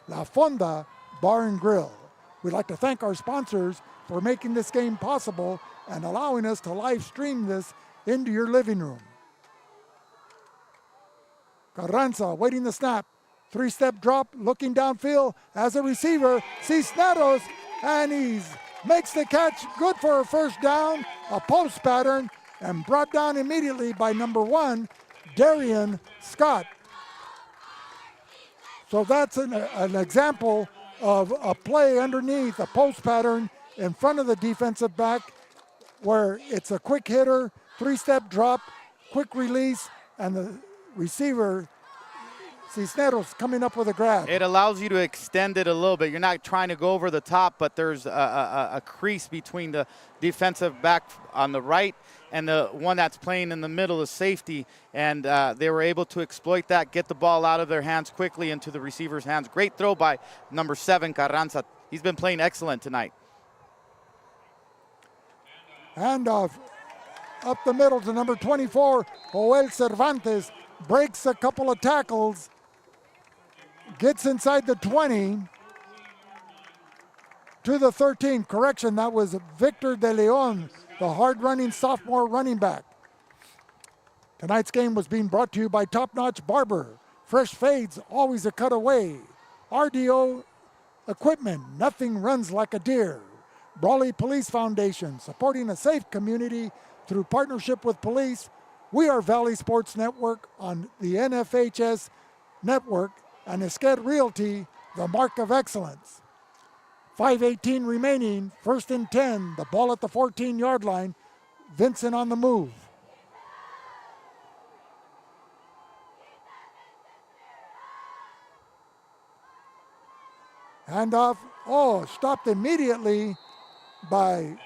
S15: La Fonda Bar and Grill. We'd like to thank our sponsors for making this game possible and allowing us to live stream this into your living room. Carranza waiting the snap. 3-step drop, looking downfield as a receiver. Cisneros, and he makes the catch. Good for a first down. A post pattern, and brought down immediately by number 1, Darian Scott. So that's an example of a play underneath, a post pattern in front of the defensive back, where it's a quick hitter, 3-step drop, quick release, and the receiver, Cisneros, coming up with a grab.
S16: It allows you to extend it a little bit. You're not trying to go over the top, but there's a crease between the defensive back on the right and the one that's playing in the middle of safety, and they were able to exploit that, get the ball out of their hands quickly into the receiver's hands. Great throw by number 7, Carranza. He's been playing excellent tonight.
S15: Handoff up the middle to number 24, Joel Cervantes. Breaks a couple of tackles. Gets inside the 20 to the 13. Correction, that was Victor De Leon, the hard-running sophomore running back. Tonight's game was being brought to you by Top Notch Barber. Fresh fades, always a cutaway. RDO Equipment, nothing runs like a deer. Brawley Police Foundation, supporting a safe community through partnership with police. We are Valley Sports Network on the NFHS network and Esqued Realty, the mark of excellence. 5:18 remaining, 1st and 10, the ball at the 14-yard line. Vincent on the move. Handoff, stopped immediately by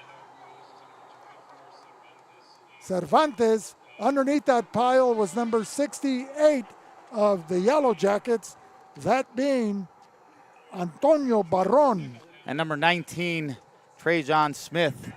S15: Cervantes. Underneath that pile was number 68 of the Yellow Jackets, that being Antonio Barron.
S1: And number 19, Trajan Smith.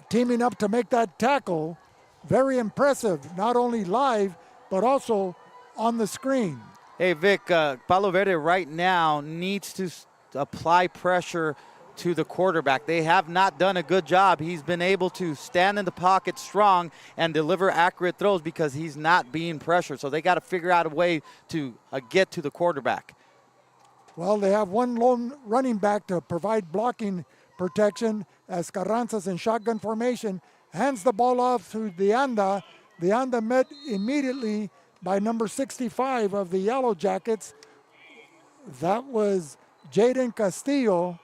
S15: Teaming up to make that tackle. Very impressive, not only live, but also on the screen.
S1: Hey, Vic, Palo Verde right now needs to apply pressure to the quarterback. They have not done a good job. He's been able to stand in the pocket strong and deliver accurate throws because he's not being pressured. So they got to figure out a way to get to the quarterback.
S15: Well, they have one lone running back to provide blocking protection as Carranza's in shotgun formation. Hands the ball off to Deanda. Deanda met immediately by number 65 of the Yellow Jackets. That was Jaden Castillo.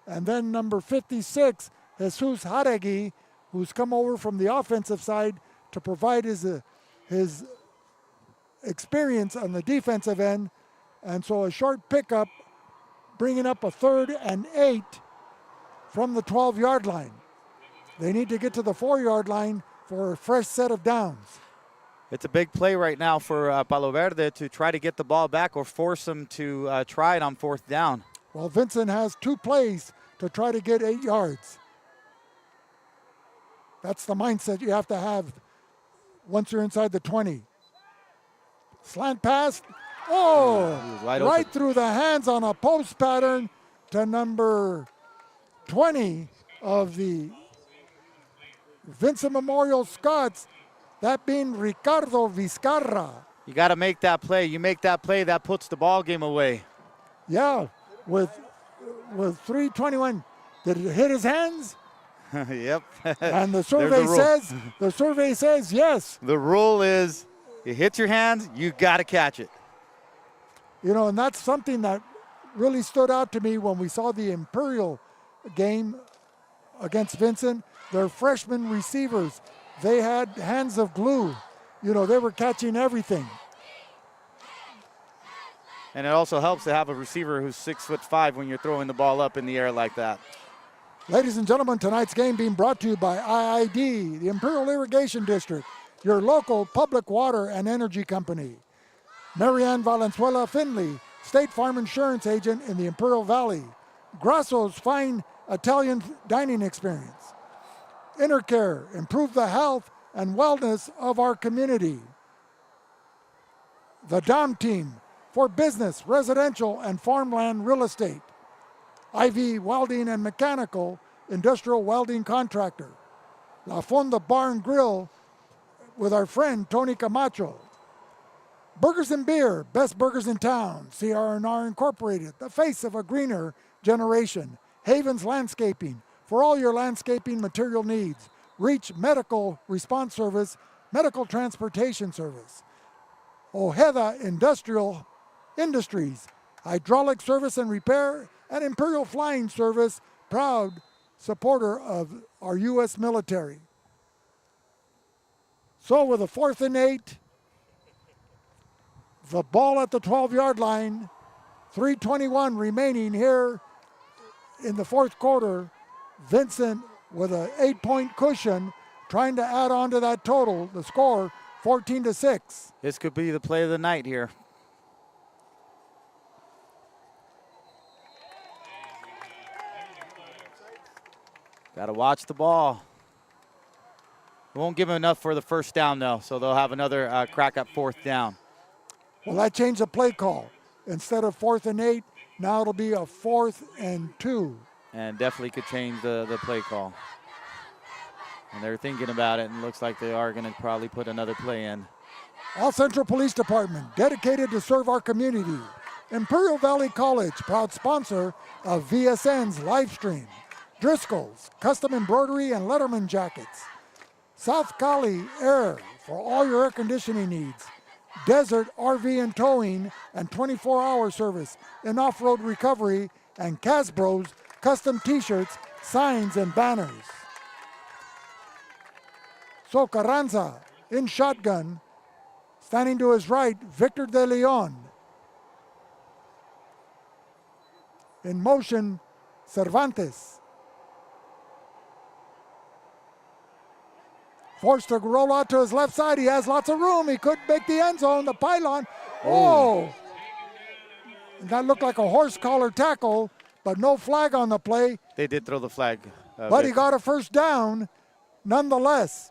S15: And then number 56, Jesus Jaregui, who's come over from the offensive side to provide his experience on the defensive end. And so a short pickup, bringing up a 3rd and 8 from the 12-yard line. They need to get to the 4-yard line for a fresh set of downs.
S1: It's a big play right now for Palo Verde to try to get the ball back or force them to try it on 4th down.
S15: Well, Vincent has 2 plays to try to get 8 yards. That's the mindset you have to have once you're inside the 20. Slant pass. Right through the hands on a post pattern to number 20 of the Vincent Memorial Scots, that being Ricardo Vizcarra.
S1: You got to make that play. You make that play, that puts the ball game away.
S15: Yeah, with 3:21, did it hit his hands?
S1: Yep.
S15: And the survey says yes.
S1: The rule is, it hits your hands, you got to catch it.
S15: You know, and that's something that really stood out to me when we saw the Imperial game against Vincent. Their freshman receivers, they had hands of glue. You know, they were catching everything.
S1: And it also helps to have a receiver who's 6'5" when you're throwing the ball up in the air like that.
S15: Ladies and gentlemen, tonight's game being brought to you by IID, the Imperial Irrigation District, your local public water and energy company. Marianne Valenzuela Finley, State Farm Insurance Agent in the Imperial Valley. Grasso's Fine Italian Dining Experience. Intercare, improve the health and wellness of our community. The Dom Team, for business, residential, and farmland real estate. IV Welding and Mechanical, industrial welding contractor. La Fonda Bar and Grill with our friend Tony Camacho. Burgers and Beer, best burgers in town. CR&R Incorporated, the face of a greener generation. Havens Landscaping, for all your landscaping material needs. Reach Medical Response Service, Medical Transportation Service. Ojeda Industrial Industries, Hydraulic Service and Repair, and Imperial Flying Service, proud supporter of our U.S. military. So with a 4th and 8, the ball at the 12-yard line, 3:21 remaining here in the 4th quarter. Vincent with an 8-point cushion, trying to add on to that total, the score 14-6.
S1: This could be the play of the night here. Got to watch the ball. We won't give them enough for the first down, though, so they'll have another crack at 4th down.
S15: Well, that changed the play call. Instead of 4th and 8, now it'll be a 4th and 2.
S1: And definitely could change the play call. And they're thinking about it, and looks like they are going to probably put another play in.
S15: All Central Police Department, dedicated to serve our community. Imperial Valley College, proud sponsor of VSN's live stream. Driscoll's, custom embroidery and Letterman jackets. South Cali Air, for all your air conditioning needs. Desert RV and Towing and 24-hour service in off-road recovery, and Casbro's custom t-shirts, signs, and banners. So Carranza in shotgun, standing to his right, Victor De Leon. In motion, Cervantes. Forced to roll out to his left side. He has lots of room. He could make the end zone, the pylon. Oh! That looked like a horse collar tackle, but no flag on the play.
S1: They did throw the flag.
S15: But he got a first down nonetheless.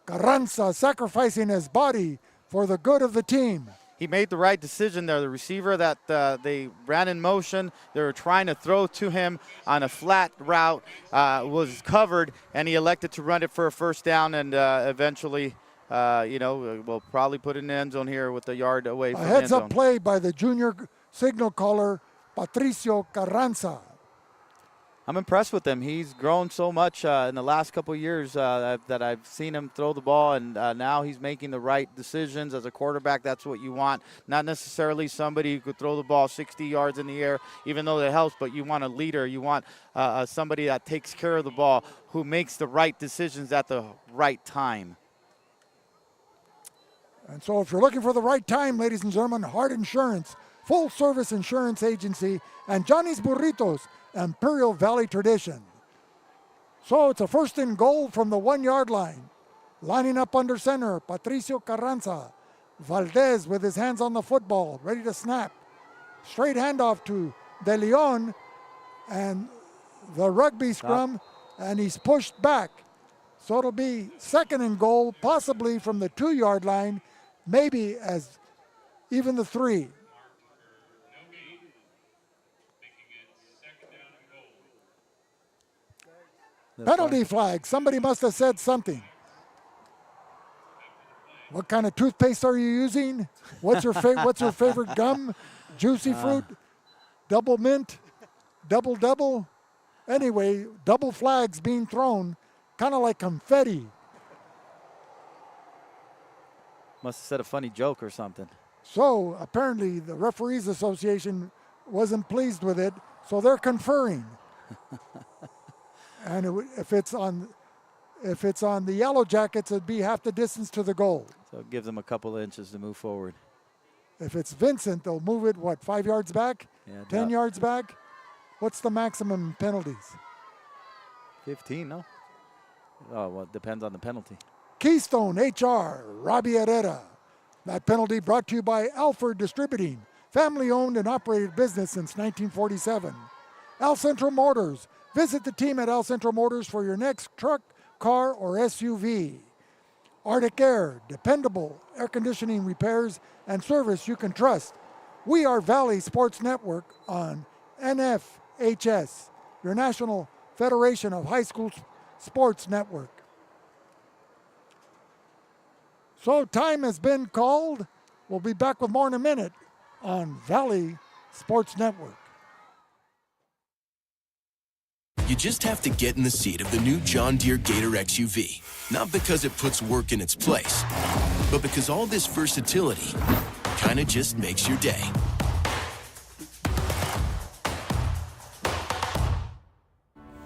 S15: Carranza sacrificing his body for the good of the team.
S1: He made the right decision there. The receiver that they ran in motion, they were trying to throw to him on a flat route, was covered, and he elected to run it for a first down, and eventually, we'll probably put it in the end zone here with the yard away from the end zone.
S15: A heads-up play by the junior signal caller, Patricio Carranza.
S1: I'm impressed with him. He's grown so much in the last couple of years that I've seen him throw the ball, and now he's making the right decisions. As a quarterback, that's what you want. Not necessarily somebody who could throw the ball 60 yards in the air, even though that helps, but you want a leader. You want somebody that takes care of the ball, who makes the right decisions at the right time.
S15: And so if you're looking for the right time, ladies and gentlemen, Hart Insurance, full-service insurance agency, and Johnny's Burritos, Imperial Valley tradition. So it's a first and goal from the 1-yard line. Lining up under center, Patricio Carranza. Valdez with his hands on the football, ready to snap. Straight handoff to De Leon, and the rugby scrum, and he's pushed back. So it'll be second and goal, possibly from the 2-yard line, maybe as even the 3. Penalty flag. Somebody must have said something. What kind of toothpaste are you using? What's your favorite gum? Juicy fruit? Double mint? Double? Anyway, double flags being thrown, kind of like confetti.
S1: Must have said a funny joke or something.
S15: So apparently the Referees Association wasn't pleased with it, so they're conferring. And if it's on the Yellowjackets, it'd be half the distance to the goal.
S1: So it gives them a couple of inches to move forward.
S15: If it's Vincent, they'll move it, 5 yards back?
S1: Yeah,
S15: 10 yards back? What's the maximum penalties?
S1: 15, no? Oh, well, it depends on the penalty.
S15: Keystone HR, Robbie Herrera. That penalty brought to you by Alford Distributing, family-owned and operated business since 1947. El Centro Motors. Visit the team at El Centro Motors for your next truck, car, or SUV. Arctic Air, dependable air conditioning repairs and service you can trust. We are Valley Sports Network on NFHS, your National Federation of High School Sports Network. So time has been called. We'll be back with more in a minute on Valley Sports Network.
S3: You just have to get in the seat of the new John Deere Gator XUV. Not because it puts work in its place, but because all this versatility kind of just makes your day.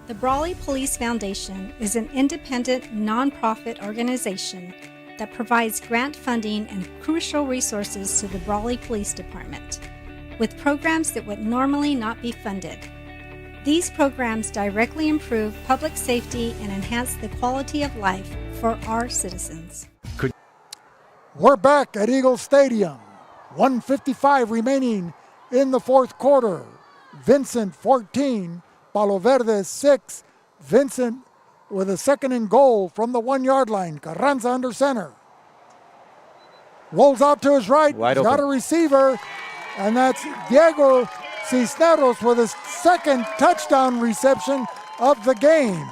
S2: The Brawley Police Foundation is an independent, nonprofit organization that provides grant funding and crucial resources to the Brawley Police Department, with programs that would normally not be funded. These programs directly improve public safety and enhance the quality of life for our citizens.
S15: We're back at Eagle Stadium. 1:55 remaining in the fourth quarter. Vincent 14, Palo Verde 6. Vincent with a second and goal from the 1-yard line. Carranza under center. Rolls out to his right. He's got a receiver, and that's Diego Cisneros with his second touchdown reception of the game.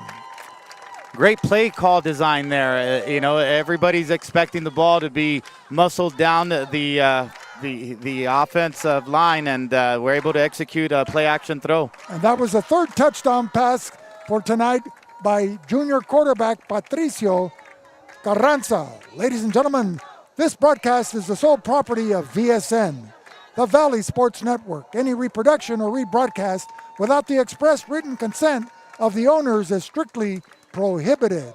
S1: Great play call design there. Everybody's expecting the ball to be muscled down the offensive line, and we're able to execute a play action throw.
S15: And that was the third touchdown pass for tonight by junior quarterback Patricio Carranza. Ladies and gentlemen, This broadcast is the sole property of VSN, the Valley Sports Network. Any reproduction or rebroadcast without the express written consent of the owners is strictly prohibited.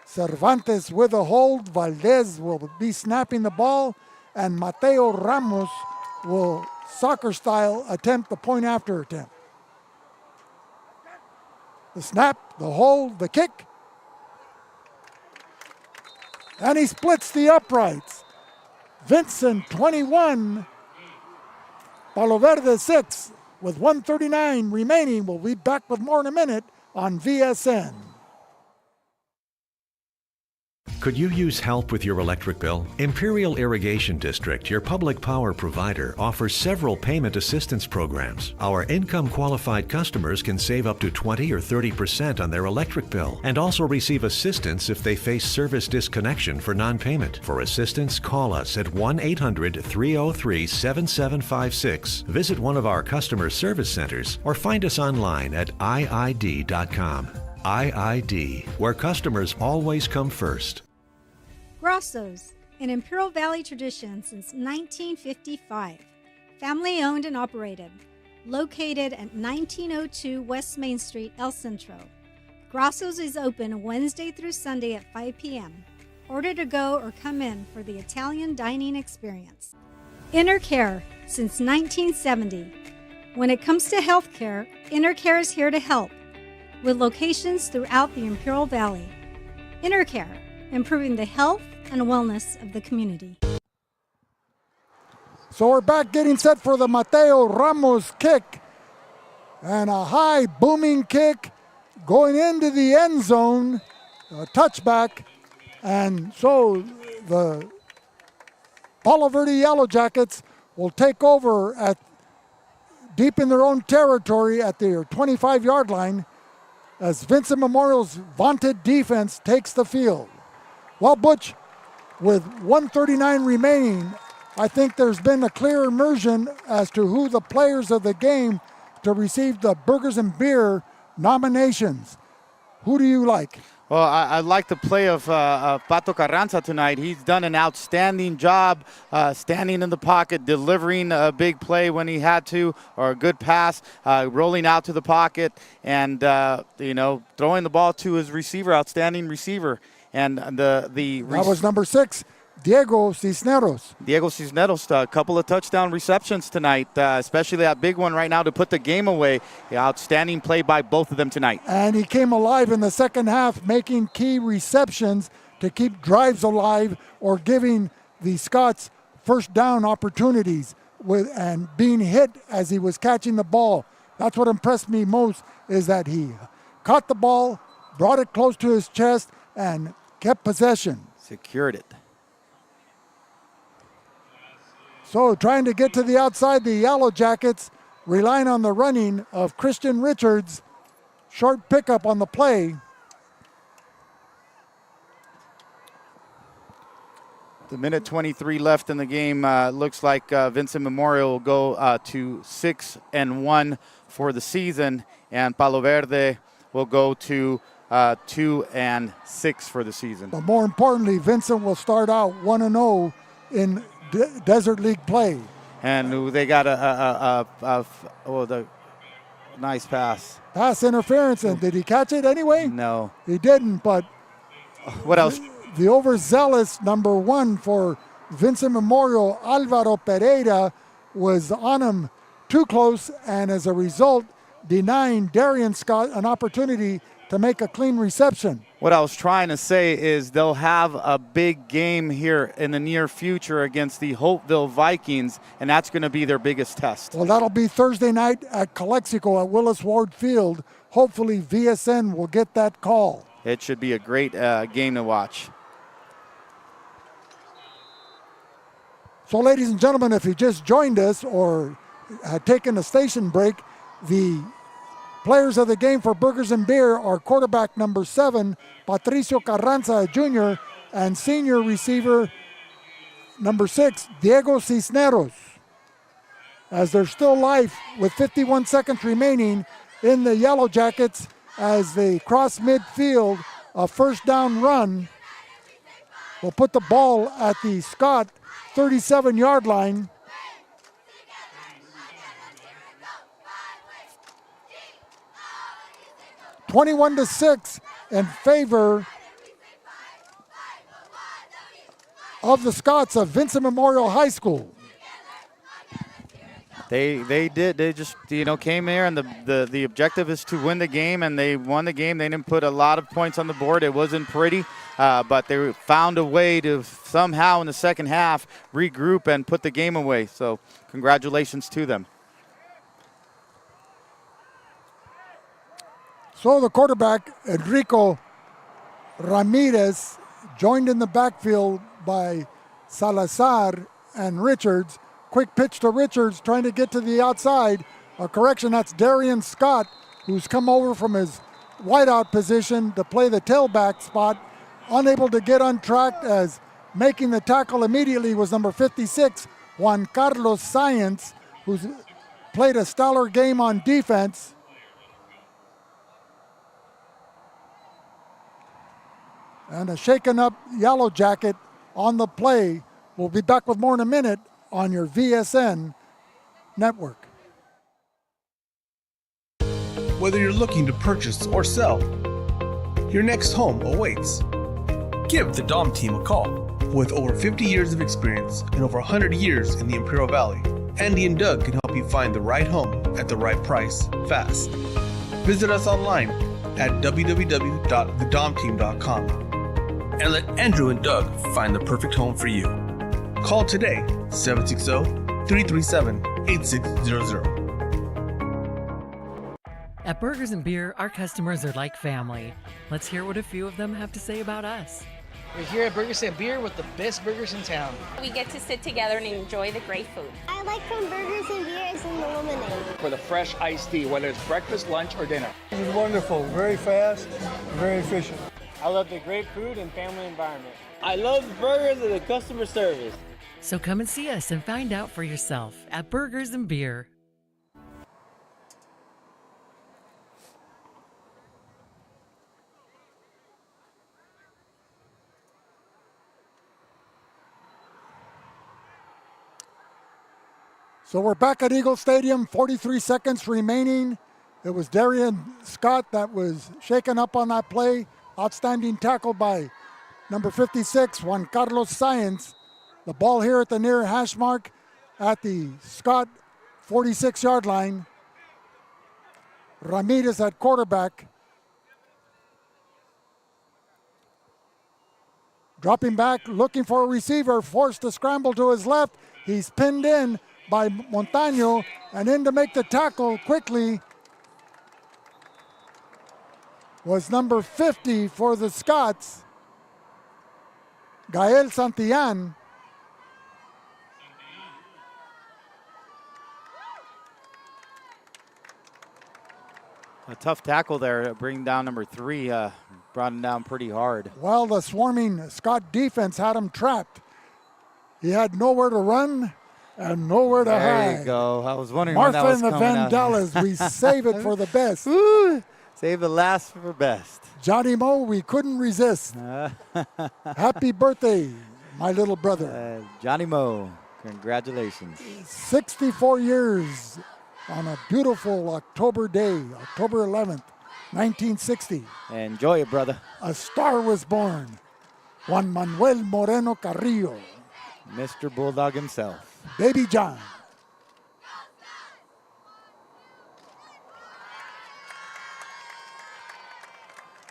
S15: Cervantes with a hold. Valdez will be snapping the ball, and Mateo Ramos will, soccer style, attempt the point after attempt. The snap, the hold, the kick. And he splits the uprights. Vincent 21, Palo Verde 6, with 1:39 remaining. We'll be back with more in a minute on VSN.
S4: Could you use help with your electric bill? Imperial Irrigation District, your public power provider, offers several payment assistance programs. Our income-qualified customers can save up to 20 or 30% on their electric bill and also receive assistance if they face service disconnection for non-payment. For assistance, call us at 1-800-303-7756, visit one of our customer service centers, or find us online at iid.com. IID, where customers always come first.
S2: Grosso's, an Imperial Valley tradition since 1955. Family owned and operated. Located at 1902 West Main Street, El Centro. Grosso's is open Wednesday through Sunday at 5 p.m. Order to go or come in for the Italian dining experience. Intercare since 1970. When it comes to healthcare, Intercare is here to help, with locations throughout the Imperial Valley. Intercare, improving the health and wellness of the community.
S15: So we're back getting set for the Mateo Ramos kick. And a high booming kick going into the end zone, a touchback. And so the Palo Verde Yellowjackets will take over at deep in their own territory at their 25-yard line as Vincent Memorial's vaunted defense takes the field. Well, Butch, with 1:39 remaining, I think there's been a clear immersion as to who the players of the game to receive the Burgers and Beer nominations. Who do you like?
S1: Well, I like the play of Pato Carranza tonight. He's done an outstanding job standing in the pocket, delivering a big play when he had to, or a good pass, rolling out to the pocket, and throwing the ball to his receiver, outstanding receiver. And that
S15: was number 6, Diego Cisneros.
S1: Diego Cisneros, a couple of touchdown receptions tonight, especially that big one right now to put the game away. The outstanding play by both of them tonight.
S15: And he came alive in the second half, making key receptions to keep drives alive or giving the Scots first down opportunities and being hit as he was catching the ball. That's what impressed me most, is that he caught the ball, brought it close to his chest, and kept possession.
S1: Secured it.
S15: So trying to get to the outside, the Yellow Jackets relying on the running of Christian Richards. Short pickup on the play.
S1: The minute 23 left in the game. Looks like Vincent Memorial will go to 6-1 for the season, and Palo Verde will go to 2-6 for the season.
S15: But more importantly, Vincent will start out 1-0 in Desert League play.
S1: And they got the nice pass.
S15: Pass interference, and did he catch it anyway?
S1: No.
S15: He didn't, but
S1: what else?
S15: The overzealous number 1 for Vincent Memorial, Alvaro Pereira, was on him too close, and as a result, denying Darian Scott an opportunity to make a clean reception.
S1: What I was trying to say is they'll have a big game here in the near future against the Hopeville Vikings, and that's going to be their biggest test.
S15: Well, that'll be Thursday night at Calexico at Willis Ward Field. Hopefully VSN will get that call.
S1: It should be a great game to watch.
S15: So, ladies and gentlemen, if you just joined us or had taken a station break, the players of the game for Burgers and Beer are quarterback number 7, Patricio Carranza Jr., and senior receiver number 6, Diego Cisneros. As there's still life with 51 seconds remaining in the Yellow Jackets as they cross midfield, a first down run. will put the ball at the Scott 37-yard line. (21-6) in favor of the Scots of Vincent Memorial High School.
S1: They just came here, and the objective is to win the game, and they won the game. They didn't put a lot of points on the board. It wasn't pretty, but they found a way to somehow in the second half regroup and put the game away. So congratulations to them.
S15: So the quarterback, Enrico Ramirez, joined in the backfield by Salazar and Richards. Quick pitch to Richards, trying to get to the outside. A correction, that's Darian Scott, who's come over from his wideout position to play the tailback spot. Unable to get untracked, as making the tackle immediately was number 56, Juan Carlos Sáenz, who's played a stellar game on defense. And a shaken up Yellow Jacket on the play. We'll be back with more in a minute on your VSN network.
S6: Whether you're looking to purchase or sell, your next home awaits. Give the Dom team a call. With over 50 years of experience and over 100 years in the Imperial Valley, Andy and Doug can help you find the right home at the right price fast. Visit us online at www.thedomteam.com and let Andrew and Doug find the perfect home for you. Call today, 760-337-8600.
S5: At Burgers and Beer, our customers are like family. Let's hear what a few of them have to say about us.
S9: We're here at Burgers and Beer with the best burgers in town.
S7: We get to sit together and enjoy the great food.
S8: I like from Burgers and Beers and the lemonade.
S9: For the fresh iced tea, whether it's breakfast, lunch, or dinner.
S10: This is wonderful, very fast, very efficient.
S11: I love the great food and family environment.
S12: I love the burgers and the customer service.
S5: So come and see us and find out for yourself at Burgers and Beer.
S15: So we're back at Eagle Stadium, 43 seconds remaining. It was Darian Scott that was shaken up on that play. Outstanding tackle by number 56, Juan Carlos Sáenz. The ball here at the near hash mark at the Scott 46-yard line. Ramirez at quarterback. Dropping back, looking for a receiver, forced to scramble to his left. He's pinned in by Montaño, and in to make the tackle quickly was number 50 for the Scots, Gael Santillan.
S1: A tough tackle there, bringing down number 3, brought him down pretty hard.
S15: Well, the swarming Scott defense had him trapped. He had nowhere to run and nowhere to hide.
S1: There you go. I was wondering
S15: Martha
S1: when that was
S15: and the
S1: coming out.
S15: Vandellas, we save it for the best.
S1: Woo! Save the last for best.
S15: Johnny Moe, we couldn't resist. Happy birthday, my little brother.
S1: Johnny Moe, congratulations.
S15: 64 years on a beautiful October day, October 11th, 1960.
S1: Enjoy it, brother.
S15: A star was born. Juan Manuel Moreno Carrillo.
S1: Mr. Bulldog himself.
S15: Baby John.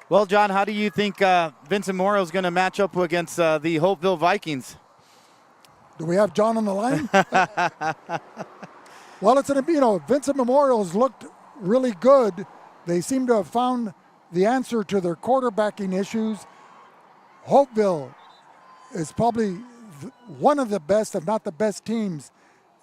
S1: Well, John, how do you think Vincent Memorial is going to match up against the Hopeville Vikings?
S15: Do we have John on the line? Well, it's Vincent Memorial has looked really good. They seem to have found the answer to their quarterbacking issues. Hopeville is probably one of the best, if not the best teams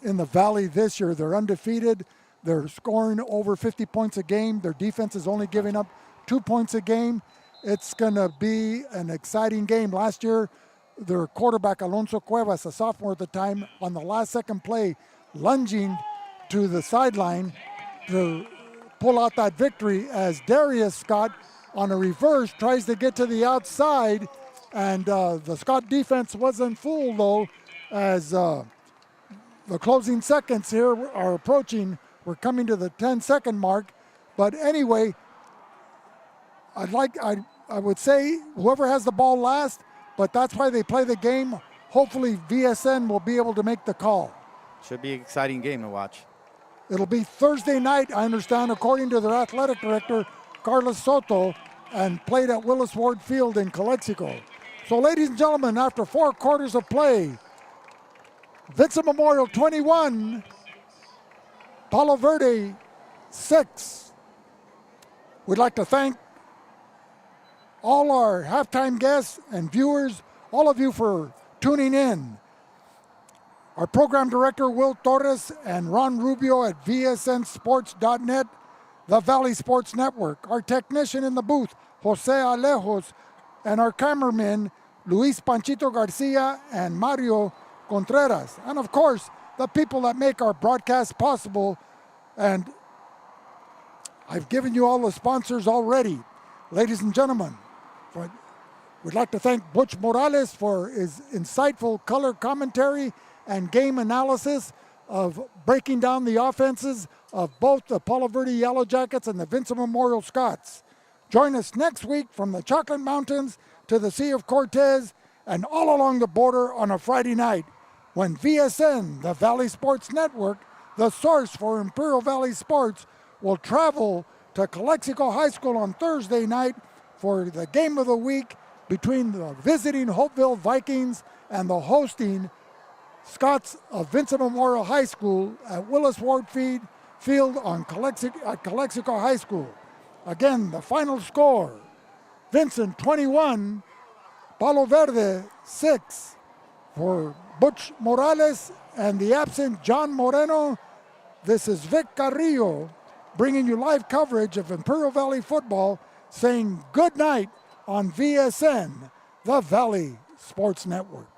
S15: in the Valley this year. They're undefeated. They're scoring over 50 points a game. Their defense is only giving up 2 points a game. It's going to be an exciting game. Last year, their quarterback, Alonso Cuevas, a sophomore at the time, on the last second play, lunging to the sideline to pull out that victory, as Darius Scott on a reverse tries to get to the outside And the Scott defense wasn't fooled, though, as the closing seconds here are approaching. We're coming to the 10-second mark. But anyway, I would say whoever has the ball last, but that's why they play the game. Hopefully VSN will be able to make the call.
S1: Should be an exciting game to watch.
S15: It'll be Thursday night, I understand, according to their athletic director, Carlos Soto, and played at Willis Ward Field in Calexico. So ladies and gentlemen, after 4 quarters of play, Vincent Memorial 21, Palo Verde 6. We'd like to thank all our halftime guests and viewers, all of you for tuning in. Our program director, Will Torres, and Ron Rubio at vsnsports.net, the Valley Sports Network. Our technician in the booth, Jose Alejos, and our cameramen, Luis Panchito Garcia and Mario Contreras. And of course, the people that make our broadcast possible. And I've given you all the sponsors already. Ladies and gentlemen, we'd like to thank Butch Morales for his insightful color commentary and game analysis of breaking down the offenses of both the Palo Verde Yellowjackets and the Vincent Memorial Scots. Join us next week from the Chocolate Mountains to the Sea of Cortez and all along the border on a Friday night when VSN, the Valley Sports Network, the source for Imperial Valley sports, will travel to Calexico High School on Thursday night for the game of the week between the visiting Hopeville Vikings and the hosting Scots of Vincent Memorial High School at Willis Ward Field on Calexico High School. Again, the final score, Vincent 21, Palo Verde 6. For Butch Morales and the absent John Moreno, this is Vic Carrillo bringing you live coverage of Imperial Valley football, saying good night on VSN, the Valley Sports Network.